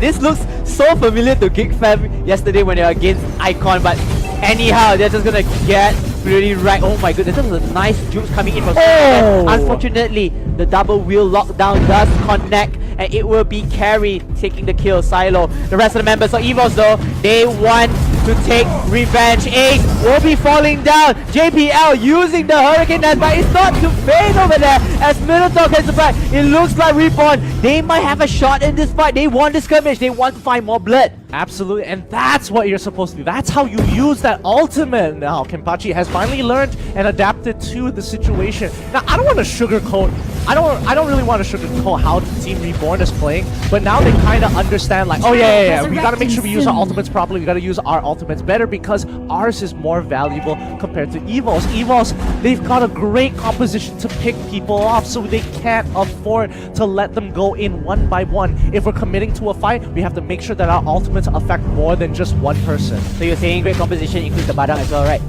[SPEAKER 2] This looks so familiar to Geek Fam yesterday when they were against Icon. But anyhow, they're just gonna get pretty right. Oh my goodness, that was a nice juice coming in from Unfortunately, the double wheel lockdown does connect, and it will be Carry taking the kill. Silo. The rest of the members of EVOS though, they want to take revenge. Ace will be falling down. JPL using the Hurricane Dance, but it's not to fade over there as Minotaur gets the back. It looks like Reborn, they might have a shot in this fight. They want this skirmish. They want to find more blood.
[SPEAKER 1] Absolutely, and that's what you're supposed to do. That's how you use that ultimate. Now, Kenpachi has finally learned and adapted to the situation. Now, I don't want to sugarcoat. I don't really want to sugarcoat how Team Reborn is playing, but now they kind of understand, like, oh yeah. We gotta make sure we use our ultimates properly. We gotta use our ultimates better because ours is more valuable compared to EVOS. EVOS, they've got a great composition to pick people off, so they can't afford to let them go in one by one. If we're committing to a fight, we have to make sure that our ultimates affect more than just one person.
[SPEAKER 2] So you're saying great composition includes the Badang as well, right?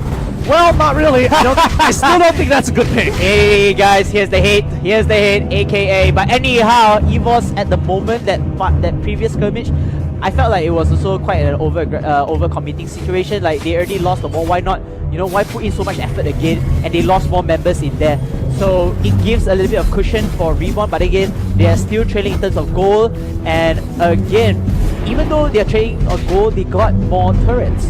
[SPEAKER 1] Well, not really. I still don't think that's a good pick.
[SPEAKER 2] Hey guys, here's the hate. Here's the hate, aka. But anyhow, EVOS at the moment, that previous skirmish, I felt like it was also quite an over committing situation. Like they already lost the war. Why not? You know, why put in so much effort again? And they lost more members in there. So it gives a little bit of cushion for Reborn. But again, they are still trailing in terms of gold. And again, even though they are trailing on gold, they got more turrets.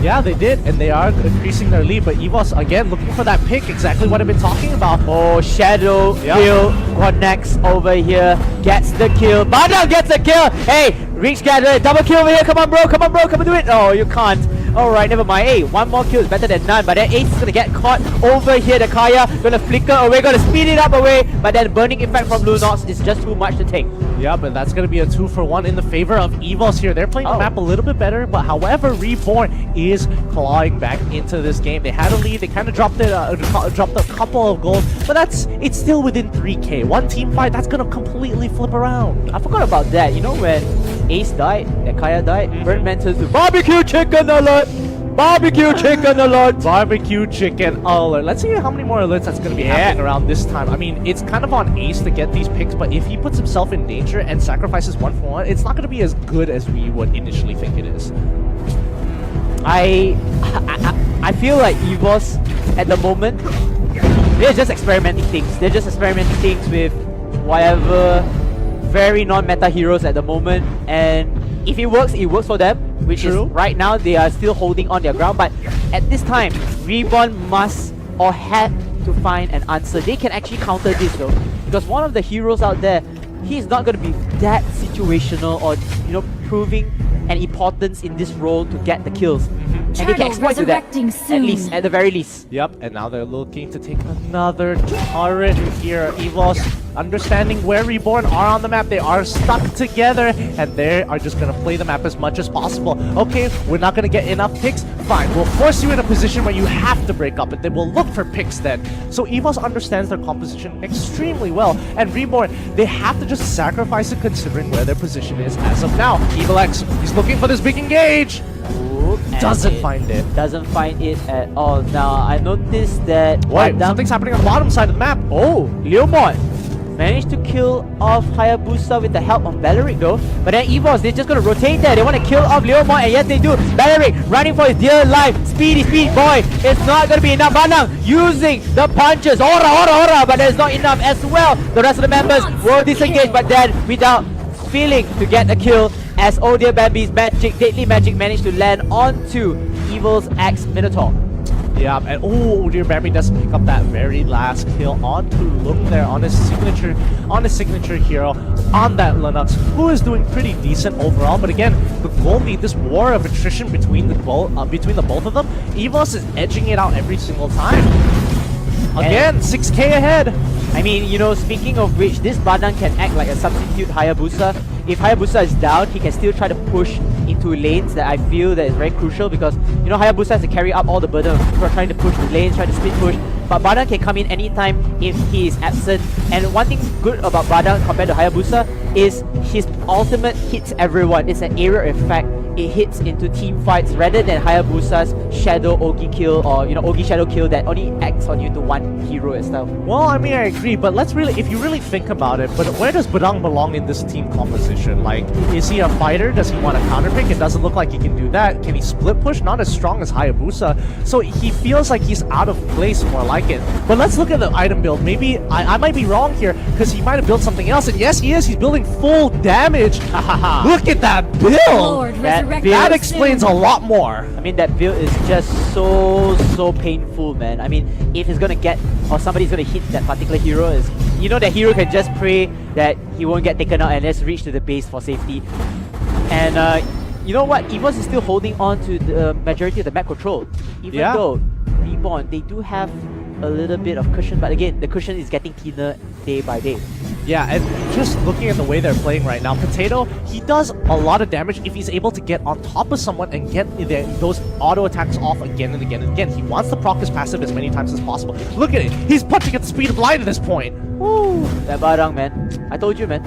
[SPEAKER 1] Yeah, they did, and they are increasing their lead, but EVOS, again, looking for that pick, exactly what I've been talking about.
[SPEAKER 2] Oh, Shadow kill connects over here, gets the kill. Badang gets the kill! Hey, Reach Gather, double kill over here, come on bro, come and do it! Oh, you can't. Alright, never mind. Hey, one more kill is better than none, but then Ace is gonna get caught over here. The Kaya gonna flicker away, gonna speed it up away, but then burning effect from Lunox is just too much to take.
[SPEAKER 1] Yeah, but that's gonna be a 2-for-1 in the favor of EVOS here. They're playing the map a little bit better, but however, Reborn is clawing back into this game. They had a lead, they kind of dropped a couple of goals, but it's still within 3K. One team fight, that's gonna completely flip around.
[SPEAKER 2] I forgot about that. You know when Ace died, that Kaya died, Birdman turns to barbecue chicken alert! Barbecue chicken alert!
[SPEAKER 1] Barbecue chicken alert. Let's see how many more alerts that's going to be happening around this time. I mean, it's kind of on Ace to get these picks, but if he puts himself in danger and sacrifices 1-for-1, it's not going to be as good as we would initially think it is.
[SPEAKER 2] I feel like EVOS at the moment, they're just experimenting things. They're just experimenting things with whatever very non-meta heroes at the moment, and if it works for them, which is right now they are still holding on their ground. But at this time, Reborn must or had to find an answer. They can actually counter this though, because one of the heroes out there, he's not going to be that situational or, you know, proving an importance in this role to get the kills. And they can exploit to that, at the very least.
[SPEAKER 1] Yep, and now they're looking to take another turret here. EVOS understanding where Reborn are on the map. They are stuck together, and they are just going to play the map as much as possible. Okay, we're not going to get enough picks. Fine, we'll force you in a position where you have to break up, and then we'll look for picks then. So EVOS understands their composition extremely well, and Reborn, they have to just sacrifice it considering where their position is as of now. Evil X, he's looking for this big engage. Doesn't find it.
[SPEAKER 2] Doesn't find it at all. Now, I noticed that...
[SPEAKER 1] Wait, something's happening on the bottom side of the map.
[SPEAKER 2] Oh, Leomon. Managed to kill off Hayabusa with the help of Valeric though. But then EVOS, they're just gonna rotate there. They want to kill off Leomon, and yes they do. Valeric running for his dear life. Speedy boy. It's not gonna be enough. Banang using the punches. Ora, but there's not enough as well. The rest of the members will disengage, but then without feeling to get a kill, as Oh Dear Bambi's deadly magic managed to land onto Evil's Axe Minotaur.
[SPEAKER 1] Yeah, and oh dear, Bambi does pick up that very last kill onto Look there on his signature hero on that Linux, who is doing pretty decent overall. But again, the goal beat, this war of attrition between the both of them, EVOS is edging it out every single time. Again, 6k ahead.
[SPEAKER 2] I mean, you know, speaking of which, this Badang can act like a substitute Hayabusa. If Hayabusa is down, he can still try to push into lanes that I feel that is very crucial, because, you know, Hayabusa has to carry up all the burden of people trying to push the lanes, trying to split push. But Badang can come in anytime if he is absent. And one thing good about Badang compared to Hayabusa is his ultimate hits everyone. It's an area effect. It hits into team fights rather than Hayabusa's Shadow Ogi kill, or, you know, Ogi Shadow kill that only acts on you to one hero itself.
[SPEAKER 1] Well, I mean, I agree, but if you really think about it, but where does Badang belong in this team composition? Like, is he a fighter? Does he want to counterpick? It doesn't look like he can do that. Can he split push? Not as strong as Hayabusa. So he feels like he's out of place, more like it. But let's look at the item build. Maybe I might be wrong here, because he might have built something else. And yes, he is. He's building full damage. Look at that build.
[SPEAKER 3] Lord,
[SPEAKER 1] That explains a lot more.
[SPEAKER 2] I mean, that build is just so painful, man. I mean, if he's gonna get, or somebody's gonna hit that particular hero, is, you know, that hero can just pray that he won't get taken out and let's reach to the base for safety. And you know what? EVOS is still holding on to the majority of the map control. Even though Reborn, they do have a little bit of cushion, but again, the cushion is getting thinner day by day.
[SPEAKER 1] Yeah, and just looking at the way they're playing right now, Potato, he does a lot of damage if he's able to get on top of someone and get those auto attacks off again and again and again. He wants to proc his passive as many times as possible. Look at it, he's punching at the speed of light at this point.
[SPEAKER 2] Woo! That Badang, man. I told you, man.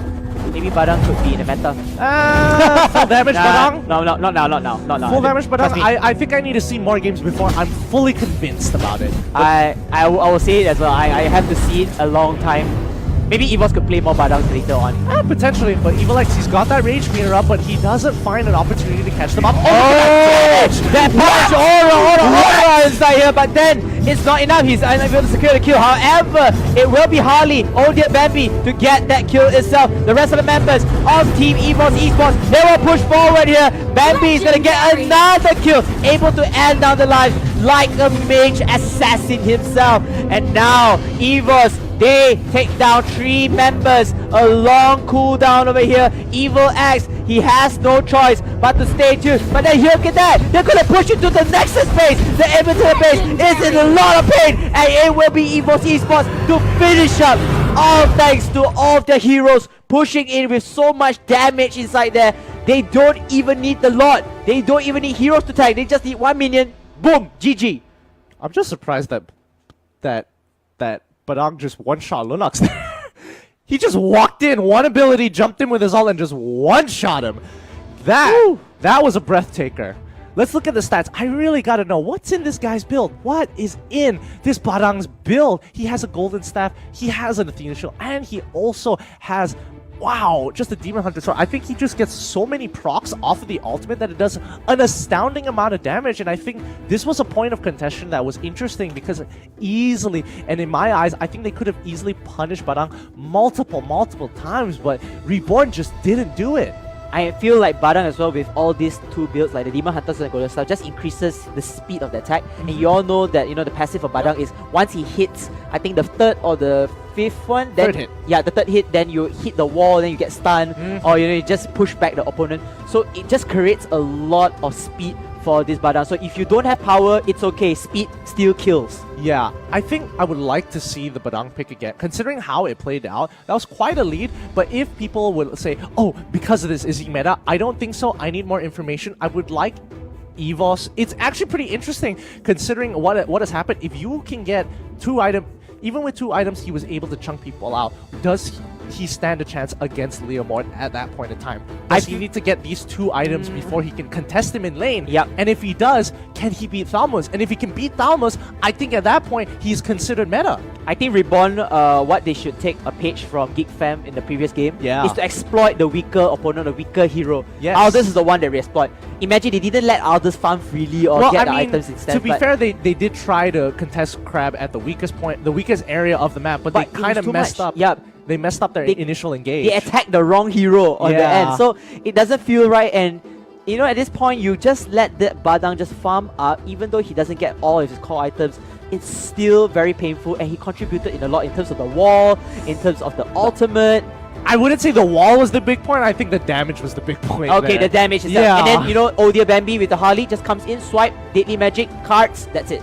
[SPEAKER 2] Maybe Badang could be in the meta.
[SPEAKER 1] Full damage, Badang?
[SPEAKER 2] No, not now.
[SPEAKER 1] Full damage, Badang? I think I need to see more games before I'm fully convinced about it.
[SPEAKER 2] I will say it as well. I have to see it a long time. Maybe EVOS could play more Badangs later on.
[SPEAKER 1] Potentially, but EvilX, he's got that rage meter up, but he doesn't find an opportunity to catch them up.
[SPEAKER 2] That punch! Aura inside here, but then it's not enough. He's unable to secure the kill. However, it will be Harley, Oh Dear Bambi, to get that kill itself. The rest of the members of Team EVOS Esports, they will push forward here. Bambi is gonna get another kill, able to end down the lives like a mage assassin himself. And now, EVOS, they take down 3 members. A long cooldown over here. Evil X, he has no choice but to stay tuned. But then look at that. They're going to push it to the Nexus base. The inventory base is in a lot of pain. And it will be EVOS Esports to finish up. All thanks to all of the heroes pushing in with so much damage inside there. They don't even need the lot. They don't even need heroes to tag. They just need 1 minion. Boom. GG.
[SPEAKER 1] I'm just surprised that Badang just one-shot Linux. He just walked in, one ability, jumped in with his ult, and just one-shot him. That was a breathtaker. Let's look at the stats. I really gotta know, what's in this guy's build? What is in this Badang's build? He has a golden staff, he has an Athena shield, and he also has, wow, just a Demon Hunter sword. I think he just gets so many procs off of the ultimate that it does an astounding amount of damage, and I think this was a point of contention that was interesting because easily, and in my eyes, I think they could have easily punished Badang multiple times, but Reborn just didn't do it.
[SPEAKER 2] I feel like Badang as well, with all these 2 builds like the Demon Hunters and the Golden Staff, just increases the speed of the attack. And you all know that, you know, the passive of Badang is once he hits, I think the 3rd or the 5th one, then
[SPEAKER 1] third hit.
[SPEAKER 2] Yeah, the 3rd hit, then you hit the wall, then you get stunned, or you know, you just push back the opponent. So it just creates a lot of speed for this Badang. So if you don't have power, it's okay. Speed still kills.
[SPEAKER 1] Yeah, I think I would like to see the Badang pick again. Considering how it played out, that was quite a lead. But if people would say, oh, because of this, is he meta? I don't think so. I need more information. I would like EVOS. It's actually pretty interesting considering what has happened. If you can get 2 items, even with 2 items, he was able to chunk people out. he stand a chance against Leomord at that point in time? Does he need to get these 2 items before he can contest him in lane?
[SPEAKER 2] Yep.
[SPEAKER 1] And if he does, can he beat Thalmos? And if he can beat Thalmos, I think at that point, he's considered meta.
[SPEAKER 2] I think Reborn, what they should take a page from Geek Fam in the previous game is to exploit the weaker opponent, the weaker hero.
[SPEAKER 1] Yes.
[SPEAKER 2] Aldous is the one that we exploit. Imagine they didn't let Aldous farm freely or get the items instead.
[SPEAKER 1] To be fair, they did try to contest Crab at the weakest point, the weakest area of the map, but they kind of messed up.
[SPEAKER 2] Yep.
[SPEAKER 1] They messed up their initial engage.
[SPEAKER 2] They attacked the wrong hero on the end, so it doesn't feel right. And you know, at this point, you just let that Badang just farm up, even though he doesn't get all of his core items. It's still very painful, and he contributed in a lot in terms of the wall, in terms of the ultimate.
[SPEAKER 1] I wouldn't say the wall was the big point. I think the damage was the big point.
[SPEAKER 2] Okay,
[SPEAKER 1] there.
[SPEAKER 2] the damage is that. And then, you know, Odia Bambi with the Harley just comes in, swipe, deadly magic, cards, that's it.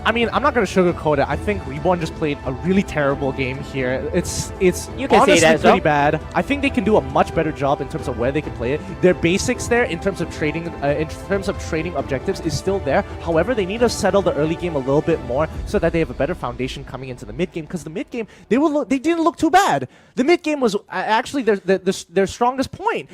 [SPEAKER 1] I mean, I'm not going to sugarcoat it. I think Reborn just played a really terrible game here. It's
[SPEAKER 2] You can
[SPEAKER 1] honestly
[SPEAKER 2] say that as well.
[SPEAKER 1] pretty bad. I think they can do a much better job in terms of where they can play it. Their basics there in terms of trading objectives is still there. However, they need to settle the early game a little bit more so that they have a better foundation coming into the mid game. Because the mid game, they didn't look too bad. The mid game was actually their strongest point.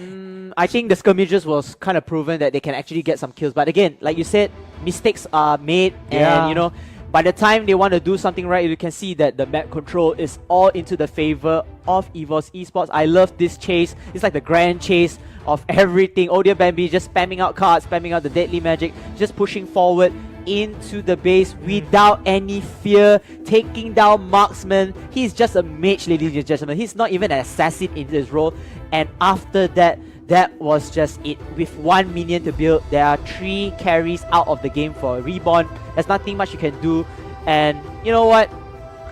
[SPEAKER 2] I think the skirmishes was kind of proven that they can actually get some kills. But again, like you said, mistakes are made, and you know, by the time they want to do something right, you can see that the map control is all into the favor of EVOS Esports. I love this chase. It's like the grand chase of everything. Odia Bambi just spamming out cards, spamming out the deadly magic, just pushing forward into the base without any fear, taking down marksman. He's just a mage, ladies and gentlemen. He's not even an assassin in his role. And after that, that was just it. With 1 minion to build, there are 3 carries out of the game for Reborn. There's nothing much you can do. And you know what?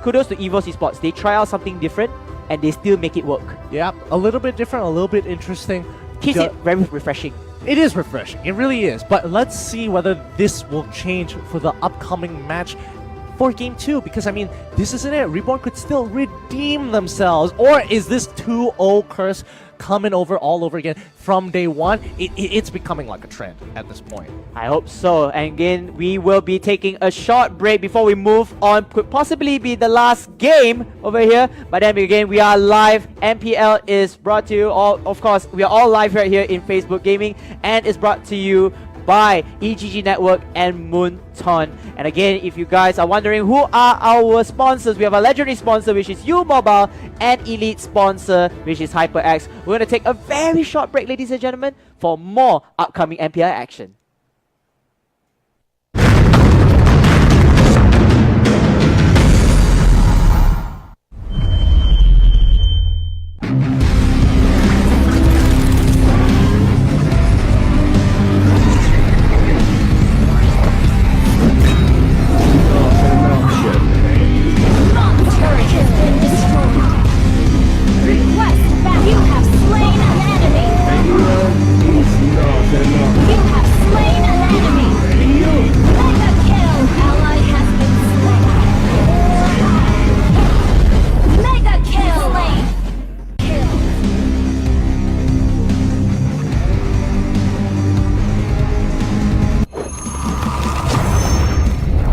[SPEAKER 2] Kudos to EVOS Esports. They try out something different and they still make it work.
[SPEAKER 1] Yeah, a little bit different, a little bit interesting.
[SPEAKER 2] Keeps it very refreshing.
[SPEAKER 1] It is refreshing. It really is. But let's see whether this will change for the upcoming match for Game 2. Because, I mean, this isn't it. Reborn could still redeem themselves. Or is this 2-0 curse coming over all over again from day one? It's becoming like a trend at this point.
[SPEAKER 2] I hope so. And again, we will be taking a short break before we move on. Could possibly be the last game over here. But then again, we are live. MPL is brought to you all. Of course, we are all live right here in Facebook Gaming. And it's brought to you by EGG Network and Moonton. And again, if you guys are wondering who are our sponsors, we have a legendary sponsor, which is U-Mobile, and elite sponsor, which is HyperX. We're going to take a very short break, ladies and gentlemen, for more upcoming MPL action.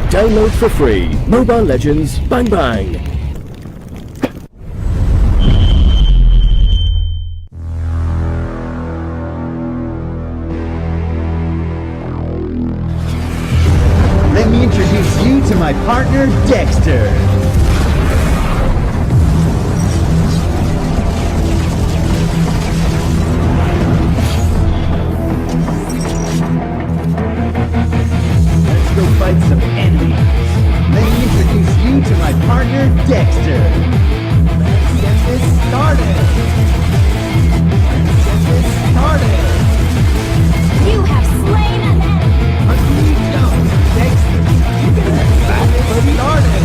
[SPEAKER 4] Download for free. Mobile Legends Bang Bang.
[SPEAKER 6] Let me introduce you to my partner, Dexter. Fight some enemies. Let me introduce you to my partner, Dexter. Let's get this started. Let's get this started.
[SPEAKER 3] You have slain an enemy.
[SPEAKER 6] Until you jump, Dexter, you can get this started.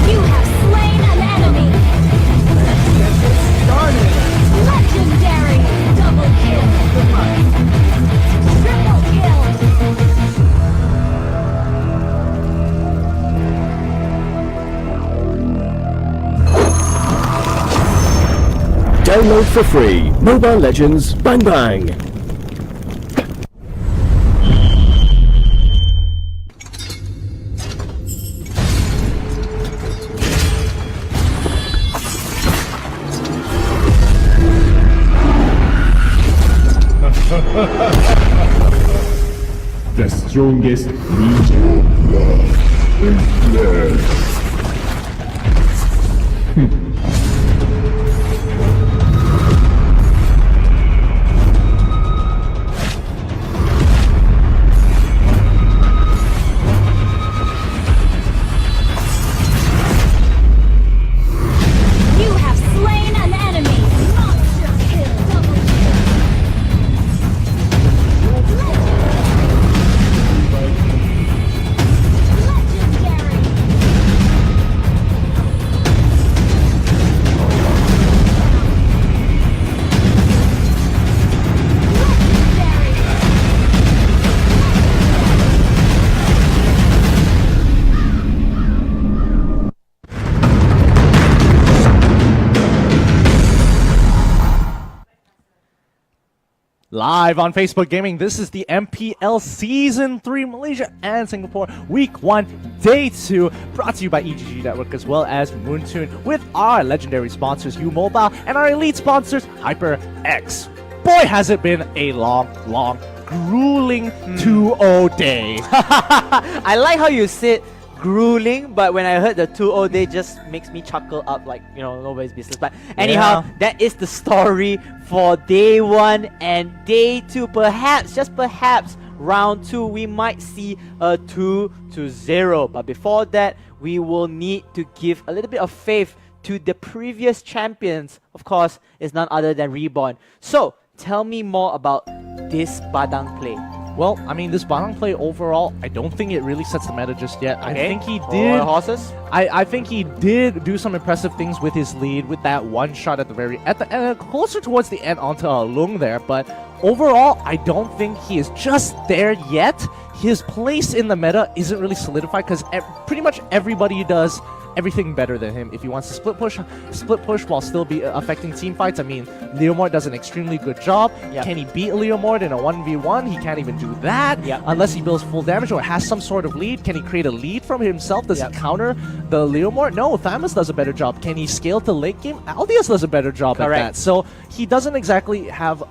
[SPEAKER 3] You have slain an enemy.
[SPEAKER 6] Let's get this started.
[SPEAKER 3] Legendary. Double kill. Triple kill.
[SPEAKER 4] Download for free. Mobile Legends Bang Bang.
[SPEAKER 8] strongest legion.
[SPEAKER 3] You have slain an enemy. Monster kill. Double kill. Legendary. Legendary.
[SPEAKER 1] Live on Facebook Gaming, this is the MPL Season 3 Malaysia and Singapore Week 1 Day 2, brought to you by EGG Network as well as Moontune with our legendary sponsors Mobile and our elite sponsors HyperX. Boy, has it been a long, grueling 2-0 day.
[SPEAKER 2] I like how you said grueling, but when I heard the 2-0 day, just makes me chuckle up like, you know, nobody's business. But anyhow, that is the story for day 1 and day 2. Perhaps, just perhaps, round 2 we might see a 2-0. But before that, we will need to give a little bit of faith to the previous champions. Of course, it's none other than Reborn. So tell me more about this Badang play.
[SPEAKER 1] Well, I mean, this Badang play overall, I don't think it really sets the meta just yet. I think he
[SPEAKER 2] Or
[SPEAKER 1] did.
[SPEAKER 2] horses?
[SPEAKER 1] I think he did do some impressive things with his lead, with that one shot at the closer towards the end onto Lung there. But overall, I don't think he is just there yet. His place in the meta isn't really solidified because pretty much everybody does everything better than him. If he wants to split push while still be affecting team fights, I mean, Leomord does an extremely good job.
[SPEAKER 2] Yep.
[SPEAKER 1] Can he beat Leomord in a 1v1? He can't even do that unless he builds full damage or has some sort of lead. Can he create a lead from himself? Does he counter the Leomord? No, Thamus does a better job. Can he scale to late game? Aldius does a better job at that. So he doesn't exactly have...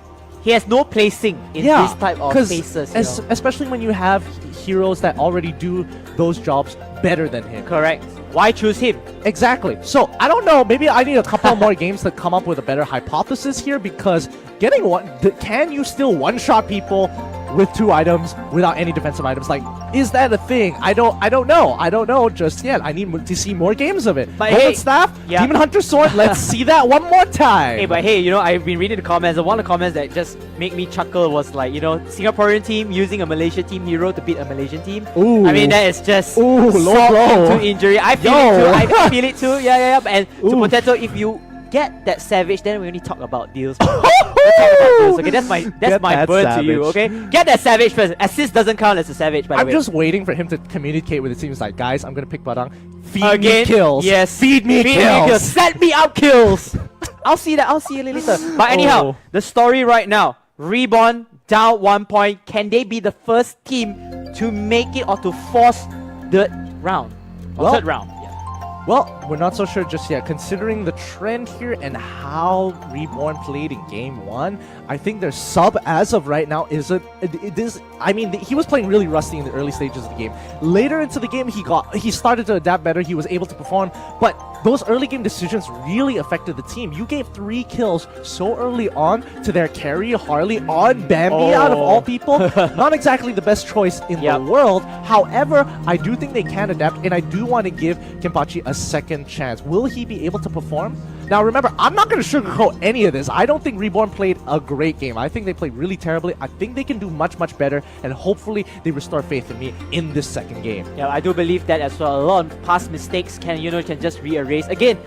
[SPEAKER 2] He has no placing in this type of
[SPEAKER 1] 'cause
[SPEAKER 2] spaces.
[SPEAKER 1] especially when you have heroes that already do those jobs better than him.
[SPEAKER 2] Correct. Why choose him?
[SPEAKER 1] Exactly. So, I don't know. Maybe I need a couple more games to come up with a better hypothesis here, because getting one... Can you still one-shot people with 2 items without any defensive items? Like, is that a thing? I don't know. I don't know just yet. I need to see more games of it.
[SPEAKER 2] But
[SPEAKER 1] Bullet
[SPEAKER 2] hey,
[SPEAKER 1] Staff, Demon Hunter Sword, let's see that one more time.
[SPEAKER 2] Hey, but hey, you know, I've been reading the comments, and one of the comments that just made me chuckle was like, you know, Singaporean team using a Malaysia team hero to beat a Malaysian team.
[SPEAKER 1] Ooh.
[SPEAKER 2] I mean, that is just
[SPEAKER 1] low blow.
[SPEAKER 2] into injury. I feel it too. I feel it too. Yeah. And to Potato, if you get that savage, then we only talk about deals. Okay, that's my burn to you. Okay, get that savage first. Assist doesn't count as a savage. By the way,
[SPEAKER 1] I'm just waiting for him to communicate with the teams like, guys, I'm gonna pick Badang. Feed
[SPEAKER 2] again,
[SPEAKER 1] me kills.
[SPEAKER 2] Yes,
[SPEAKER 1] feed me kills.
[SPEAKER 2] Set me up kills. I'll see that. I'll see you later. But anyhow, the story right now: Reborn down 1 point. Can they be the first team to make it or to force the round? Or third round.
[SPEAKER 1] Well, we're not so sure just yet. Considering the trend here and how Reborn played in Game 1, I think their sub as of right now isn't... I mean, he was playing really rusty in the early stages of the game. Later into the game, he started to adapt better. He was able to perform, but those early game decisions really affected the team. You gave 3 kills so early on to their carry, Harley, on Bambi out of all people. Not exactly the best choice in the world. However, I do think they can adapt, and I do want to give Kenpachi a second chance. Will he be able to perform? Now remember, I'm not going to sugarcoat any of this. I don't think Reborn played a great game. I think they played really terribly. I think they can do much, much better, and hopefully they restore faith in me in this second game.
[SPEAKER 2] Yeah, I do believe that as well. A lot of past mistakes can just rearrange. Again,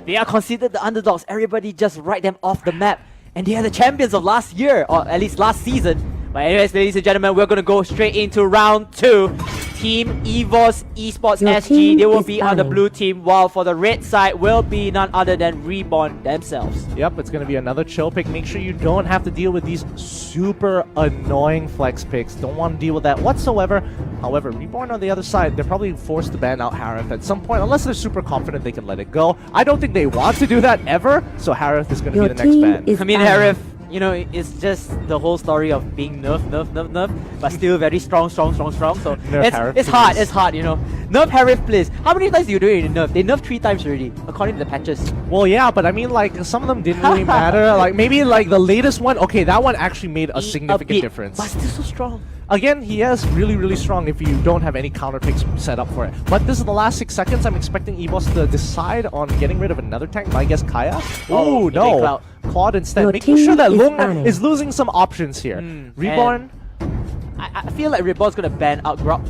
[SPEAKER 2] they are considered the underdogs. Everybody just write them off the map. And they are the champions of last year, or at least last season. But anyways, ladies and gentlemen, we're going to go straight into round 2. Team EVOS Esports
[SPEAKER 9] Your
[SPEAKER 2] SG,
[SPEAKER 9] team
[SPEAKER 2] they will
[SPEAKER 9] is
[SPEAKER 2] be on the
[SPEAKER 9] banning.
[SPEAKER 2] blue team, while for the red side will be none other than Reborn themselves.
[SPEAKER 1] Yep, it's going to be another chill pick. Make sure you don't have to deal with these super annoying flex picks. Don't want to deal with that whatsoever. However, Reborn on the other side, they're probably forced to ban out Harith at some point, unless they're super confident they can let it go. I don't think they want to do that ever, so Harith is going to be the next ban.
[SPEAKER 2] I mean, Harith, you know, it's just the whole story of being nerf, but still very strong. So it's hard, you know. Nerf Harif, please. How many times do you do it in nerf? They nerfed 3 times already, according to the patches.
[SPEAKER 1] Well, yeah, but I mean, like, some of them didn't really matter. Like, maybe, like, the latest one, okay, that one actually made a significant difference.
[SPEAKER 2] But still so strong.
[SPEAKER 1] Again, he is really strong if you don't have any counter picks set up for it. But this is the last 6 seconds. I'm expecting EVOS to decide on getting rid of another tank. I guess Kaya? Oh, no. Claude instead.
[SPEAKER 3] Your
[SPEAKER 1] Making sure that Lung
[SPEAKER 3] banning.
[SPEAKER 1] is losing some options here. Reborn.
[SPEAKER 2] I feel like Reborn's gonna ban out Grok.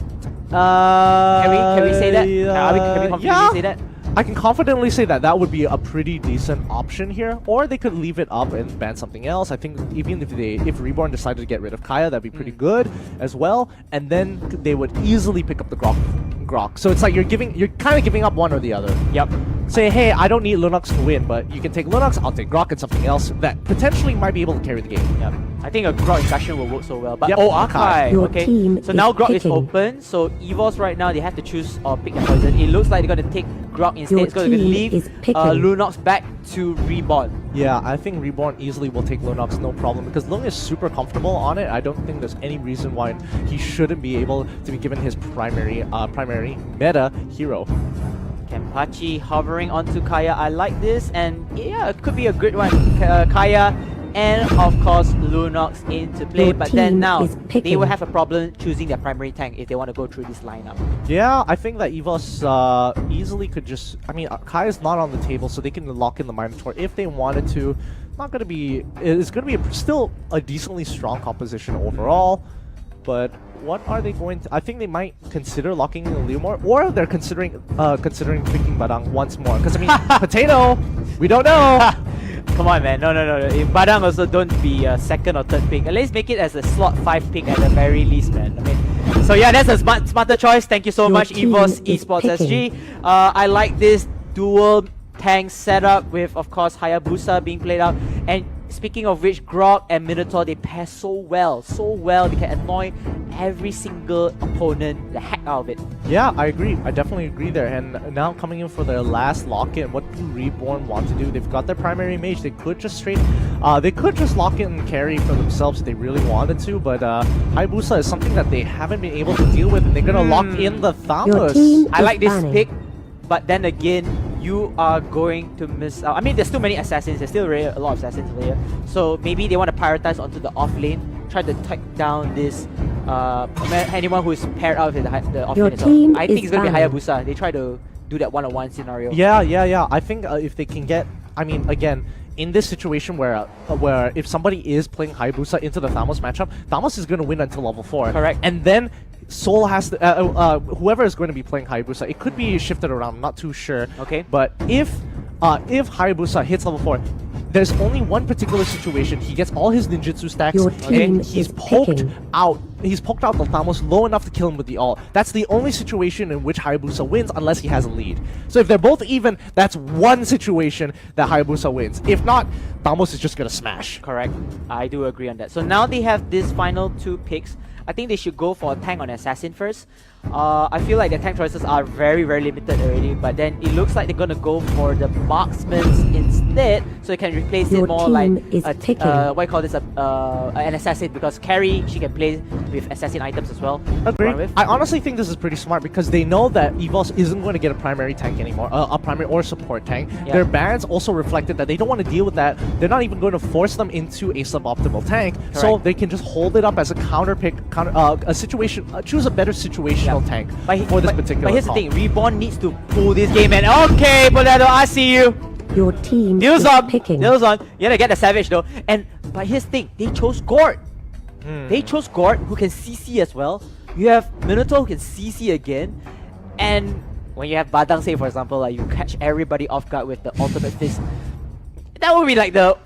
[SPEAKER 2] Can we say that? Can we confidently say that?
[SPEAKER 1] I can confidently say that that would be a pretty decent option here, or they could leave it up and ban something else. I think even if Reborn decided to get rid of Kaya, that'd be pretty good as well, and then they would easily pick up the Grok. So it's like you're kind of giving up one or the other.
[SPEAKER 2] Yep.
[SPEAKER 1] Say, hey, I don't need Lunox to win, but you can take Lunox, I'll take Grok and something else that potentially might be able to carry the game.
[SPEAKER 2] Yep. I think a Grok Gushing will work so well. But
[SPEAKER 1] yep.
[SPEAKER 2] Archive.
[SPEAKER 3] Your
[SPEAKER 2] Okay.
[SPEAKER 3] team
[SPEAKER 2] So now
[SPEAKER 3] is
[SPEAKER 2] Grok is
[SPEAKER 3] picking.
[SPEAKER 2] open. So EVOS right now, they have to choose or pick their poison. It looks like they're going to take Grok instead.
[SPEAKER 3] Your
[SPEAKER 2] It's going to
[SPEAKER 3] team
[SPEAKER 2] leave
[SPEAKER 3] is picking.
[SPEAKER 2] Lunox back to Reborn.
[SPEAKER 1] Yeah, I think Reborn easily will take Lunox, no problem, because Lung is super comfortable on it. I don't think there's any reason why he shouldn't be able to be given his primary meta hero.
[SPEAKER 2] Kenpachi hovering onto Kaya. I like this, and yeah, it could be a good one. Kaya and of course Lunox into play,
[SPEAKER 3] Your
[SPEAKER 2] but then
[SPEAKER 3] team
[SPEAKER 2] now
[SPEAKER 3] is
[SPEAKER 2] they
[SPEAKER 3] picking.
[SPEAKER 2] will have a problem choosing their primary tank if they want to go through this lineup.
[SPEAKER 1] Yeah, I think that EVOS easily could just... I mean, Kaya's not on the table, so they can lock in the Minotaur if they wanted to. Not going to be... It's going to be still a decently strong composition overall, but what are they going to... I think they might consider locking in the Leomore, or they're considering picking Badang once more. Because, I mean, Potato, we don't know.
[SPEAKER 2] Come on, man. No. If Badang also don't be a second or third pick. At least make it as a slot 5 pick at the very least, man. I mean, so yeah, that's a smarter choice. Thank you so
[SPEAKER 3] Your
[SPEAKER 2] much,
[SPEAKER 3] team
[SPEAKER 2] EVOS
[SPEAKER 3] is
[SPEAKER 2] Esports
[SPEAKER 3] picking.
[SPEAKER 2] SG. I like this dual tank setup with, of course, Hayabusa being played out. And speaking of which, Grok and Minotaur, they pair so well. They can annoy every single opponent the heck out of it.
[SPEAKER 1] Yeah, I agree. I definitely agree there. And now coming in for their last lock-in, what do Reborn want to do? They've got their primary mage. They could just lock in and carry for themselves if they really wanted to, but Hayabusa is something that they haven't been able to deal with, and they're gonna lock in the
[SPEAKER 3] Your
[SPEAKER 1] Thanos.
[SPEAKER 3] team
[SPEAKER 2] I like this
[SPEAKER 3] banning.
[SPEAKER 2] pick, but then again, you are going to miss out. I mean, there's too many assassins. There's still really a lot of assassins over here. So maybe they want to prioritize onto the off lane, try to take down this anyone who is paired out with the off
[SPEAKER 3] Your
[SPEAKER 2] lane as well.
[SPEAKER 3] team
[SPEAKER 2] I think
[SPEAKER 3] is
[SPEAKER 2] it's going to be
[SPEAKER 3] banning.
[SPEAKER 2] Hayabusa. They try to do that one-on-one scenario.
[SPEAKER 1] Yeah. I think if they can get... I mean, again, in this situation where if somebody is playing Hayabusa into the Thamos matchup, Thamos is going to win until level 4.
[SPEAKER 2] Correct.
[SPEAKER 1] And then Soul has to... whoever is going to be playing Hayabusa, it could be shifted around, I'm not too sure.
[SPEAKER 2] Okay.
[SPEAKER 1] But if Hayabusa hits level 4, there's only one particular situation. He gets all his ninjutsu stacks,
[SPEAKER 3] Your team
[SPEAKER 1] and he's
[SPEAKER 3] is
[SPEAKER 1] poked
[SPEAKER 3] picking.
[SPEAKER 1] out. He's poked out the Thamos low enough to kill him with the ult. That's the only situation in which Hayabusa wins, unless he has a lead. So if they're both even, that's one situation that Hayabusa wins. If not, Thamos is just gonna smash.
[SPEAKER 2] Correct. I do agree on that. So now they have these final 2 picks. I think they should go for a tank on assassin first. I feel like their tank choices are very limited already, but then it looks like they're gonna go for the marksmen instead, so they can replace
[SPEAKER 3] Your
[SPEAKER 2] it more like
[SPEAKER 3] team is picking.
[SPEAKER 2] what do you call this, an assassin, because carry, she can play with assassin items as well. to run
[SPEAKER 1] Agree.
[SPEAKER 2] with.
[SPEAKER 1] I honestly think this is pretty smart because they know that EVOS isn't going to get a primary tank anymore, a primary or support tank.
[SPEAKER 2] Yeah.
[SPEAKER 1] Their bans also reflected that they don't want to deal with that. They're not even going to force them into a suboptimal tank, so
[SPEAKER 2] Correct.
[SPEAKER 1] they can just hold it up as a counter pick, a situation, choose a better situational tank for this particular.
[SPEAKER 2] But here's
[SPEAKER 1] comp.
[SPEAKER 2] the thing, Reborn needs to pull this game, and okay, Potato, I see you.
[SPEAKER 3] Your team
[SPEAKER 2] Deals
[SPEAKER 3] is
[SPEAKER 2] on.
[SPEAKER 3] picking.
[SPEAKER 2] Deals on. You gotta get the Savage though. But here's the thing, they chose Gord. They chose Gord, who can CC as well. You have Minotaur, who can CC again. And when you have Badang, say for example, like you catch everybody off guard with the ultimate fist, that would be like the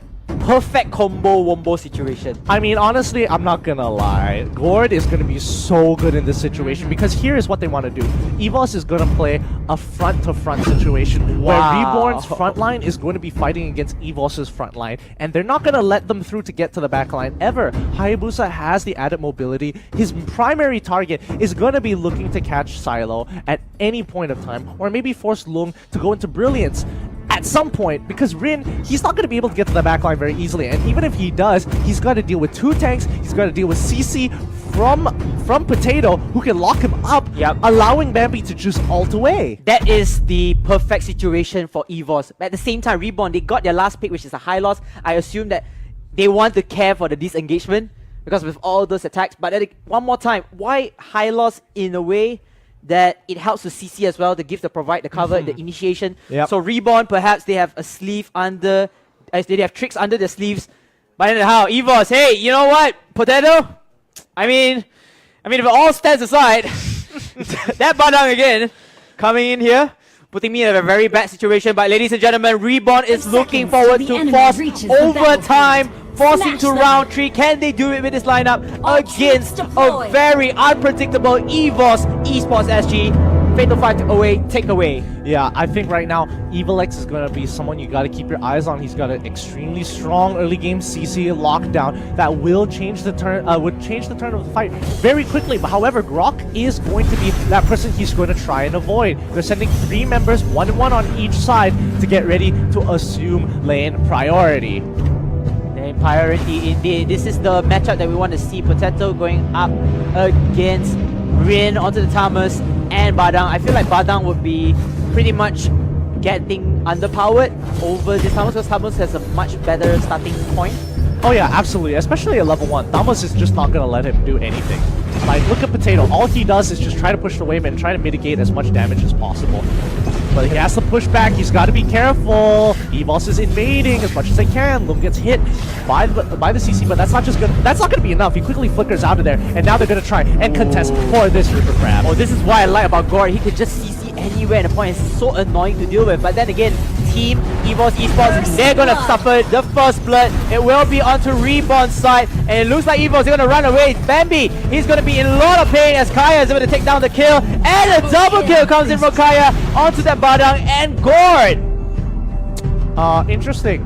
[SPEAKER 2] perfect combo-wombo situation.
[SPEAKER 1] I mean, honestly, I'm not gonna lie. Gord is gonna be so good in this situation because here is what they want to do. EVOS is gonna play a front-to-front situation where Reborn's front line is going to be fighting against EVOS's front line, and they're not gonna let them through to get to the back line ever. Hayabusa has the added mobility. His primary target is gonna be looking to catch Silo at any point of time, or maybe force Lung to go into Brilliance at at some point, because Rin, he's not going to be able to get to the backline very easily, and even if he does, he's got to deal with 2 tanks, he's got to deal with CC from Potato, who can lock him up, allowing Bambi to just ult away.
[SPEAKER 2] That is the perfect situation for EVOS. At the same time, Reborn, they got their last pick, which is a high loss. I assume that they want to care for the disengagement, because with all those attacks. But then, one more time, why high loss in a way that it helps to CC as well, to provide the cover, the initiation. So Reborn, perhaps they have a sleeve under, they have tricks under their sleeves. But then how? EVOS, hey, you know what? Potato? I mean, if it all stands aside, that Badang again, coming in here, putting me in a very bad situation. But ladies and gentlemen, Reborn is looking forward to force overtime, forcing to round 3. Can they do it with this lineup against a very unpredictable EVOS Esports SG? Fatal 5 away, take away.
[SPEAKER 1] Yeah, I think right now, EvilX is going to be someone you got to keep your eyes on. He's got an extremely strong early game CC lockdown that will change the turn of the fight very quickly. But however, Grok is going to be that person he's going to try and avoid. They're sending 3 members, 1-1 on each side, to get ready to assume lane priority.
[SPEAKER 2] Lane priority indeed. This is the matchup that we want to see. Potato going up against Rin onto the Thomas and Badang. I feel like Badang would be pretty much getting underpowered over this Thomas, because Thomas has a much better starting point.
[SPEAKER 1] Oh yeah, absolutely. Especially at level 1. Thomas is just not going to let him do anything. Like, look at Potato. All he does is just try to push the wave and try to mitigate as much damage as possible. But he has to push back. He's got to be careful. EVOS is invading as much as they can. Lum gets hit by the CC, but that's not going to be enough. He quickly flickers out of there, and now they're going to try and contest for this River Crab.
[SPEAKER 2] Oh, this is what I like about Gore. He could just CC anywhere, and the point is so annoying to deal with. But then again, Team EVOS Esports, they're going to suffer the first blood. It will be onto Reborn's side, and it looks like EVOS are going to run away. Bambi, he's going to be in a lot of pain as Kaya is going to take down the kill, and a double kill comes in from Kaya onto that Badang and Gord.
[SPEAKER 1] Interesting.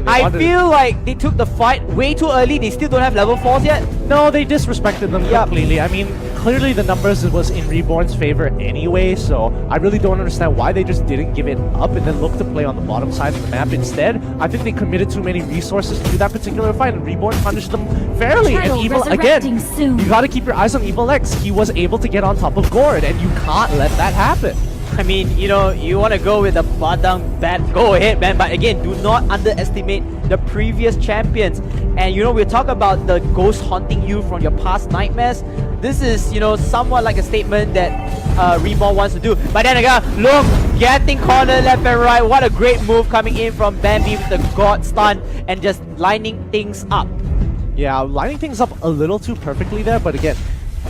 [SPEAKER 2] I feel like they took the fight way too early. They still don't have level 4s yet.
[SPEAKER 1] No, they disrespected them completely. I mean, clearly the numbers was in Reborn's favor anyway, so I really don't understand why they just didn't give it up and then look to play on the bottom side of the map instead. I think they committed too many resources to that particular fight, and Reborn punished them fairly. And Evil, again, you gotta keep your eyes on Evil X. He was able to get on top of Gord, and you can't let that happen.
[SPEAKER 2] I mean, you know, you want to go with the Badang bat, go ahead, man. But again, do not underestimate the previous champions. And you know, we'll talk about the ghost haunting you from your past nightmares. This is, you know, somewhat like a statement that Reborn wants to do. But then again, look, getting cornered left and right. What a great move coming in from Bambi with the God stun and just lining things up.
[SPEAKER 1] Yeah, lining things up a little too perfectly there, but again,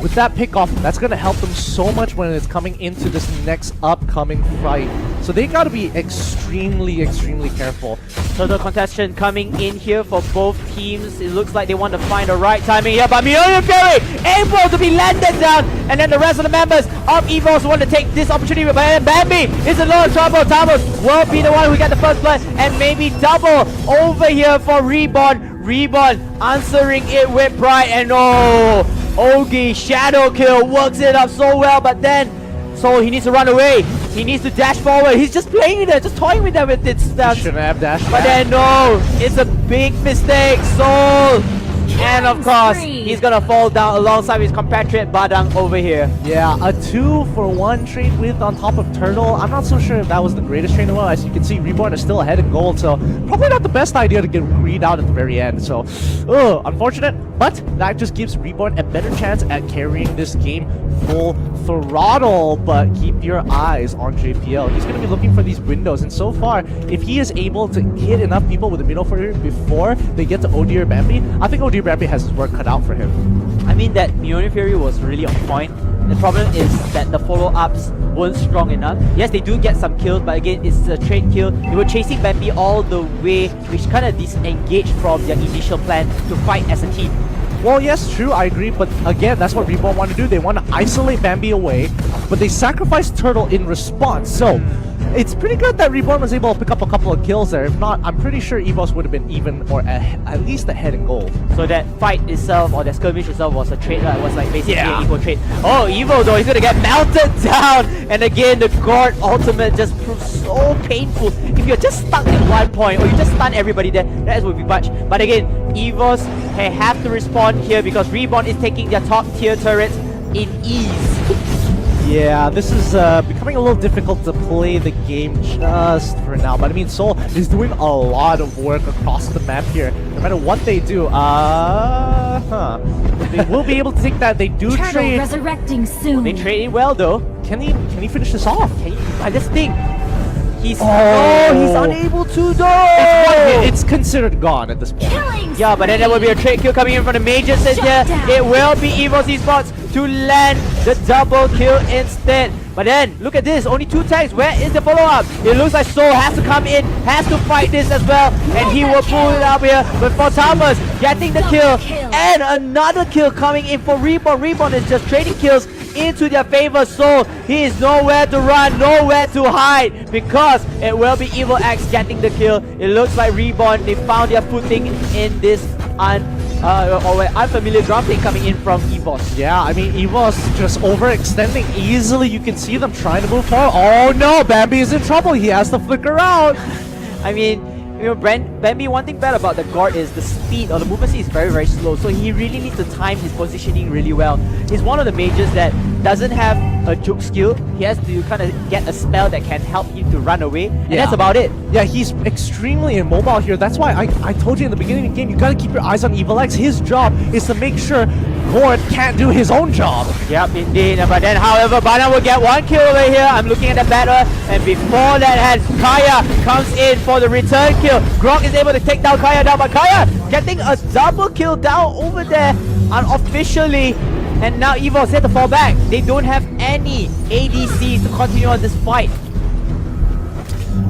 [SPEAKER 1] with that pickoff, that's going to help them so much when it's coming into this next upcoming fight. So they got to be extremely careful.
[SPEAKER 2] So the contestant coming in here for both teams. It looks like they want to find the right timing here, but Mioyo Fury able to be landed down, and then the rest of the members of EVOS want to take this opportunity. But Bambi is in a lot of trouble. Thomas will be the one who got the first blood, and maybe double over here for Reborn. Reborn answering it with pride, and oh, Ogi Shadow Kill works it up so well, but then Soul, he needs to run away. He needs to dash forward. He's just playing with it, just toying with them with it.
[SPEAKER 1] Shouldn't have dashed.
[SPEAKER 2] But then no, it's a big mistake. Soul, and of course, he's gonna fall down alongside his compatriot Badang over here.
[SPEAKER 1] Yeah, a 2-for-1 trade with on top of Turtle. I'm not so sure if that was the greatest trade in the world. As you can see, Reborn is still ahead in gold, so probably not the best idea to get Greed out at the very end. So, unfortunate, but that just gives Reborn a better chance at carrying this game full throttle. But keep your eyes on JPL. He's going to be looking for these windows, and so far, if he is able to hit enough people with the middle fire before they get to OD or Bambi, I think OD or Bambi has his work cut out for him.
[SPEAKER 2] I mean, that Mioyo Fury was really on point. The problem is that the follow-ups weren't strong enough. Yes, they do get some kills, but again, it's a trade kill. They were chasing Bambi all the way, which kind of disengaged from their initial plan to fight as a team.
[SPEAKER 1] Well, yes, true, I agree, but again, that's what Reborn want to do. They want to isolate Bambi away, but they sacrifice Turtle in response. So, it's pretty good that Reborn was able to pick up a couple of kills there. If not, I'm pretty sure EVOS would have been even or at least ahead in gold.
[SPEAKER 2] So that fight itself, or that skirmish itself, was a trade, right? It was like basically an equal trade. Oh, Evo though, he's gonna get melted down! And again, the Gord ultimate just proves so painful. If you're just stuck at one point, or you just stun everybody there, that would be much. But again, EVOS have to respond here because Reborn is taking their top tier turrets in ease.
[SPEAKER 1] Yeah, this is becoming a little difficult to play the game just for now. But I mean, Seoul is doing a lot of work across the map here. No matter what they do, they will be able to take that. They do
[SPEAKER 3] Turtle
[SPEAKER 1] trade.
[SPEAKER 3] resurrecting soon.
[SPEAKER 2] They trade it well though.
[SPEAKER 1] Can he finish this off?
[SPEAKER 2] By this thing, he's
[SPEAKER 1] Oh.
[SPEAKER 2] he's unable to though.
[SPEAKER 1] It's considered gone at this point.
[SPEAKER 3] Killing
[SPEAKER 2] Yeah, but then there will be a trade kill coming in from the Majors
[SPEAKER 3] Shut
[SPEAKER 2] here.
[SPEAKER 3] down.
[SPEAKER 2] It will be EVOS Esports to land the double kill instead. But then, look at this, only 2 tags. Where is the follow-up? It looks like Soul has to come in, has to fight this as well. And he will pull it up here. But for Thomas, getting the kill. And another kill coming in for Reborn. Reborn is just trading kills into their favor. So he is nowhere to run, nowhere to hide, because it will be Evil X getting the kill. It looks like Reborn, they found their footing in this unfamiliar ground plane coming in from EVOS.
[SPEAKER 1] Yeah, I mean, EVOS just overextending easily. You can see them trying to move forward. Oh no, Bambi is in trouble. He has to flicker out.
[SPEAKER 2] I mean, you know, Bambi, one thing bad about the Gord is the speed or the movement speed is very, very slow. So he really needs to time his positioning really well. He's one of the majors that doesn't have a juke skill. He has to kind of get a spell that can help him to run away. And that's about it.
[SPEAKER 1] Yeah, he's extremely immobile here. That's why I told you in the beginning of the game, you gotta keep your eyes on Evil X. His job is to make sure Gord can't do his own job.
[SPEAKER 2] Yep, indeed. But then, however, Bana will get 1 kill over here. I'm looking at the battle. And before that hand, Kaya comes in for the return kill. Grok is able to take down Kaya down, but Kaya getting a double kill down over there unofficially. And now EVOS had to fall back. They don't have any ADCs to continue on this fight.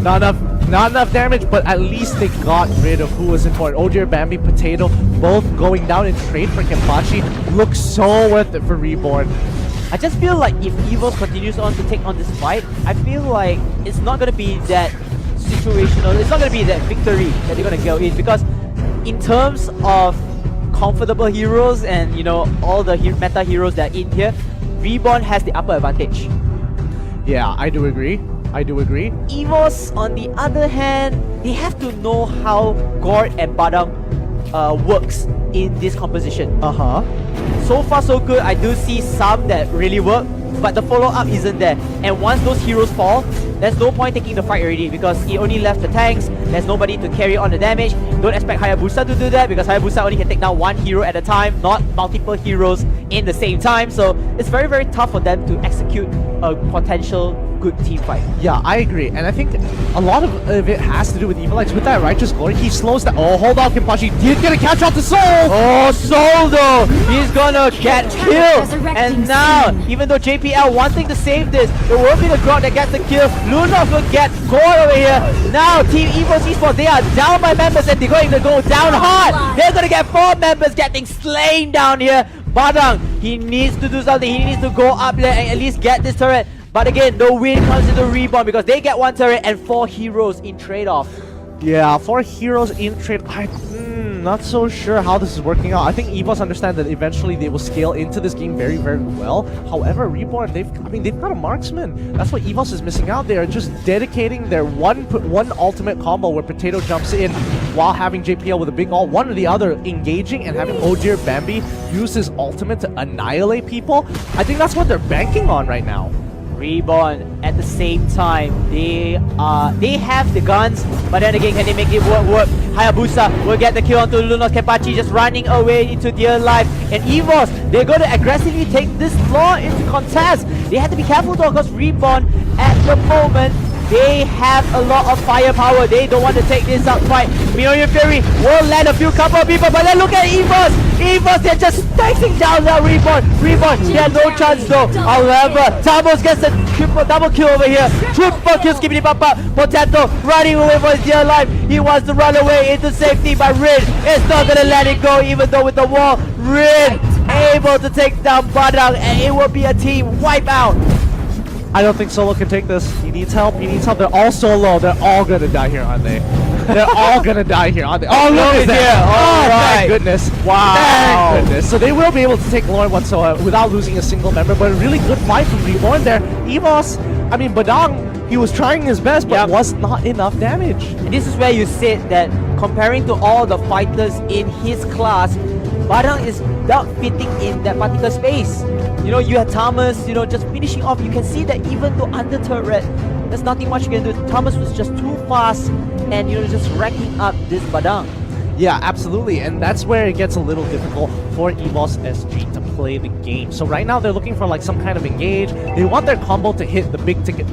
[SPEAKER 1] Not enough damage, but at least they got rid of who was important. Odir, Bambi, Potato, both going down in trade for Kenpachi. Looks so worth it for Reborn.
[SPEAKER 2] I just feel like if EVOS continues on to take on this fight, I feel like it's not going to be that situational. It's not going to be that victory that they're going to go in, because in terms of comfortable heroes and, you know, all the meta heroes that are in here, Reborn has the upper advantage.
[SPEAKER 1] Yeah, I do agree.
[SPEAKER 2] EVOS, on the other hand, they have to know how Gord and Badam works in this composition. So far so good. I do see some that really work, but the follow-up isn't there. And once those heroes fall, there's no point taking the fight already, because he only left the tanks. There's nobody to carry on the damage. Don't expect Hayabusa to do that, because Hayabusa only can take down 1 hero at a time, not multiple heroes in the same time. So it's very, very tough for them to execute a potential good team fight.
[SPEAKER 1] Yeah, I agree. And I think a lot of it has to do with Evil X. With that Righteous Glory, he slows down. Oh, hold on, Kenpachi did get a catch out to Soul!
[SPEAKER 2] Oh, Soul though! He's gonna get killed! And now, even though JPL wanting to save this, it will be the Grok that gets the kill. Lunos will get Gord over here. Now, Team EVOS Esports, they are down by members and they're going to go down hard! They're gonna get 4 members getting slain down here. Badang, he needs to do something. He needs to go up there and at least get this turret. But again, the win comes into Reborn because they get 1 turret and 4 heroes in trade-off.
[SPEAKER 1] Yeah, 4 heroes in trade. I'm not so sure how this is working out. I think EVOS understand that eventually they will scale into this game very, very well. However, Reborn, they've got a marksman. That's what EVOS is missing out. They are just dedicating their one ultimate combo where Potato jumps in while having JPL with a big ult, one or the other engaging, and having Odir Bambi use his ultimate to annihilate people. I think that's what they're banking on right now.
[SPEAKER 2] Reborn at the same time, they have the guns, but then again, can they make it work? Hayabusa will get the kill onto Lunos. Kenpachi just running away into dear life. And EVOS, they're going to aggressively take this floor into contest. They have to be careful though, because Reborn at the moment, they have a lot of firepower. They don't want to take this up fight. Million Fury will land a couple of people, but then look at EVOS. EVOS, they're just stacking down now. Reborn, they have no chance though. However, Tamos gets a double kill over here. Triple kill, skippity papa. Potato running away for his dear life. He wants to run away into safety, but Rin is not gonna let it go, even though with the wall, Rin able to take down Badang, and it will be a team wipeout.
[SPEAKER 1] I don't think Solo can take this. He needs help. He needs help. They're all so low. They're all gonna die here, aren't they? They're all gonna die here, aren't they? Oh, look at that! Oh, thank goodness!
[SPEAKER 2] Wow!
[SPEAKER 1] Thank goodness! So they will be able to take Lord whatsoever without losing a single member. But a really good fight from Reborn there. Evos, I mean Badang, he was trying his best, but was not enough damage.
[SPEAKER 2] And this is where you said that comparing to all the fighters in his class, Badang is not fitting in that particular space. You know, you had Thomas, you know, just finishing off. You can see that even though under turret, there's nothing much you can do. Thomas was just too fast and, you know, just racking up this Badang.
[SPEAKER 1] Yeah, absolutely, and that's where it gets a little difficult for EVOS SG to play the game. So right now they're looking for like some kind of engage. They want their combo to hit the big ticket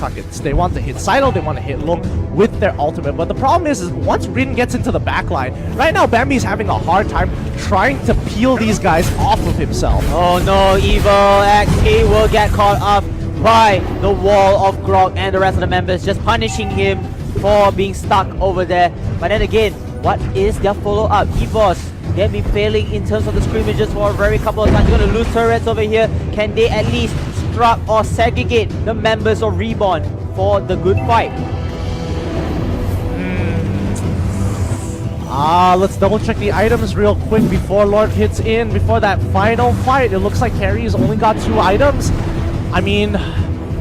[SPEAKER 1] targets. They want to hit Silo, they want to hit Lung with their ultimate. But the problem is once Rin gets into the backline, right now Bambi's having a hard time trying to peel these guys off of himself.
[SPEAKER 2] Oh no, Evil X, he will get caught up by the wall of Grog and the rest of the members, just punishing him for being stuck over there. But then again, what is their follow-up? EVOS, they've been failing in terms of the scrimmages for a very couple of times. They're going to lose turrets over here. Can they at least struck or segregate the members of Reborn for the good fight?
[SPEAKER 1] Let's double check the items real quick before Lord hits in. Before that final fight, it looks like Carrie's only got 2 items. I mean,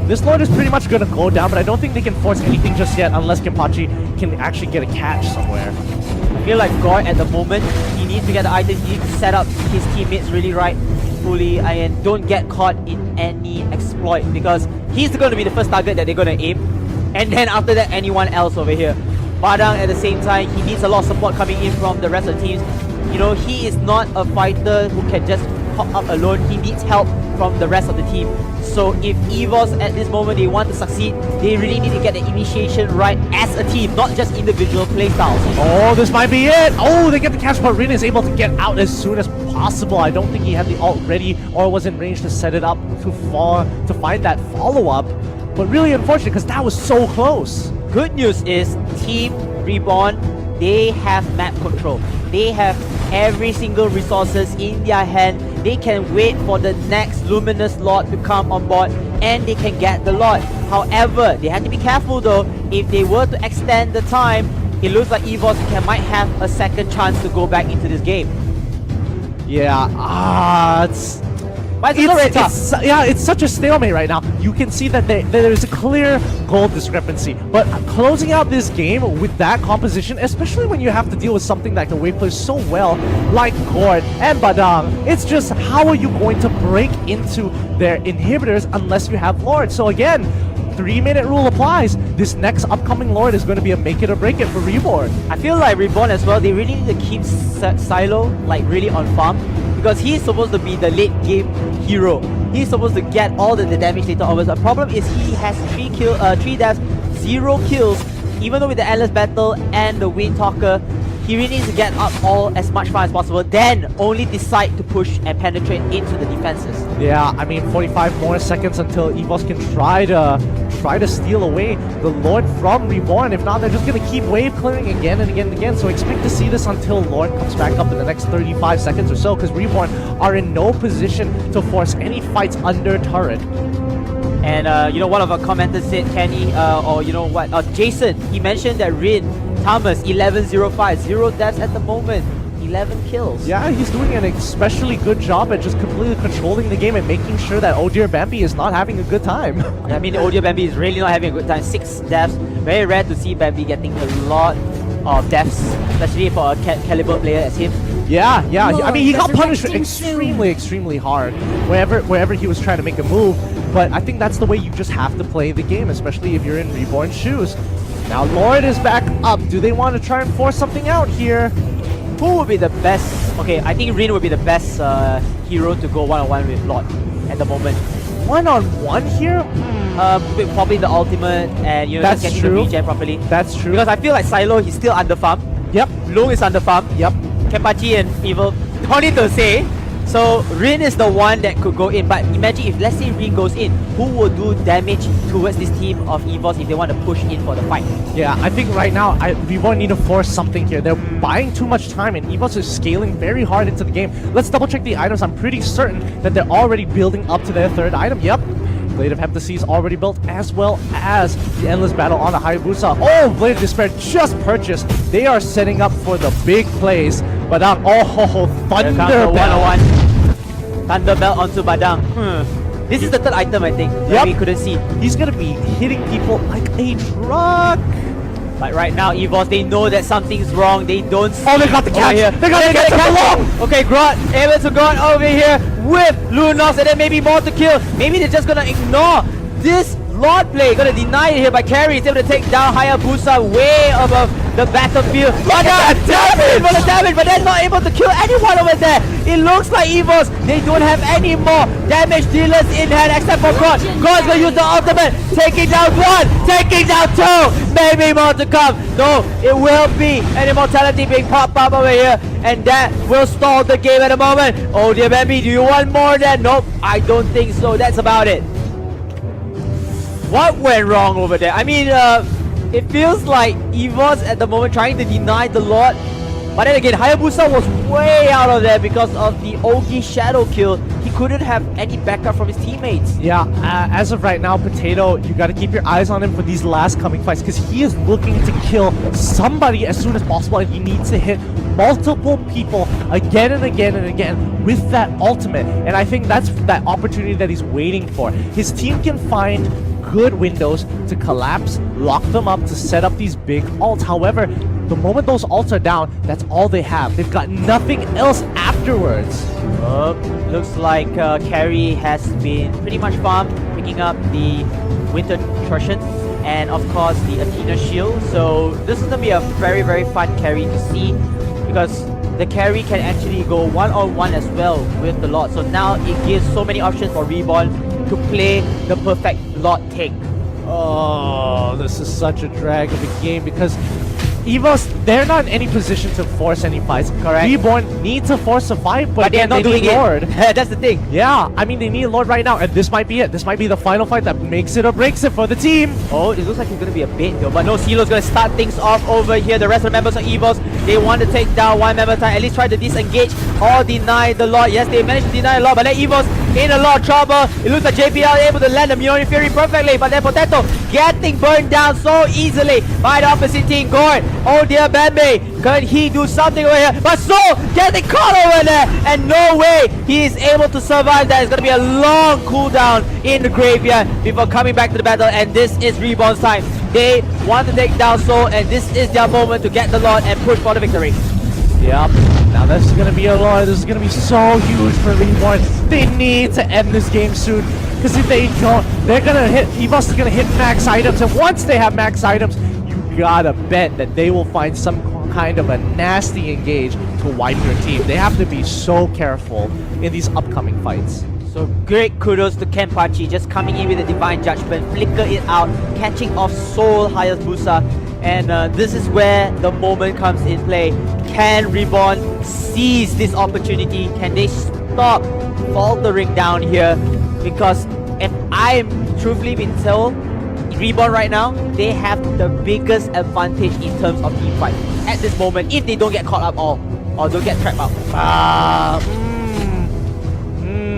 [SPEAKER 1] this Lord is pretty much going to go down, but I don't think they can force anything just yet unless Kenpachi can actually get a catch somewhere.
[SPEAKER 2] I feel like Goy at the moment, he needs to get the items, he needs to set up his teammates really right, fully, and don't get caught in any exploit, because he's going to be the first target that they're going to aim, and then after that, anyone else over here. Badang at the same time, he needs a lot of support coming in from the rest of the teams. You know, he is not a fighter who can just pop up alone, he needs help from the rest of the team. So if EVOS at this moment they want to succeed, they really need to get the initiation right as a team, not just individual playstyles.
[SPEAKER 1] Oh, this might be it! Oh, they get the catch, but Rin is able to get out as soon as possible. I don't think he had the ult ready or was in range to set it up to find that follow-up. But really unfortunate because that was so close.
[SPEAKER 2] Good news is Team Reborn, they have map control. They have every single resources in their hand. They can wait for the next Luminous Lord to come on board and they can get the Lord. However, they have to be careful though. If they were to extend the time, it looks like EVOS might have a second chance to go back into this game.
[SPEAKER 1] Yeah, it's such a stalemate right now. You can see that there's a clear goal discrepancy. But closing out this game with that composition, especially when you have to deal with something that can wave plays so well, like Gord and Badang, it's just how are you going to break into their inhibitors unless you have Lord? So again, 3-minute rule applies. This next upcoming Lord is going to be a make it or break it for Reborn.
[SPEAKER 2] I feel like Reborn as well, they really need to keep Silo like really on farm, because he's supposed to be the late game hero. He's supposed to get all the damage later on. The problem is he has 3 deaths, 0 kills. Even though with the Endless Battle and the Wind Talker, he really needs to get up as much fun as possible, then only decide to push and penetrate into the defenses.
[SPEAKER 1] Yeah, I mean 45 more seconds until EVOS can try to steal away the Lord from Reborn. If not, they're just going to keep wave clearing again and again and again. So expect to see this until Lord comes back up in the next 35 seconds or so, because Reborn are in no position to force any fights under turret.
[SPEAKER 2] And you know, one of our commenters said, Kenny, or you know what, Jason, he mentioned that Rin, Thomas, 11-0-5, 0 deaths at the moment, 11 kills.
[SPEAKER 1] Yeah, he's doing an especially good job at just completely controlling the game and making sure that Oh Dear Bambi is not having a good time.
[SPEAKER 2] I mean, Oh Dear Bambi is really not having a good time. 6 deaths. Very rare to see Bambi getting a lot of deaths, especially for a caliber player as him.
[SPEAKER 1] Yeah. I mean, he got punished extremely hard wherever he was trying to make a move. But I think that's the way you just have to play the game, especially if you're in Reborn shoes. Now Lord is back up. Do they want to try and force something out here?
[SPEAKER 2] Who would be the best? Okay, I think Rin would be the best hero to go one-on-one with Lord at the moment.
[SPEAKER 1] One-on-one here?
[SPEAKER 2] With probably the ultimate and you know, just getting the regen properly.
[SPEAKER 1] That's true.
[SPEAKER 2] Because I feel like Silo, he's still under farm.
[SPEAKER 1] Yep.
[SPEAKER 2] Long is under farm.
[SPEAKER 1] Yep.
[SPEAKER 2] Kenpachi and Evil, don't need to say. So Rin is the one that could go in, but imagine if let's say Rin goes in, who will do damage towards this team of EVOS if they want to push in for the fight?
[SPEAKER 1] Yeah, I think right now Reborn need to force something here. They're buying too much time and EVOS is scaling very hard into the game. Let's double check the items. I'm pretty certain that they're already building up to their 3rd item. Yep. Blade of Heptacy is already built, as well as the Endless Battle on the Hayabusa. Oh, Blade of Despair just purchased. They are setting up for the big plays. Badang, oh, Thunder Belt.
[SPEAKER 2] 101. Thunder Belt onto Badang. This is the third item, I think, that we couldn't see.
[SPEAKER 1] He's gonna be hitting people like a truck.
[SPEAKER 2] But right now, EVOS, they know that something's wrong. They don't see.
[SPEAKER 1] Oh, they got the catch.
[SPEAKER 2] Here.
[SPEAKER 1] They got the catch.
[SPEAKER 2] Okay, Grot able to go over here with Lunos, and then maybe more to kill. Maybe they're just gonna ignore this Lord play. Gonna deny it here by Carry. He's able to take down Hayabusa way above the battlefield. But damage, but they're not able to kill anyone over there. It looks like EVOS, they don't have any more damage dealers in hand except for God. God's gonna use the ultimate, taking down one, taking down two, maybe more to come. No, it will be an immortality being popped up over here, and that will stall the game at the moment. Oh dear baby, do you want more than? Nope, I don't think so. That's about it. What went wrong over there? I mean, it feels like EVOS at the moment trying to deny the Lord. But then again, Hayabusa was way out of there because of the Ogi shadow kill. He couldn't have any backup from his teammates.
[SPEAKER 1] Yeah, as of right now, Potato, you got to keep your eyes on him for these last coming fights because he is looking to kill somebody as soon as possible, and he needs to hit multiple people again and again and again with that ultimate. And I think that's that opportunity that he's waiting for. His team can find good windows to collapse, lock them up, to set up these big ults. However, the moment those ults are down, that's all they have. They've got nothing else afterwards.
[SPEAKER 2] Looks like Carry has been pretty much farmed, picking up the Winter Trussion and of course the Athena Shield. So this is going to be a very, very fun carry to see because the carry can actually go one-on-one as well with the Lord. So now it gives so many options for Reborn to play the perfect Lord take.
[SPEAKER 1] Oh, this is such a drag of a game because EVOS, they're not in any position to force any fights.
[SPEAKER 2] Correct.
[SPEAKER 1] Reborn need to force a fight, but
[SPEAKER 2] they're not doing
[SPEAKER 1] Lord.
[SPEAKER 2] it. That's the thing.
[SPEAKER 1] Yeah, I mean, they need Lord right now, and this might be it. This might be the final fight that makes it or breaks it for the team.
[SPEAKER 2] Oh, it looks like it's going to be a bait though. But no, CeeLo's going to start things off over here. The rest of the members of EVOS, they want to take down one member time, at least try to disengage or deny the Lord. Yes, they managed to deny the Lord, but then EVOS in a lot of trouble. It looks like JPL able to land the Mjolnir Fury perfectly, but then Potato getting burned down so easily by the opposite team. Gord, oh dear Bambi, could he do something over here? But so getting caught over there, and no way he is able to survive that. It's going to be a long cooldown in the graveyard before coming back to the battle, and this is Reborn's time. They want to take down Soul, and this is their moment to get the Lord and push for the victory.
[SPEAKER 1] Yep. Now this is going to be a lot. This is going to be so huge for Reborn. They need to end this game soon. Because if they don't, they're going to hit, EVOS is going to hit max items. And once they have max items, you gotta bet that they will find some kind of a nasty engage to wipe your team. They have to be so careful in these upcoming fights.
[SPEAKER 2] So great kudos to Kenpachi, just coming in with a divine judgment, flicker it out, catching off Soul Hayabusa. And this is where the moment comes in play. Can Reborn seize this opportunity? Can they stop faltering down here? Because if I'm truthfully been told, Reborn right now, they have the biggest advantage in terms of team fight at this moment if they don't get caught up or don't get trapped out.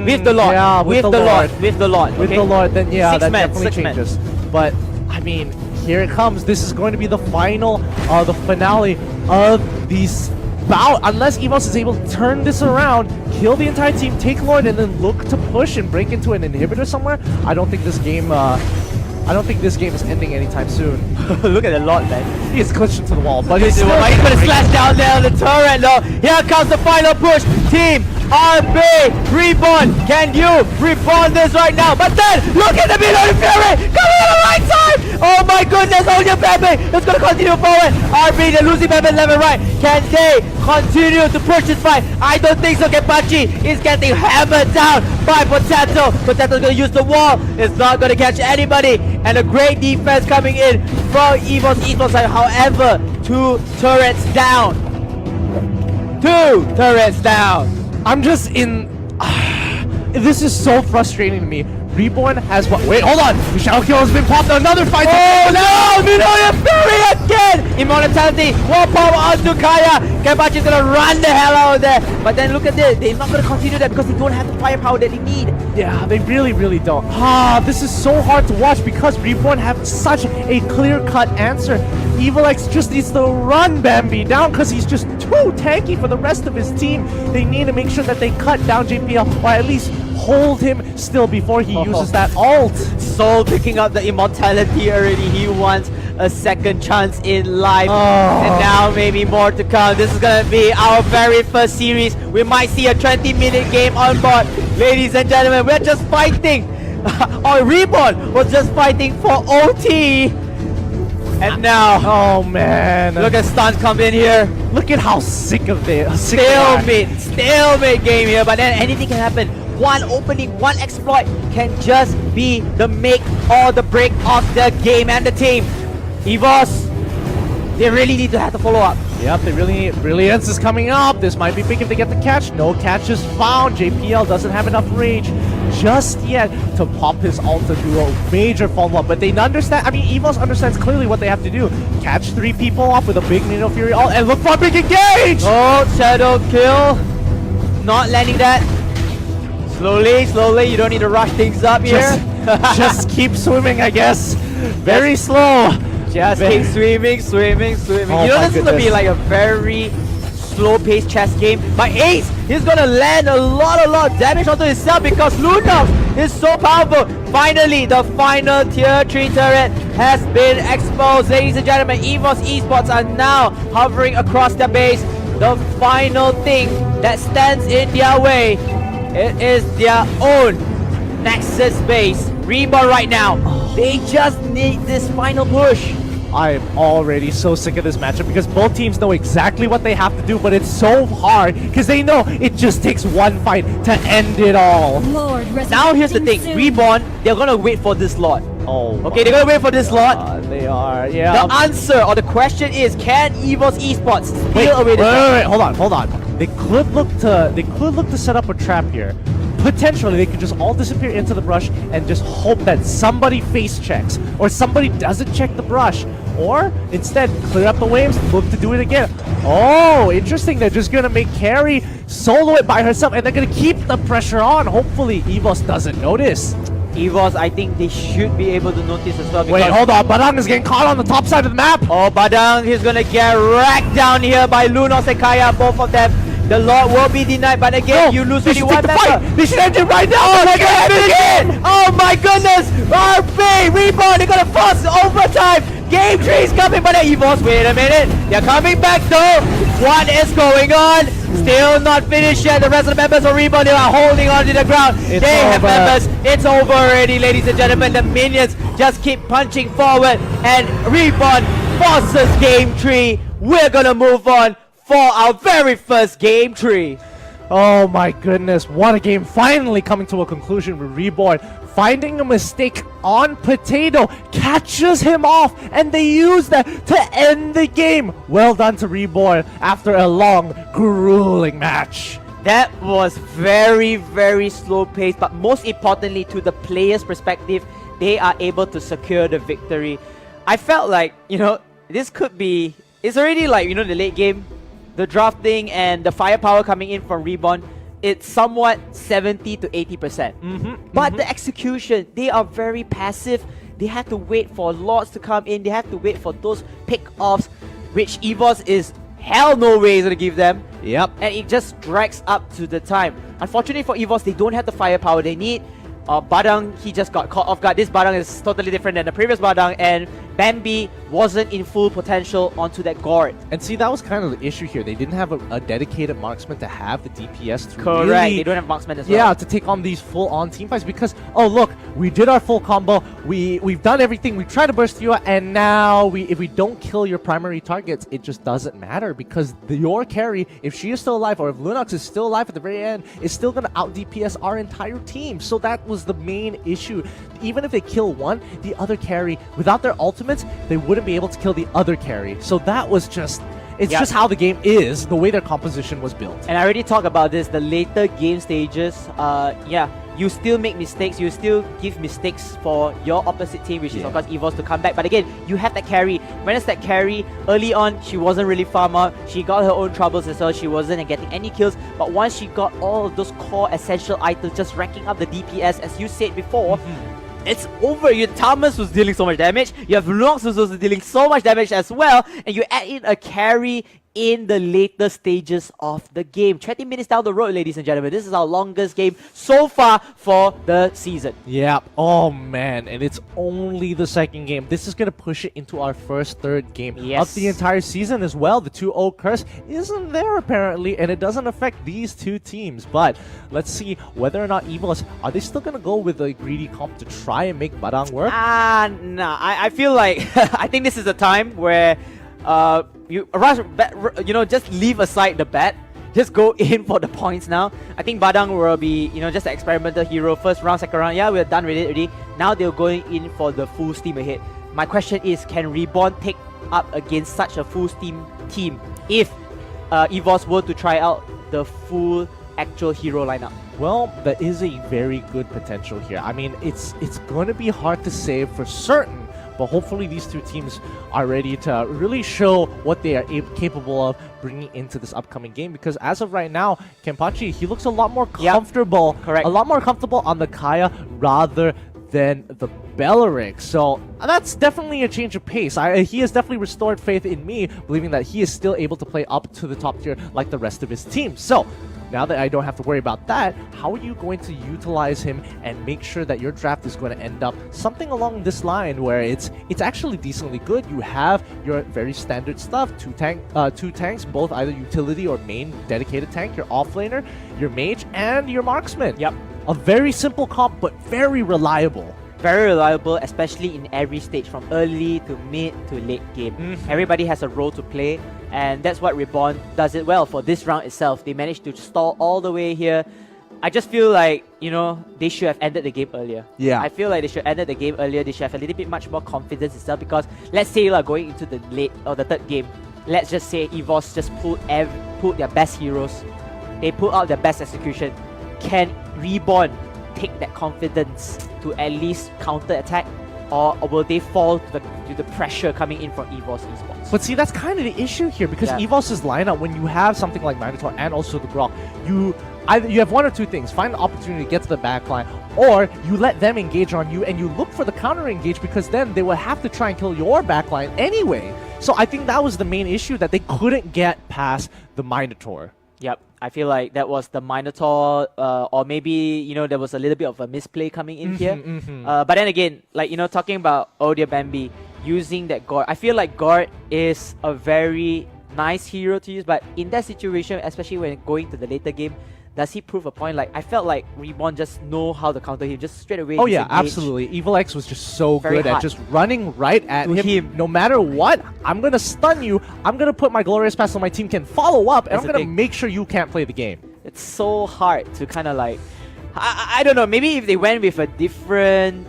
[SPEAKER 2] With the Lord,
[SPEAKER 1] yeah,
[SPEAKER 2] with the Lord, with the Lord.
[SPEAKER 1] With the Lord, then yeah,
[SPEAKER 2] Six
[SPEAKER 1] that
[SPEAKER 2] men,
[SPEAKER 1] definitely
[SPEAKER 2] six men.
[SPEAKER 1] changes. But I mean, here it comes. This is going to be the final, the finale of these bout. Unless EVOS is able to turn this around, kill the entire team, take Lord, and then look to push and break into an inhibitor somewhere, I don't think this game. I don't think this game is ending anytime soon.
[SPEAKER 2] Look at the Lord, man.
[SPEAKER 1] He is clutched into the wall, but he's
[SPEAKER 2] He's gonna slash down there on the turret though. Here comes the final push. Team RB Reborn. Can you reborn this right now? But then look at the middle of the Fury coming at the right time. Oh my goodness, oh your Pepe. It's gonna continue forward. RB, they're losing Pepe left and right. Can they continue to push this fight? I don't think so. Kenpachi is getting hammered down by Potato. Potato's gonna use the wall. It's not gonna catch anybody. And a great defense coming in from EVOS side. However, 2 turrets down. 2 turrets down.
[SPEAKER 1] I'm just in. This is so frustrating to me. Reborn has what? Wait, hold on. The Shadow Kill has been popped. Another fight.
[SPEAKER 2] Oh no! Minoya Fury again! Immortality, wall power onto Kaya. Kenpachi's gonna run the hell out of there. But then look at this, they're not gonna continue that because they don't have the firepower that they need.
[SPEAKER 1] Yeah, they really don't. This is so hard to watch because Reborn have such a clear-cut answer. Evil X just needs to run Bambi down because he's just too tanky for the rest of his team. They need to make sure that they cut down JPL or at least hold him still before he uses that ult.
[SPEAKER 2] Soul picking up the immortality already. He wants a second chance in life. And now maybe more to come. This is gonna be our very first series. We might see a 20-minute game on board. Ladies and gentlemen, we're just fighting. Or Reborn was just fighting for OT. And now,
[SPEAKER 1] oh man,
[SPEAKER 2] look at Stun come in here.
[SPEAKER 1] Look at how sick of it.
[SPEAKER 2] Stalemate game here. But then anything can happen. One opening, one exploit can just be the make or the break of the game and the team. EVOS, they really need to have to follow up.
[SPEAKER 1] Yep, they really need. Brilliance is coming up. This might be big if they get the catch. No catch is found. JPL doesn't have enough rage just yet to pop his ult to do a major follow-up. But they understand, I mean, EVOS understands clearly what they have to do. Catch 3 people off with a big Nino Fury ult and look for a big engage!
[SPEAKER 2] Oh, shadow kill. Not landing that. Slowly, you don't need to rush things up here.
[SPEAKER 1] Just keep swimming, I guess. Very slow.
[SPEAKER 2] Just keep swimming.
[SPEAKER 1] Oh,
[SPEAKER 2] You know, this is gonna be like a very slow-paced chess game. But Ace, he's gonna land a lot of damage onto himself because Lunox is so powerful. Finally, the final tier 3 turret has been exposed. Ladies and gentlemen, EVOS Esports are now hovering across their base. The final thing that stands in their way, it is their own Nexus base. Reborn right now, they just need this final push.
[SPEAKER 1] I am already so sick of this matchup because both teams know exactly what they have to do, but it's so hard because they know it just takes one fight to end it all.
[SPEAKER 3] Lord,
[SPEAKER 2] Now here's the thing,
[SPEAKER 3] soon.
[SPEAKER 2] Reborn, they're gonna wait for this lot.
[SPEAKER 1] Oh,
[SPEAKER 2] Okay, they're gonna wait for this lot.
[SPEAKER 1] they are, yeah.
[SPEAKER 2] The answer or the question is, can EVOS Esports steal
[SPEAKER 1] Wait,
[SPEAKER 2] away this match?
[SPEAKER 1] wait, hold on. They could look to set up a trap here. Potentially, they could just all disappear into the brush and just hope that somebody face checks or somebody doesn't check the brush, or instead clear up the waves, look to do it again. Oh, interesting. They're just gonna make Carrie solo it by herself, and they're gonna keep the pressure on. Hopefully, EVOS doesn't notice.
[SPEAKER 2] EVOS, I think they should be able to notice as well.
[SPEAKER 1] Wait, hold on. Badang is getting caught on the top side of the map.
[SPEAKER 2] Oh, Badang, he's gonna get racked down here by Lunos and Kaya, both of them. The Lord will be denied, but again, you lose
[SPEAKER 1] they should
[SPEAKER 2] only one
[SPEAKER 1] take the
[SPEAKER 2] member.
[SPEAKER 1] fight. They should end it right now.
[SPEAKER 2] Oh, they're gonna finish it! Oh my goodness! RB, Reborn, they're gonna force overtime! Game 3 is coming, but EVOS, wait a minute. They're coming back though. What is going on? Still not finished yet. The rest of the members of Reborn, they are holding on to the ground.
[SPEAKER 1] It's
[SPEAKER 2] they have
[SPEAKER 1] over.
[SPEAKER 2] members. It's over already, ladies and gentlemen. The minions just keep punching forward, and Reborn forces Game 3. We're gonna move on for our very first Game 3.
[SPEAKER 1] Oh my goodness, what a game. Finally coming to a conclusion with Reborn. Finding a mistake on Potato, catches him off, and they use that to end the game. Well done to Reborn after a long, grueling match.
[SPEAKER 2] That was very slow paced, but most importantly to the player's perspective, they are able to secure the victory. I felt like, you know, this could be, it's already like, you know, the late game, the drafting and the firepower coming in from Reborn, it's somewhat 70 to 80%. But the execution, they are very passive. They have to wait for lords to come in. They have to wait for those pick-offs, which EVOS is hell no way is going to give them.
[SPEAKER 1] Yep.
[SPEAKER 2] And it just drags up to the time. Unfortunately for EVOS, they don't have the firepower they need. Badang, he just got caught off guard. This Badang is totally different than the previous Badang, and Bambi wasn't in full potential onto that gourd.
[SPEAKER 1] And see, that was kind of the issue here. They didn't have a dedicated marksman to have the DPS to
[SPEAKER 2] Correct,
[SPEAKER 1] really,
[SPEAKER 2] they don't have marksman as well.
[SPEAKER 1] yeah, to take on these full-on team fights because, oh look, we did our full combo, we've done everything, we tried to burst you out, and now if we don't kill your primary targets, it just doesn't matter because your carry, if she is still alive or if Lunox is still alive at the very end, is still going to out-DPS our entire team. So that was the main issue. Even if they kill one, the other carry, without their ultimates, they wouldn't be able to kill the other carry. So that was just, it's just how the game is, the way their composition was built.
[SPEAKER 2] And I already talked about this, the later game stages, yeah, you still make mistakes, you still give mistakes for your opposite team, which is of course EVOS to come back. But again, you have that carry. When it's that carry, early on, she wasn't really farm out. She got her own troubles as well. She wasn't getting any kills. But once she got all of those core essential items, just racking up the DPS, as you said before, it's over. Your Thomas was dealing so much damage. You have Nox who's also dealing so much damage as well. And you add in a carry in the later stages of the game. 20 minutes down the road, ladies and gentlemen. This is our longest game so far for the season.
[SPEAKER 1] Yeah. Oh, man. And it's only the second game. This is going to push it into our third game of the entire season as well. The 2-0 curse isn't there, apparently, and it doesn't affect these two teams. But let's see whether or not EVOS, are they still going to go with a greedy comp to try and make Badang work?
[SPEAKER 2] Nah. I feel like, I think this is a time where just leave aside the bet. Just go in for the points now. I think Badang will be, just an experimental hero. First round, second round, yeah, we're done with it already. Now they're going in for the full steam ahead. My question is, can Reborn take up against such a full steam team if EVOS were to try out the full actual hero lineup?
[SPEAKER 1] Well, there is a very good potential here. I mean, it's going to be hard to say for certain, but hopefully these two teams are ready to really show what they are capable of bringing into this upcoming game. Because as of right now, Kenpachi, he looks a lot more comfortable.
[SPEAKER 2] Correct.
[SPEAKER 1] A lot more comfortable on the Kaya rather than the Belleric. So that's definitely a change of pace. He has definitely restored faith in me, believing that he is still able to play up to the top tier like the rest of his team. So now that I don't have to worry about that, how are you going to utilize him and make sure that your draft is going to end up something along this line where it's actually decently good? You have your very standard stuff, two tanks, both either utility or main dedicated tank, your offlaner, your mage, and your marksman.
[SPEAKER 2] Yep.
[SPEAKER 1] A very simple comp, but very reliable.
[SPEAKER 2] Very reliable, especially in every stage, from early to mid to late game. Everybody has a role to play, and that's what Reborn does it well for this round itself. They managed to stall all the way here. I just feel like, they should have ended the game earlier.
[SPEAKER 1] Yeah.
[SPEAKER 2] I feel like they should have ended the game earlier. They should have a little bit much more confidence itself, because let's say going into the late or the third game, let's just say EVOS just pulled their best heroes. They put out their best execution. Can Reborn take that confidence to at least counter-attack, or will they fall to the pressure coming in from EVOS Esports?
[SPEAKER 1] But see, that's kind of the issue here, because EVOS's lineup, when you have something like Minotaur and also the Grok, you have one or two things. Find an opportunity to get to the backline, or you let them engage on you and you look for the counter-engage, because then they will have to try and kill your backline anyway. So I think that was the main issue, that they couldn't get past the Minotaur.
[SPEAKER 2] Yep, I feel like that was the Minotaur, or maybe, there was a little bit of a misplay coming in here. But then again, talking about Odia Bambi, using that Gord, I feel like Gord is a very nice hero to use, but in that situation, especially when going to the later game, does he prove a point? Like, I felt like Reborn just know how to counter him, just straight away.
[SPEAKER 1] Oh yeah, absolutely. Evil X was just so good at just running right at him. No matter what, I'm going to stun you, I'm going to put my Glorious Pass so my team can follow up, and I'm going to make sure you can't play the game.
[SPEAKER 2] It's so hard to kind of I don't know, maybe if they went with a different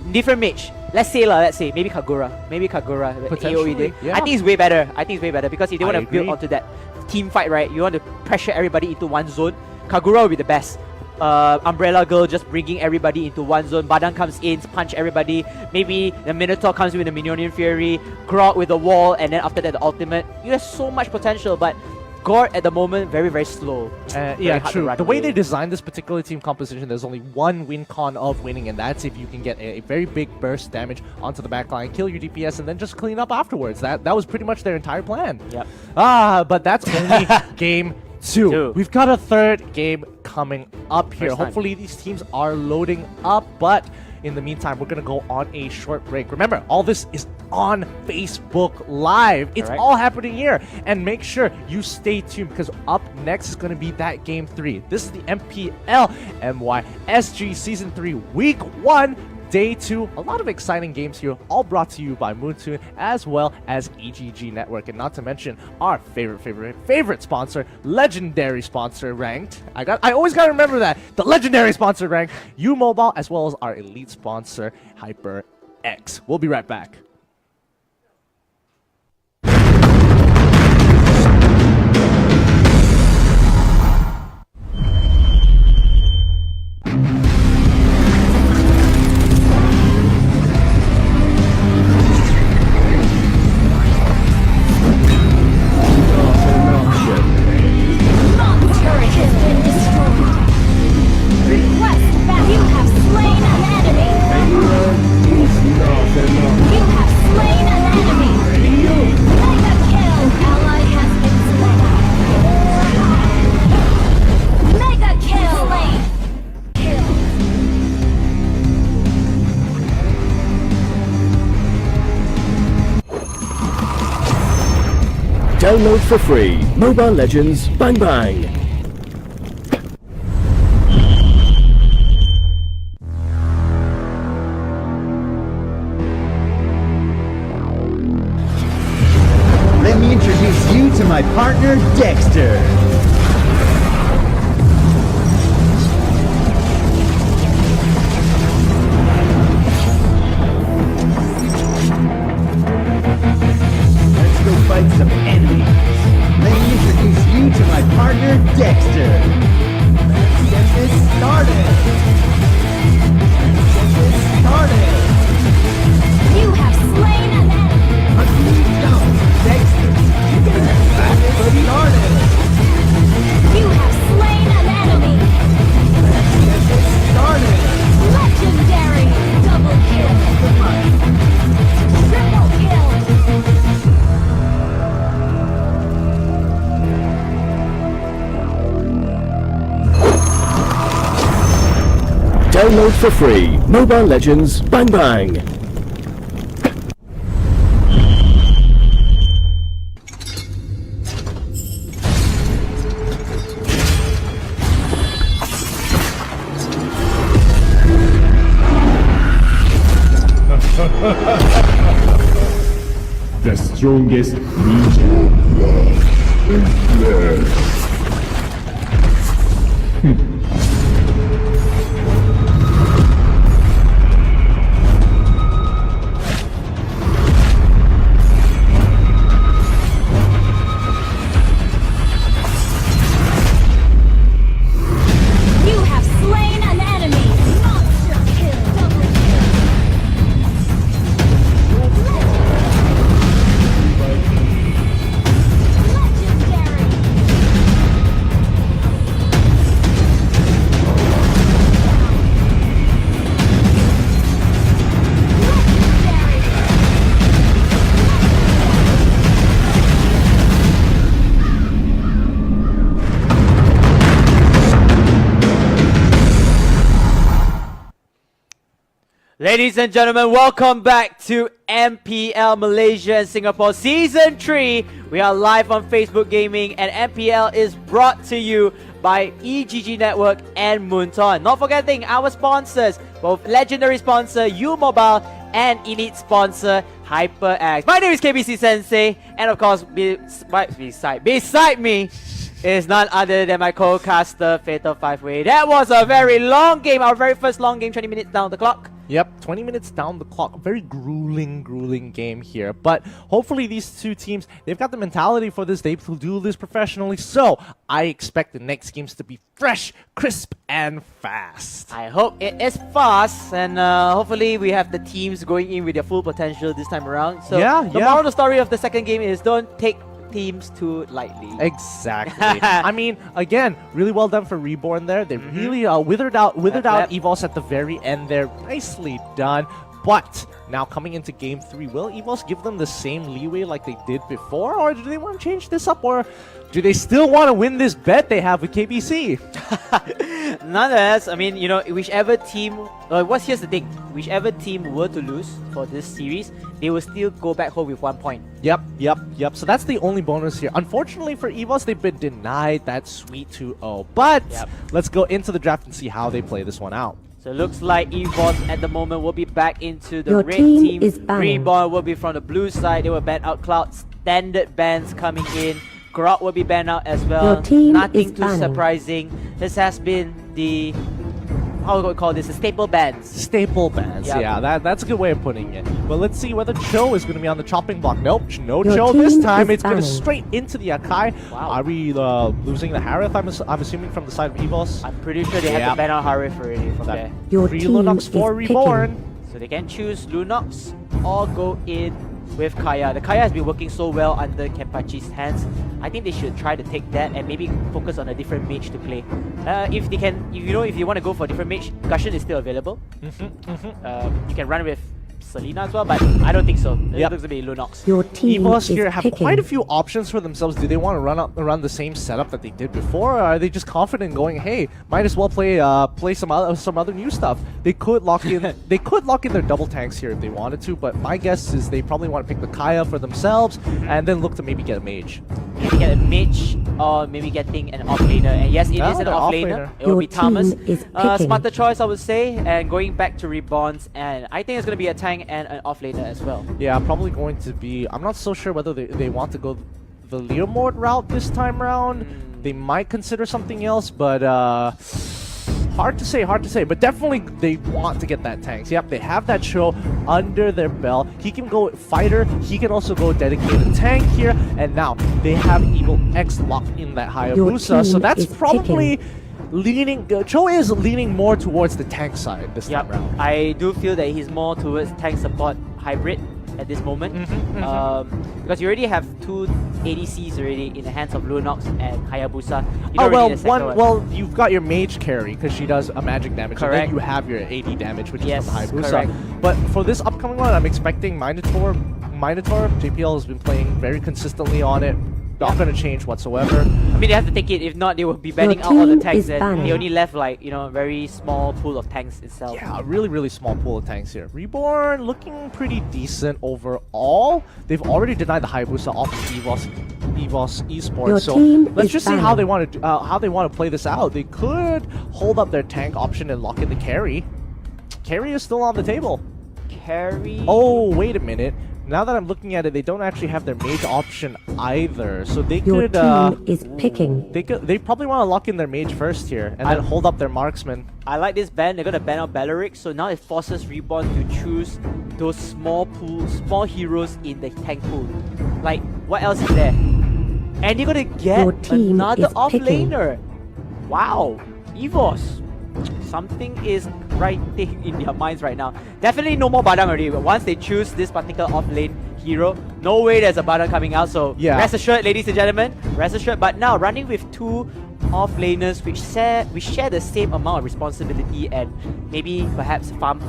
[SPEAKER 2] mage. Let's say maybe Kagura.
[SPEAKER 1] Potentially,
[SPEAKER 2] AoE. I think it's way better. Because if they want to build onto that team fight, right? You want to pressure everybody into one zone. Kagura will be the best. Umbrella Girl just bringing everybody into one zone. Badang comes in, punch everybody. Maybe the Minotaur comes with the Minionian Fury. Grog with the wall, and then after that the ultimate. You have so much potential, but Gord at the moment, very, very slow.
[SPEAKER 1] Yeah, true. The way they designed this particular team composition, there's only one win con of winning, and that's if you can get a very big burst damage onto the backline, kill your DPS, and then just clean up afterwards. That was pretty much their entire plan.
[SPEAKER 2] Yep.
[SPEAKER 1] But that's only game 2. We've got a third game coming up here. Hopefully these teams are loading up, but in the meantime, we're going to go on a short break. Remember, all this is on Facebook Live. It's all happening here. And make sure you stay tuned, because up next is going to be that Game 3. This is the MPL MY SG Season 3 Week 1. Day 2, a lot of exciting games here, all brought to you by Moontoon as well as EGG Network, and not to mention our favorite sponsor, legendary sponsor ranked. I always gotta remember that, the legendary sponsor ranked, U-Mobile, as well as our elite sponsor, HyperX. We'll be right back.
[SPEAKER 4] Download for free. Mobile Legends Bang Bang.
[SPEAKER 6] Let me introduce you to my partner, Dexter. Let's go fight some enemies. Let me introduce you to my partner, Dexter. Let's get this started. Let's get this started.
[SPEAKER 3] You have slain an enemy.
[SPEAKER 6] Dexter, you can let's get started.
[SPEAKER 3] You have slain an enemy.
[SPEAKER 6] Let's get this started.
[SPEAKER 3] Legendary. Double kill. Triple kill.
[SPEAKER 4] Download for free. Mobile Legends Bang Bang.
[SPEAKER 8] The strongest needs your blood and flesh.
[SPEAKER 3] You have slain an enemy. Monster kill. Double kill. Legendary. Legendary.
[SPEAKER 2] Ladies and gentlemen, welcome back to MPL Malaysia and Singapore Season 3. We are live on Facebook Gaming and MPL is brought to you by EGG Network and Moonton. Not forgetting our sponsors, both legendary sponsor U-Mobile and elite sponsor HyperX. My name is KBC Sensei, and of course beside me is none other than my co-caster Fatal 5-Way. That was a very long game, our very first long game, 20 minutes down the clock.
[SPEAKER 1] Yep, 20 minutes down the clock. A very grueling game here. But hopefully these two teams, they've got the mentality for this. They will do this professionally. So I expect the next games to be fresh, crisp, and fast.
[SPEAKER 2] I hope it is fast, and hopefully we have the teams going in with their full potential this time around. So the moral of the story of the second game is don't take teams too lightly.
[SPEAKER 1] Exactly. I mean, again, really well done for Reborn there. They really withered out EVOS at the very end there. Nicely done. But now coming into game 3, will EVOS give them the same leeway like they did before? Or do they want to change this up? Or do they still want to win this bet they have with KBC?
[SPEAKER 2] Nonetheless, I mean, you know, whichever team... here's the thing. Whichever team were to lose for this series, they will still go back home with 1 point.
[SPEAKER 1] Yep. So that's the only bonus here. Unfortunately for EVOS, they've been denied that sweet 2-0. But let's go into the draft and see how they play this one out.
[SPEAKER 2] So it looks like EVOS at the moment will be back into the
[SPEAKER 9] Your
[SPEAKER 2] red
[SPEAKER 9] team
[SPEAKER 2] team.
[SPEAKER 9] is banned.
[SPEAKER 2] Reborn will be from the blue side. They will ban out Cloud. Standard bans coming in. Grot will be banned out as well.
[SPEAKER 9] Your team
[SPEAKER 2] Nothing
[SPEAKER 9] is
[SPEAKER 2] too
[SPEAKER 9] banning.
[SPEAKER 2] surprising. This has been the... how do we call this? The staple bans.
[SPEAKER 1] Staple bans,
[SPEAKER 2] Yep.
[SPEAKER 1] yeah, that's a good way of putting it. Well, let's see whether Cho is going to be on the chopping block. Nope, no
[SPEAKER 9] Your
[SPEAKER 1] Cho this
[SPEAKER 9] team
[SPEAKER 1] time.
[SPEAKER 9] is
[SPEAKER 1] It's going to
[SPEAKER 9] banning.
[SPEAKER 1] straight into the Akai.
[SPEAKER 2] Wow.
[SPEAKER 1] Are we losing the Harith? I'm assuming from the side of EVOS.
[SPEAKER 2] I'm pretty sure they have to ban out Harif already from there.
[SPEAKER 9] Your
[SPEAKER 1] Free
[SPEAKER 9] team
[SPEAKER 1] Lunox
[SPEAKER 9] is
[SPEAKER 1] for
[SPEAKER 9] picking.
[SPEAKER 1] Reborn.
[SPEAKER 2] So they can choose Lunox or go in with Kaya. The Kaya has been working so well under Kenpachi's hands. I think they should try to take that and maybe focus on a different mage to play. If they can, if you want to go for a different mage, Gushin is still available. You can run with Selena as well, but I don't think so. It
[SPEAKER 1] Yep.
[SPEAKER 2] looks to be Lunox.
[SPEAKER 9] Your team
[SPEAKER 1] EVOS
[SPEAKER 9] is
[SPEAKER 1] here have
[SPEAKER 9] picking.
[SPEAKER 1] quite a few options for themselves. Do they want to run the same setup that they did before, or are they just confident going, hey, might as well play some other new stuff? They could lock in their double tanks here if they wanted to, but my guess is they probably want to pick the Kaya for themselves and then look to maybe get a mage.
[SPEAKER 2] Maybe get a mage or maybe getting an offlaner. And yes, it
[SPEAKER 1] Yeah,
[SPEAKER 2] is an
[SPEAKER 1] the
[SPEAKER 2] offlaner.
[SPEAKER 1] offlaner.
[SPEAKER 2] It will
[SPEAKER 9] Your
[SPEAKER 2] be Thomas.
[SPEAKER 9] team is picking.
[SPEAKER 2] Smarter choice, I would say. And going back to Reborns, and I think it's going to be a tank and an offlaner as well.
[SPEAKER 1] Yeah, probably going to be. I'm not so sure whether they want to go the Leomord route this time around. They might consider something else, but hard to say. But definitely they want to get that tanks. Yep, they have that show under their belt. He can go fighter. He can also go dedicated tank here. And now they have Evil X locked in that Hayabusa. So
[SPEAKER 9] team
[SPEAKER 1] that's
[SPEAKER 9] is
[SPEAKER 1] probably leaning. Cho is leaning more towards the tank side this time around.
[SPEAKER 2] I do feel that he's more towards tank support hybrid at this moment. Because you already have two ADCs already in the hands of Lunox and Hayabusa. You don't really need a second one.
[SPEAKER 1] well, you've got your mage carry because she does a magic damage.
[SPEAKER 2] Correct.
[SPEAKER 1] And then you have your AD damage, which
[SPEAKER 2] Yes,
[SPEAKER 1] is from the Hayabusa.
[SPEAKER 2] correct.
[SPEAKER 1] But for this upcoming one, I'm expecting Minotaur. JPL has been playing very consistently on it. Not going to change whatsoever.
[SPEAKER 2] I mean, they have to take it. If not, they will be banning
[SPEAKER 9] Your
[SPEAKER 2] out all the
[SPEAKER 9] team
[SPEAKER 2] tanks.
[SPEAKER 9] is
[SPEAKER 2] And
[SPEAKER 9] banned.
[SPEAKER 2] they only left like, you know, a very small pool of tanks itself.
[SPEAKER 1] Yeah, a really small pool of tanks here. Reborn looking pretty decent overall. They've already denied the Hayabusa off of EVOS Esports.
[SPEAKER 9] Your
[SPEAKER 1] So
[SPEAKER 9] team
[SPEAKER 1] let's
[SPEAKER 9] is
[SPEAKER 1] just see how
[SPEAKER 9] banned.
[SPEAKER 1] they want to play this out. They could hold up their tank option and lock in the carry. Carry is still on the table.
[SPEAKER 2] Carry.
[SPEAKER 1] Oh, wait a minute. Now that I'm looking at it, they don't actually have their mage option either. So they
[SPEAKER 9] Your
[SPEAKER 1] could
[SPEAKER 9] team is picking.
[SPEAKER 1] they probably want to lock in their mage first here and then hold up their marksman.
[SPEAKER 2] I like this ban. They're gonna ban out Balearic, so now it forces Reborn to choose those small heroes in the tank pool. Like, what else is there? And you're gonna get
[SPEAKER 9] Your team
[SPEAKER 2] another
[SPEAKER 9] is picking.
[SPEAKER 2] offlaner. Wow, EVOS. Something is writing in their minds right now. Definitely no more Badang already, but once they choose this particular offlane hero, no way there's a Badang coming out. So
[SPEAKER 1] Yeah.
[SPEAKER 2] rest assured, ladies and gentlemen, rest assured. But now running with two offlaners which share the same amount of responsibility and maybe perhaps farm,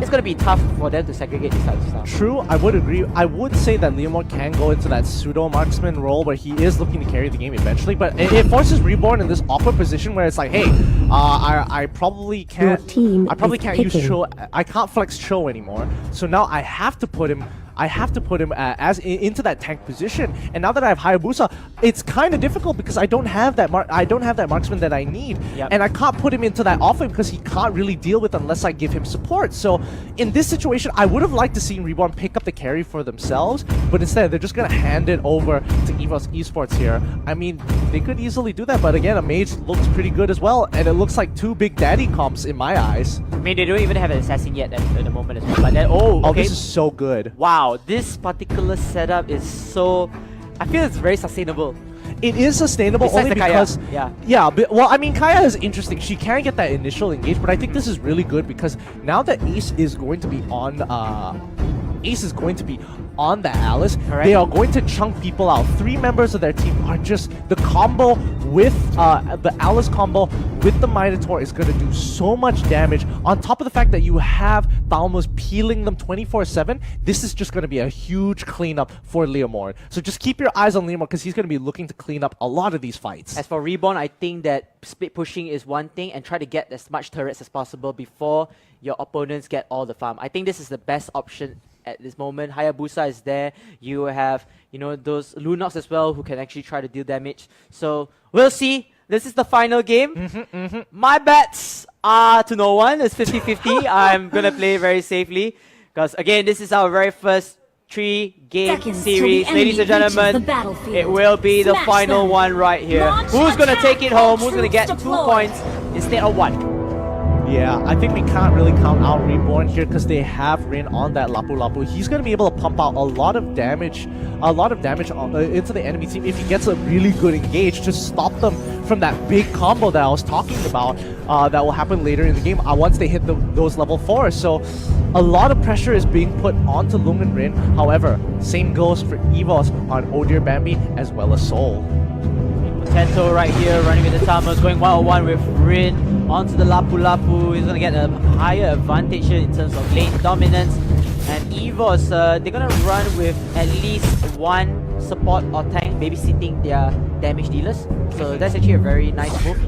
[SPEAKER 2] it's gonna be tough for them to segregate this type of stuff.
[SPEAKER 1] True, I would agree. I would say that Leomord can go into that pseudo marksman role where he is looking to carry the game eventually, but it forces Reborn in this awkward position where it's like, hey, I probably can't.
[SPEAKER 9] Your team
[SPEAKER 1] I probably
[SPEAKER 9] is
[SPEAKER 1] can't use
[SPEAKER 9] picking.
[SPEAKER 1] Cho. I can't flex Cho anymore. So now I have to put him. Into that tank position, and now that I have Hayabusa, it's kind of difficult because I don't have that marksman that I need,
[SPEAKER 2] Yep.
[SPEAKER 1] and I can't put him into that offlane because he can't really deal with unless I give him support. So in this situation, I would have liked to see Reborn pick up the carry for themselves, but instead they're just gonna hand it over to EVOS Esports here. I mean, they could easily do that, but again, a mage looks pretty good as well, and it looks like two big daddy comps in my eyes.
[SPEAKER 2] I mean, they don't even have an assassin yet at the moment as well. But then, okay.
[SPEAKER 1] Oh, this is so good.
[SPEAKER 2] Wow, this particular setup is so... I feel it's very sustainable.
[SPEAKER 1] It is sustainable
[SPEAKER 2] Besides
[SPEAKER 1] only
[SPEAKER 2] the Kaya,
[SPEAKER 1] because
[SPEAKER 2] yeah.
[SPEAKER 1] but, well, I mean, Kaya is interesting. She can get that initial engage, but I think this is really good because now that Ace is going to be on the Alice,
[SPEAKER 2] Correct.
[SPEAKER 1] they are going to chunk people out. 3 members of their team are just the combo with the Alice combo with the Minotaur is going to do so much damage. On top of the fact that you have Thalmos peeling them 24/7, this is just going to be a huge cleanup for Leomord. So just keep your eyes on Leomord because he's going to be looking to clean up a lot of these fights.
[SPEAKER 2] As for Reborn, I think that split pushing is one thing and try to get as much turrets as possible before your opponents get all the farm. I think this is the best option at this moment. Hayabusa is there. You have, you know, those Lunox as well who can actually try to deal damage. So we'll see. This is the final game. My bets are to no one. It's 50-50. I'm going to play very safely because, again, this is our very first 3-game
[SPEAKER 3] Seconds till
[SPEAKER 2] series.
[SPEAKER 3] the
[SPEAKER 2] Ladies and
[SPEAKER 3] enemy reaches
[SPEAKER 2] gentlemen,
[SPEAKER 3] the battlefield.
[SPEAKER 2] it will be the
[SPEAKER 3] Smash
[SPEAKER 2] final
[SPEAKER 3] them.
[SPEAKER 2] one right here.
[SPEAKER 3] Launch
[SPEAKER 2] Who's going to
[SPEAKER 3] attack.
[SPEAKER 2] take it home?
[SPEAKER 3] All
[SPEAKER 2] Who's going to get
[SPEAKER 3] troops
[SPEAKER 2] 2
[SPEAKER 3] deployed.
[SPEAKER 2] points instead of 1?
[SPEAKER 1] Yeah, I think we can't really count out Reborn here because they have Rin on that Lapu Lapu. He's going to be able to pump out a lot of damage into the enemy team if he gets a really good engage to stop them from that big combo that I was talking about that will happen later in the game once they hit those level 4s. So a lot of pressure is being put onto Lung and Rin. However, same goes for EVOS on Odir Bambi as well as Soul.
[SPEAKER 2] Potento right here running with the Thalmos, going 1-on-1 with Rin onto the Lapu Lapu. He's going to get a higher advantage here in terms of lane dominance. And EVOS, they're gonna run with at least one support or tank babysitting their damage dealers. So that's actually a very nice move.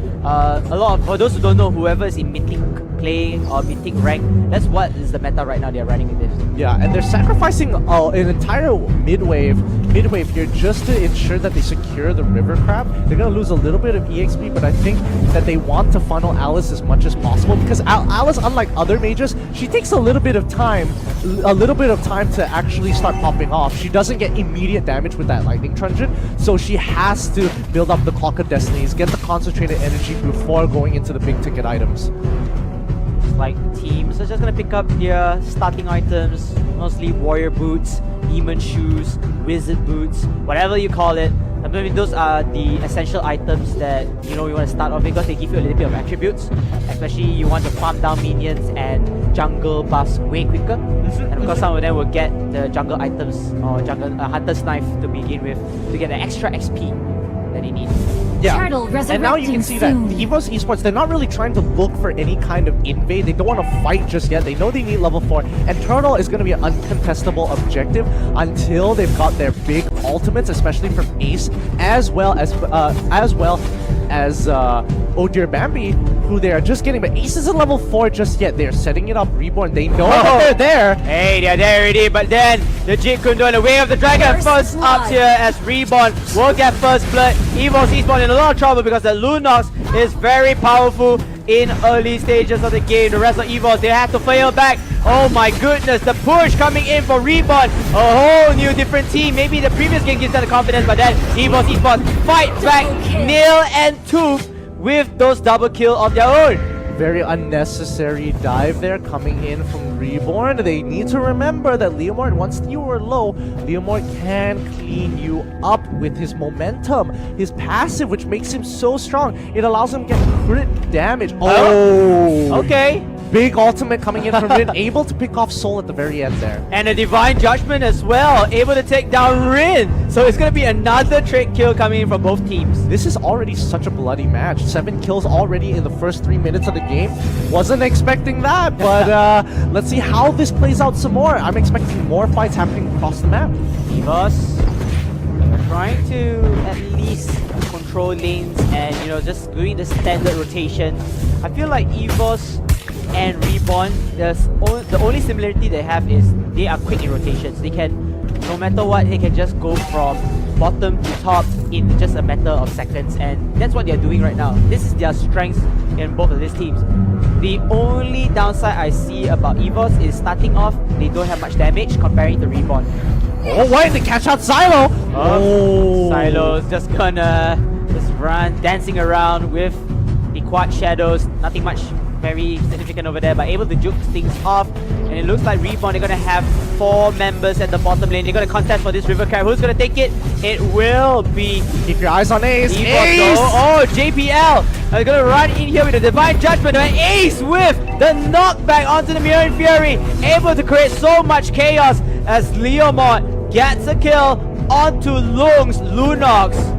[SPEAKER 2] For those who don't know, whoever is in Mythic play or Mythic rank, that's what is the meta right now they're running with this.
[SPEAKER 1] Yeah, and they're sacrificing an entire mid-wave here just to ensure that they secure the River Crab. They're going to lose a little bit of EXP, but I think that they want to funnel Alice as much as possible because Alice, unlike other mages, she takes a little bit of time to actually start popping off. She doesn't get immediate damage with that Lightning Truncheon, so she has to build up the Clock of Destinies, get the concentrated energy before going into the big ticket items.
[SPEAKER 2] Like teams are just gonna pick up their starting items, mostly warrior boots, demon shoes, wizard boots, whatever you call it. I mean, those are the essential items that you want to start off because they give you a little bit of attributes, especially you want to farm down minions and jungle buffs way quicker. And of course, some of them will get the jungle items or jungle hunter's knife to begin with to get the extra XP that they need.
[SPEAKER 1] Yeah,
[SPEAKER 3] Turtle
[SPEAKER 1] and now you can see that the EVOS Esports, they're not really trying to look for any kind of invade. They don't want to fight just yet. They know they need level 4, and Turtle is going to be an uncontestable objective until they've got their big ultimates, especially from Ace, as well as Oh Dear Bambi, who they are just getting. But Ace isn't level 4 just yet. They're setting it up. Reborn, they know that they're there.
[SPEAKER 2] Hey, they're there already, but then the Jit Kundo and the Way of the Dragon first up here as Reborn will get first blood. EVOS Esports in a lot of trouble because the Lunox is very powerful in early stages of the game. The rest of EVOS, they have to fail back. Oh my goodness, the push coming in for Reborn. A whole new different team. Maybe the previous game gives them the confidence, but then EVOS Esports fight back nail and tooth with those double kill of their own.
[SPEAKER 1] Very unnecessary dive there coming in from Reborn. They need to remember that Leomord, once you are low, Leomord can clean you up with his momentum, his passive, which makes him so strong. It allows him to get crit damage. Oh,
[SPEAKER 2] okay.
[SPEAKER 1] Big ultimate coming in from Rin, able to pick off Soul at the very end there.
[SPEAKER 2] And a Divine Judgment as well, able to take down Rin. So it's going to be another trick kill coming in from both teams.
[SPEAKER 1] This is already such a bloody match. 7 kills already in the first 3 minutes of the game. Wasn't expecting that, but let's see how this plays out some more. I'm expecting more fights happening across the map.
[SPEAKER 2] EVOS are trying to at least control lanes and just doing the standard rotation. I feel like EVOS and Reborn, the only similarity they have is they are quick in rotations. They can, no matter what, they can just go from bottom to top in just a matter of seconds, and that's what they're doing right now. This is their strength in both of these teams. The only downside I see about EVOS is starting off, they don't have much damage comparing to Reborn.
[SPEAKER 1] Oh, why did they catch out Silo? Oh,
[SPEAKER 2] Silo's just gonna run, dancing around with the quad shadows. Nothing much very significant over there, but able to juke things off. And it looks like Reborn, they're gonna have 4 members at the bottom lane. They're gonna contest for this River Crab. Who's gonna take it? It will be...
[SPEAKER 1] Keep your eyes on Ace.
[SPEAKER 2] Ace! Oh, JPL! They're gonna run in here with a Divine Judgment. And Ace with the knockback onto the Mirroring Fury. Able to create so much chaos as Leomord gets a kill onto Lung's Lunox.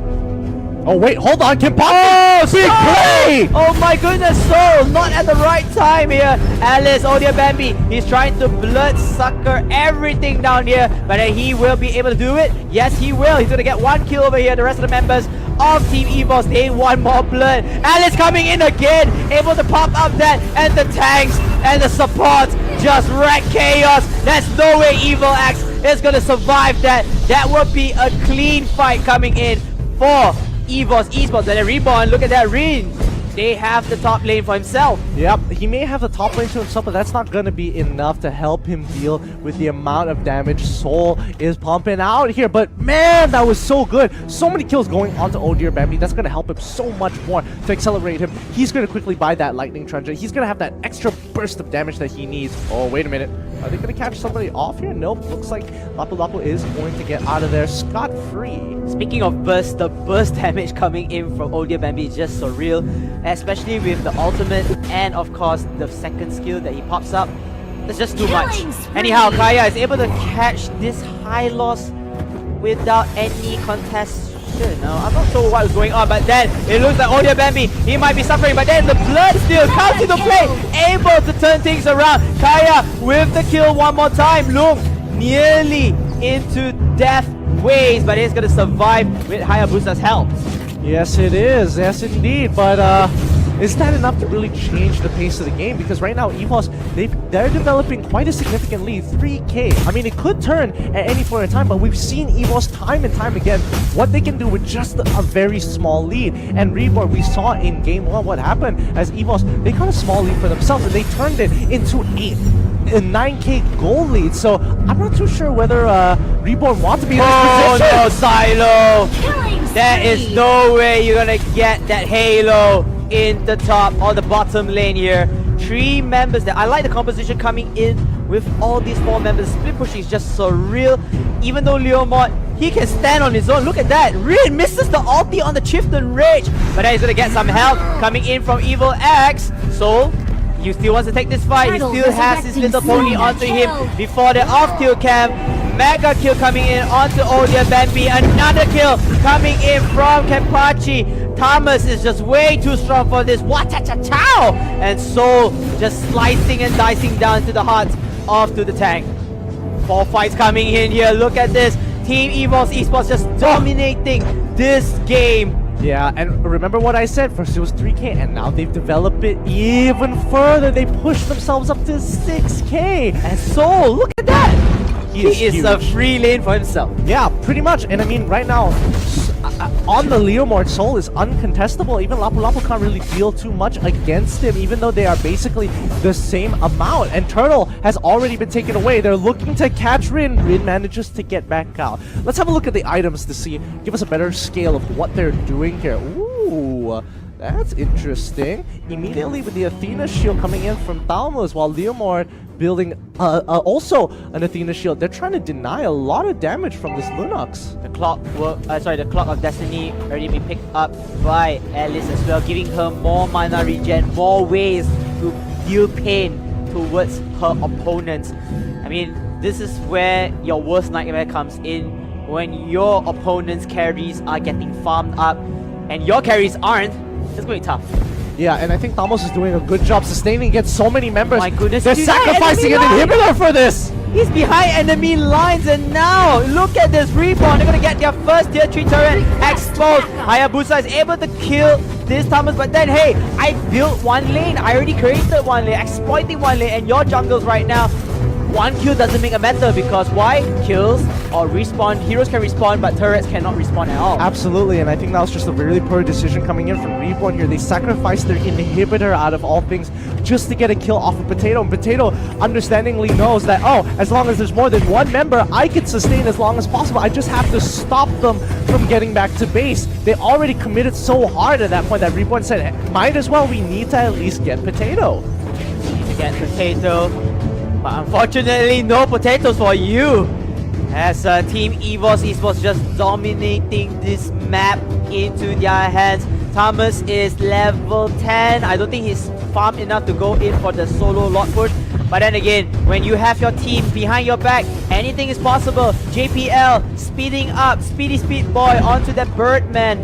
[SPEAKER 1] Oh wait, hold on, Kim Pop!
[SPEAKER 2] Oh,
[SPEAKER 1] big play!
[SPEAKER 2] Oh my goodness, Soul not at the right time here. Alice, oh dear Bambi, he's trying to blood sucker everything down here, but he will be able to do it. Yes, he will. He's gonna get 1 kill over here. The rest of the members of Team EVOS, they want more blood. Alice coming in again, able to pop up that, and the tanks and the supports just wreck chaos. There's no way Evil Axe is gonna survive that. That will be a clean fight coming in for EVOS Esports. And then Reborn, look at that Rin. They have the top lane for himself.
[SPEAKER 1] Yep, he may have the top lane to himself, but that's not going to be enough to help him deal with the amount of damage Soul is pumping out here. But man, that was so good. So many kills going onto Oh Dear Bambi. That's going to help him so much more to accelerate him. He's going to quickly buy that Lightning Truncheon. He's going to have that extra burst of damage that he needs. Oh, wait a minute. Are they going to catch somebody off here? Nope. Looks like Lapu Lapu is going to get out of there scot-free.
[SPEAKER 2] Speaking of burst, the burst damage coming in from Oh Dear Bambi is just surreal. Especially with the ultimate and of course the second skill that he pops up. It's just too much. Anyhow, Kaya is able to catch this high loss without any contest No, I'm not sure what is going on, but then it looks like Odia Bambi, he might be suffering, but then the blood still comes into play, able to turn things around. Kaya with the kill one more time. Lung nearly into death ways, but he's gonna survive with Hayabusa's help.
[SPEAKER 1] Yes, it is. Yes, indeed. But is that enough to really change the pace of the game? Because right now, EVOS, they're developing quite a significant lead, 3K. I mean, it could turn at any point in time, but we've seen EVOS time and time again what they can do with just a very small lead. And Reborn, we saw in Game 1 what happened as EVOS, they got a small lead for themselves and they turned it into a 9K goal lead. So I'm not too sure whether Reborn wants to be in this position.
[SPEAKER 2] No, Silo!
[SPEAKER 3] Killing
[SPEAKER 2] There is
[SPEAKER 3] spree.
[SPEAKER 2] no way you're gonna get that halo in the top or the bottom lane here. 3 members there. I like the composition coming in with all these 4 members. Split pushing is just surreal. Even though Leomod, he can stand on his own. Look at that. Rin misses the ulti on the Chieftain Rage. But then he's gonna get some help coming in from Evil X. So he still wants to take this fight. He
[SPEAKER 3] Turtle
[SPEAKER 2] still has his little
[SPEAKER 3] resurrecting
[SPEAKER 2] pony onto
[SPEAKER 3] Sonic
[SPEAKER 2] him
[SPEAKER 3] kill.
[SPEAKER 2] before the off-kill cam. Mega kill coming in onto Odia Bambi. Another kill coming in from Kenpachi. Thomas is just way too strong for this. Wa-cha-cha-chow! And Soul just slicing and dicing down to the heart off to the tank. 4 fights coming in here. Look at this. Team EVOS Esports just dominating this game.
[SPEAKER 1] Yeah, and remember what I said, first it was 3K and now they've developed it even further. They pushed themselves up to 6K.
[SPEAKER 2] And Soul, look at that! He is
[SPEAKER 1] huge.
[SPEAKER 2] a free lane for himself.
[SPEAKER 1] Yeah, pretty much. And I mean, right now, on the Leomord, Soul is uncontestable. Even Lapu Lapu can't really deal too much against him, even though they are basically the same amount. And Turtle has already been taken away. They're looking to catch Rin. Rin manages to get back out. Let's have a look at the items to see, give us a better scale of what they're doing here. Ooh, that's interesting. Immediately with the Athena shield coming in from Thalmos, while Leomord building also an Athena shield. They're trying to deny a lot of damage from this Lunox.
[SPEAKER 2] The clock of destiny already been picked up by Alice as well, giving her more mana regen, more ways to deal pain towards her opponents. I mean, this is where your worst nightmare comes in, when your opponent's carries are getting farmed up and your carries aren't. It's going to be tough.
[SPEAKER 1] Yeah, and I think Thalmos is doing a good job sustaining against so many members.
[SPEAKER 2] My goodness,
[SPEAKER 1] they're
[SPEAKER 2] he's behind
[SPEAKER 1] sacrificing an
[SPEAKER 2] enemy line.
[SPEAKER 1] inhibitor for this!
[SPEAKER 2] He's behind enemy lines, and now look at this Reborn. They're gonna get their first tier 3 turret exposed. Hayabusa is able to kill this Thomas, but then hey, I built one lane. I already created one lane, exploiting one lane, and your jungles right now. One kill doesn't make a matter because why? Kills or respawn. Heroes can respawn, but turrets cannot respawn at all.
[SPEAKER 1] Absolutely, and I think that was just a really poor decision coming in from Reborn here. They sacrificed their inhibitor out of all things just to get a kill off of Potato. And Potato understandingly knows that, oh, as long as there's more than one member, I can sustain as long as possible. I just have to stop them from getting back to base. They already committed so hard at that point that Reborn said, might as well, we need to at least get Potato.
[SPEAKER 2] Need to get Potato. But unfortunately, no potatoes for you. As Team EVOS Esports just dominating this map into their hands. Thomas is level 10. I don't think he's farmed enough to go in for the solo lot push. But then again, when you have your team behind your back, anything is possible. JPL speeding up, speed boy onto that Birdman.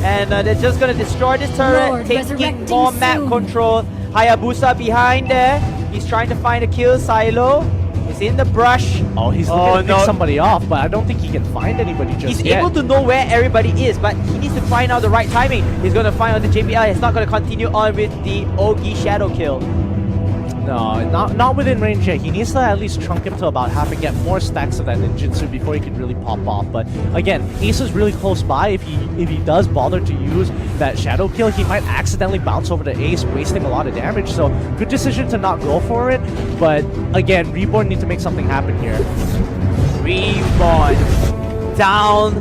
[SPEAKER 2] And they're just gonna destroy this turret,
[SPEAKER 3] Lord,
[SPEAKER 2] taking
[SPEAKER 3] resurrecting
[SPEAKER 2] more map
[SPEAKER 3] soon.
[SPEAKER 2] control. Hayabusa behind there. He's trying to find a kill. Silo is in the brush.
[SPEAKER 1] Oh, he's looking to pick somebody off, but I don't think he can find anybody just
[SPEAKER 2] He's
[SPEAKER 1] yet.
[SPEAKER 2] able to know where everybody is, but he needs to find out the right timing. He's going to find out the JPL. He's not going to continue on with the Ogi shadow kill.
[SPEAKER 1] No, not within range yet. He needs to at least chunk him to about half and get more stacks of that ninjutsu before he can really pop off. But again, Ace is really close by. If he does bother to use that shadow kill, he might accidentally bounce over to Ace, wasting a lot of damage. So good decision to not go for it. But again, Reborn need to make something happen here.
[SPEAKER 2] Reborn down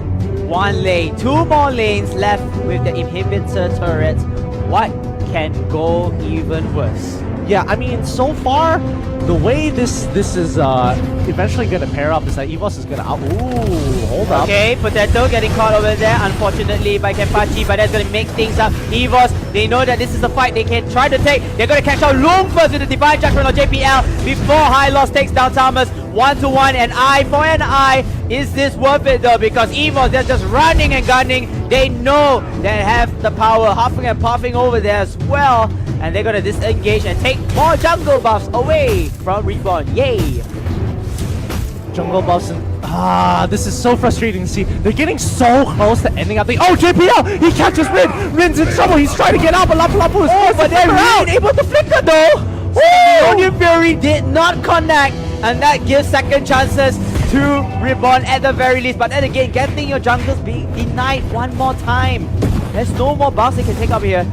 [SPEAKER 2] one lane. 2 more lanes left with the inhibitor turrets. What can go even worse?
[SPEAKER 1] Yeah, I mean, so far, the way this is eventually going to pair up is that EVOS is going to out... Ooh, hold up.
[SPEAKER 2] Okay, Potato getting caught over there, unfortunately, by Kenpachi, but that's going to make things up. EVOS, they know that this is a fight they can try to take. They're going to catch out Lung first with the Divine Judgment on JPL before High Loss takes down Thomas. 1-to-1, an eye for an eye. Is this worth it though? Because EVOS, they're just running and gunning. They know they have the power, huffing and puffing over there as well. And they're gonna disengage and take more jungle buffs away from Reborn. Yay!
[SPEAKER 1] Jungle buffs and this is so frustrating to see. They're getting so close to ending up the JPL! He catches Rin! Rin's in trouble, he's trying to get out, but Lapu Lapu is
[SPEAKER 2] But they're really able to flicker though! Onion Fury did not connect, and that gives second chances to Reborn at the very least. But then again, getting your jungles being denied one more time. There's no more buffs they can take up here.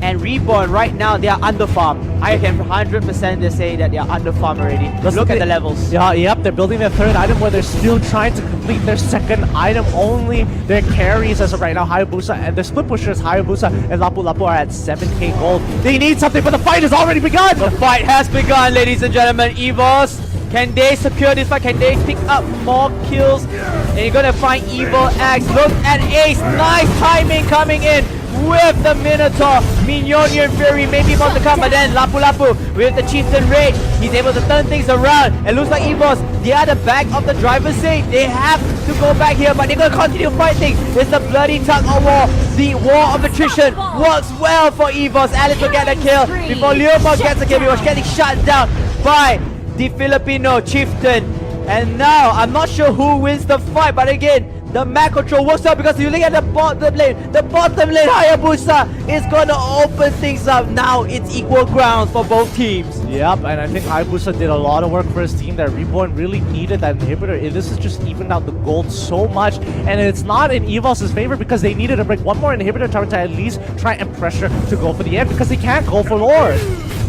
[SPEAKER 2] And Reborn right now, they are under farm. I can 100% say that they are under farm already.
[SPEAKER 1] Let's
[SPEAKER 2] look at the levels.
[SPEAKER 1] Yeah, yep, they're building their third item where they're still trying to complete their second item. Only their carries as of right now, Hayabusa and the split pushers, Hayabusa and Lapu Lapu are at 7k gold. They need something, but the fight has already begun!
[SPEAKER 2] The fight has begun, ladies and gentlemen. EVOS, can they secure this fight? Can they pick up more kills? And you're gonna find Evil X. Look at Ace. Nice timing coming in with the Minotaur. Minionian Fury maybe about to come, but then Lapu Lapu with the Chieftain Rage. He's able to turn things around. It looks like EVOS, they are the back of the driver's seat. They have to go back here, but they're gonna continue fighting. It's the bloody tug of war. The war of attrition works well for EVOS. Alice will get a kill before Leopold gets a kill. He was getting shut down by the Filipino Chieftain. And now, I'm not sure who wins the fight, but again, the map control works out because you look at the bottom lane. The bottom lane, Hayabusa, is going to open things up. Now, it's equal grounds for both teams.
[SPEAKER 1] Yep, and I think Hayabusa did a lot of work for his team. That Reborn really needed that inhibitor. This has just evened out the gold so much, and it's not in EVOS' favor because they needed to break one more inhibitor tower to at least try and pressure to go for the end because they can't go for Lord.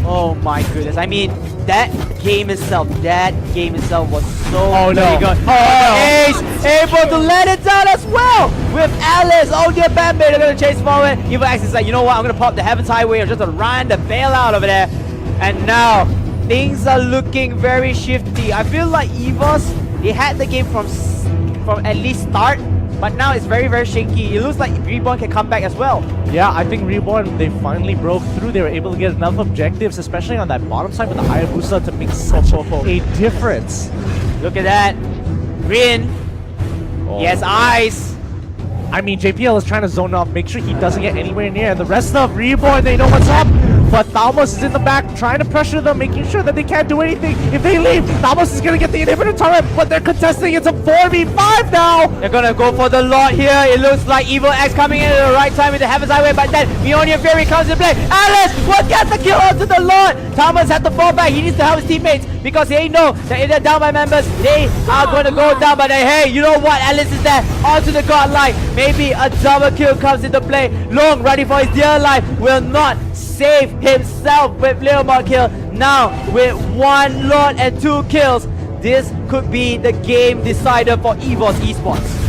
[SPEAKER 2] Oh my goodness. I mean, that game itself was so
[SPEAKER 1] no.
[SPEAKER 2] good.
[SPEAKER 1] Oh,
[SPEAKER 2] Ace able to let it down as well with Alice. Oh dear, Bambi, they're going to chase forward. Evil X is like, you know what, I'm going to pop the Heaven's Highway and just run the bailout over there. And now, things are looking very shifty. I feel like EVOS, they had the game from at least start, but now it's very, very shaky. It looks like Reborn can come back as well.
[SPEAKER 1] Yeah, I think Reborn, they finally broke through. They were able to get enough objectives, especially on that bottom side with the Hayabusa to make such a difference.
[SPEAKER 2] Look at that. Rin. Yes, eyes.
[SPEAKER 1] I mean, JPL is trying to zone off, make sure he doesn't get anywhere near. And the rest of Reborn, they know what's up. But Thalmos is in the back, trying to pressure them, making sure that they can't do anything. If they leave, Thalmos is going to get the inhibitor turret, but they're contesting. It's a 4v5 now.
[SPEAKER 2] They're going to go for the lot here. It looks like Evil X coming in at the right time with the Heaven's Highway, but then Minionian Fury comes in play. Alice will get the kill onto the lot. Thalmos had to fall back. He needs to help his teammates because they know that if they're down by members, they are going to go down. But hey, you know what? Alice is there onto the godlike. Maybe a double kill comes into play. Long running for his dear life will not save himself with Leomar kill. Now with 1 Lord and 2 kills, this could be the game decider for EVOS Esports.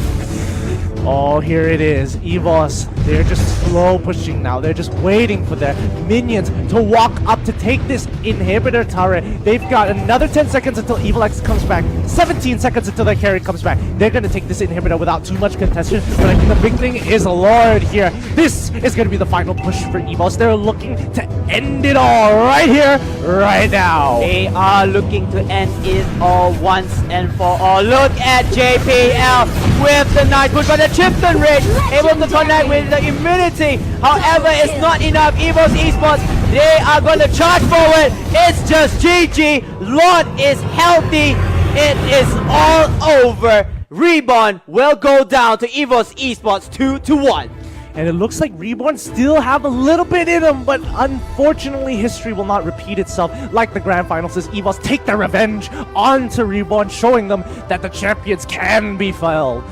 [SPEAKER 1] Oh, here it is. EVOS, they're just slow pushing now. They're just waiting for their minions to walk up to take this inhibitor turret. They've got another 10 seconds until Evil X comes back. 17 seconds until their carry comes back. They're going to take this inhibitor without too much contention. But I think the big thing is Lord here. This is going to be the final push for EVOS. They're looking to end it all right here, right now.
[SPEAKER 2] They are looking to end it all once and for all. Look at JPL with the nice push, but the Chieftain Rage able to connect with the immunity. However, it's not enough. EVOS Esports, they are going to charge forward. It's just GG. Lord is healthy. It is all over. Reborn will go down to EVOS Esports 2-1.
[SPEAKER 1] And it looks like Reborn still have a little bit in them, but unfortunately history will not repeat itself like the grand finals as EVOS take their revenge onto Reborn, showing them that the champions can be felled.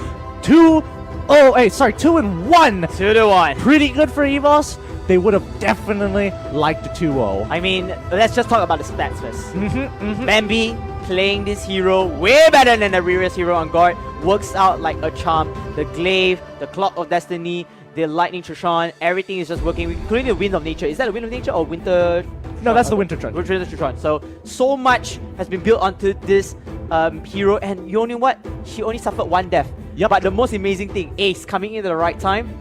[SPEAKER 1] 2-1.
[SPEAKER 2] 2-1.
[SPEAKER 1] Pretty good for EVOS. They would have definitely liked a 2-0.
[SPEAKER 2] I mean, let's just talk about the stats first. Bambi playing this hero way better than the previous hero on guard. Works out like a charm. The Glaive, the Clock of Destiny, the Lightning Trishan, everything is just working, including the Wind of Nature. Is that the Wind of Nature or Winter?
[SPEAKER 1] No, that's the Winter Trun.
[SPEAKER 2] Winter Trishan. So much has been built onto this hero, and you know what? She only suffered 1 death.
[SPEAKER 1] Yep.
[SPEAKER 2] But the most amazing thing, Ace coming in at the right time.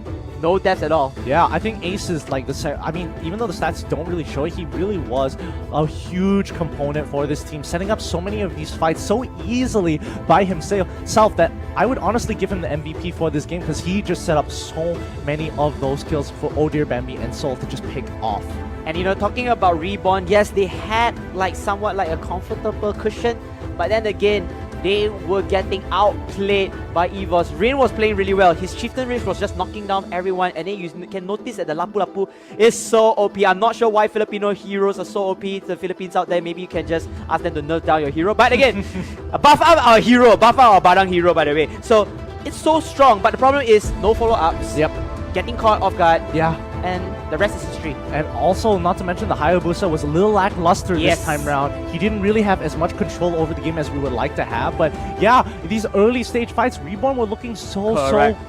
[SPEAKER 2] no deaths at all.
[SPEAKER 1] Yeah, I think Ace is like I mean, even though the stats don't really show it, he really was a huge component for this team, setting up so many of these fights so easily by himself that I would honestly give him the MVP for this game because he just set up so many of those kills for Oh Dear Bambi and Soul to just pick off.
[SPEAKER 2] And you know, talking about Reborn, yes, they had like somewhat like a comfortable cushion, but then again, they were getting outplayed by EVOS. Rain was playing really well. His Chieftain Rage was just knocking down everyone, and then you can notice that the Lapu Lapu is so OP. I'm not sure why Filipino heroes are so OP. The Philippines out there, maybe you can just ask them to nerf down your hero. But again, buff out our hero, buff out our Badang hero, by the way. So it's so strong, but the problem is no follow-ups.
[SPEAKER 1] Yep.
[SPEAKER 2] Getting caught off guard.
[SPEAKER 1] Yeah.
[SPEAKER 2] And the rest is history.
[SPEAKER 1] And also, not to mention, the Hayabusa was a little lackluster
[SPEAKER 2] Yes.
[SPEAKER 1] this time round. He didn't really have as much control over the game as we would like to have. But yeah, these early stage fights, Reborn were looking so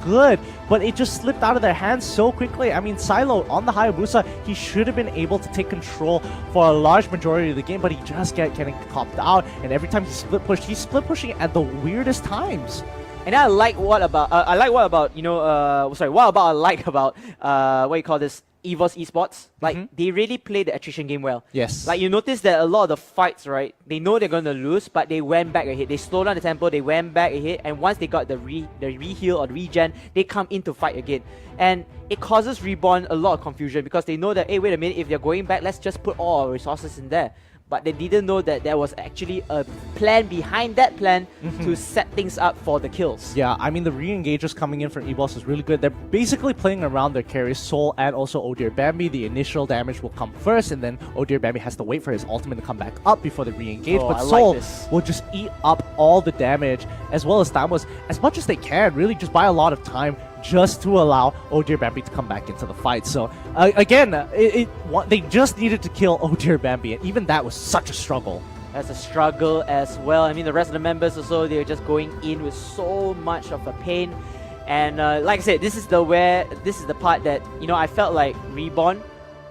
[SPEAKER 1] good. But it just slipped out of their hands so quickly. I mean, Silo on the Hayabusa, he should have been able to take control for a large majority of the game, but he just kept getting copped out. And every time he split pushed, he's split pushing at the weirdest times.
[SPEAKER 2] And I like what about what about what you call this, EVOS esports? Like they really play the attrition game well.
[SPEAKER 1] Yes.
[SPEAKER 2] Like you notice that a lot of the fights, right? They know they're gonna lose, but they went back ahead. They slowed down the tempo. They went back ahead, and once they got the re-heal or the regen, they come in to fight again. And it causes Reborn a lot of confusion because they know that, hey, wait a minute, if they're going back, let's just put all our resources in there. But they didn't know that there was actually a plan behind that plan to set things up for the kills.
[SPEAKER 1] Yeah, I mean, the re-engagers coming in from EVOS is really good. They're basically playing around their carries, Soul and also Oh Dear Bambi. The initial damage will come first, and then Oh Dear Bambi has to wait for his ultimate to come back up before they re-engage. But Soul will just eat up all the damage, as well as Thamos, as much as they can, really just buy a lot of time just to allow Oh Dear Bambi to come back into the fight. So again, they just needed to kill Oh Dear Bambi, and even that was such a struggle.
[SPEAKER 2] That's a struggle as well. I mean, the rest of the members also, they're just going in with so much of a pain. And like I said, this is the part that, you know, I felt like Reborn,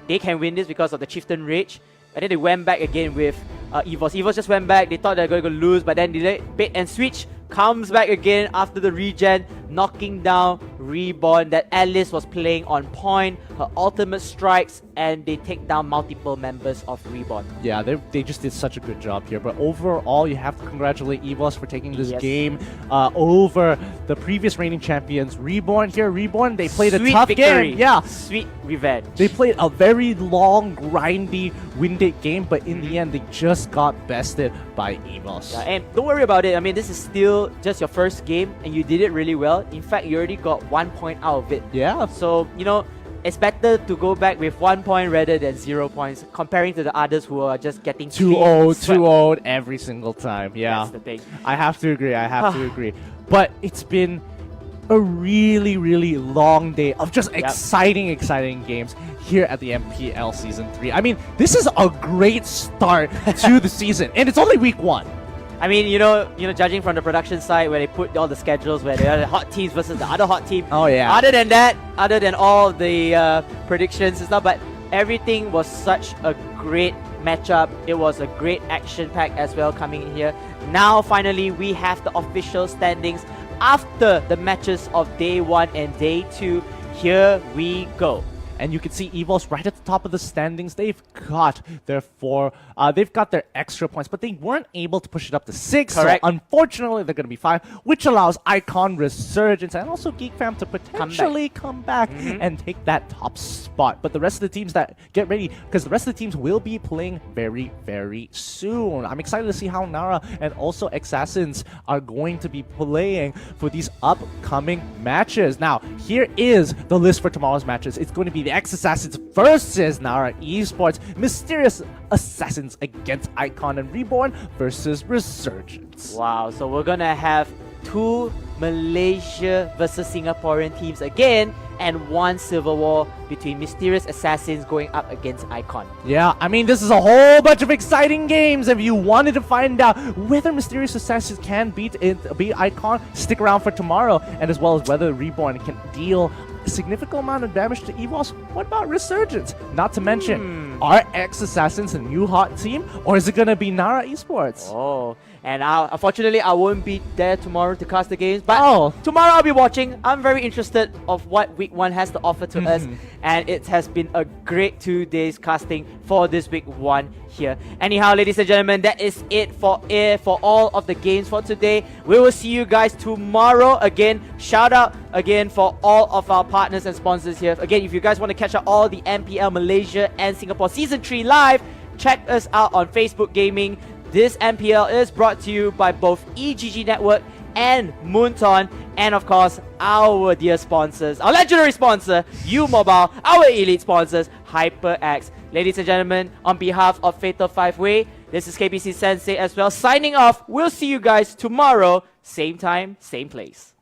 [SPEAKER 2] they can win this because of the Chieftain Rage. And then they went back again with EVOS. EVOS just went back, they thought they were going to lose, but then they bait and switch, comes back again after the regen, knocking down Reborn. That Alice was playing on point, her ultimate strikes, and they take down multiple members of Reborn.
[SPEAKER 1] Yeah, they just did such a good job here. But overall, you have to congratulate EVOS for taking this game over the previous reigning champions. Reborn, they played a tough game. Yeah,
[SPEAKER 2] sweet revenge.
[SPEAKER 1] They played a very long, grindy, winded game, but in the end, they just got bested by EVOS.
[SPEAKER 2] Yeah, and don't worry about it. I mean, this is still just your first game, and you did it really well. In fact, you already got 1 point out of it.
[SPEAKER 1] Yeah.
[SPEAKER 2] So, you know, it's better to go back with 1 point rather than 0 points, comparing to the others who are just getting
[SPEAKER 1] 2-0 every single time. Yeah.
[SPEAKER 2] That's the thing.
[SPEAKER 1] I have to agree. But it's been a really, really long day of just exciting games here at the MPL Season 3. I mean, this is a great start to the season, and it's only week 1.
[SPEAKER 2] I mean, you know, judging from the production side where they put all the schedules where there are the hot teams versus the other hot team.
[SPEAKER 1] Oh yeah.
[SPEAKER 2] Other than that, other than all the predictions and stuff, but everything was such a great matchup. It was a great action pack as well coming in here. Now finally we have the official standings after the matches of day 1 and day 2. Here we go.
[SPEAKER 1] And you can see EVOS right at the top of the standings. They've got their extra points, but they weren't able to push it up to 6.
[SPEAKER 2] Correct.
[SPEAKER 1] So unfortunately, they're going to be 5, which allows Icon Resurgence and also GeekFam to potentially come back and take that top spot. But the rest of the teams that get ready, because the rest of the teams will be playing very, very soon. I'm excited to see how Nara and also Assassins are going to be playing for these upcoming matches. Now, here is the list for tomorrow's matches. It's going to be the X-Assassins versus Nara Esports, Mysterious Assassins against Icon, and Reborn versus Resurgence.
[SPEAKER 2] Wow, so we're gonna have 2 Malaysia versus Singaporean teams again, and 1 Civil War between Mysterious Assassins going up against Icon.
[SPEAKER 1] Yeah, I mean, this is a whole bunch of exciting games. If you wanted to find out whether Mysterious Assassins can beat Icon, stick around for tomorrow, and as well as whether Reborn can deal a significant amount of damage to EVOS. What about Resurgence? Not to mention, Are X-Assassins a new hot team, or is it gonna be Nara Esports?
[SPEAKER 2] Oh, and unfortunately, I won't be there tomorrow to cast the games. But
[SPEAKER 1] Oh.
[SPEAKER 2] tomorrow I'll be watching. I'm very interested of what Week 1 has to offer to us. And it has been a great 2 days casting for this Week 1 here. Anyhow, ladies and gentlemen, that is it for all of the games for today. We will see you guys tomorrow. Again, shout out again for all of our partners and sponsors here. Again, if you guys want to catch up all the MPL Malaysia and Singapore Season 3 live, check us out on Facebook Gaming. This MPL is brought to you by both EGG Network and Moonton, and of course, our dear sponsors, our legendary sponsor, U-Mobile, our elite sponsors, HyperX. Ladies and gentlemen, on behalf of Fatal 5-Way, this is KBC Sensei as well, signing off. We'll see you guys tomorrow, same time, same place.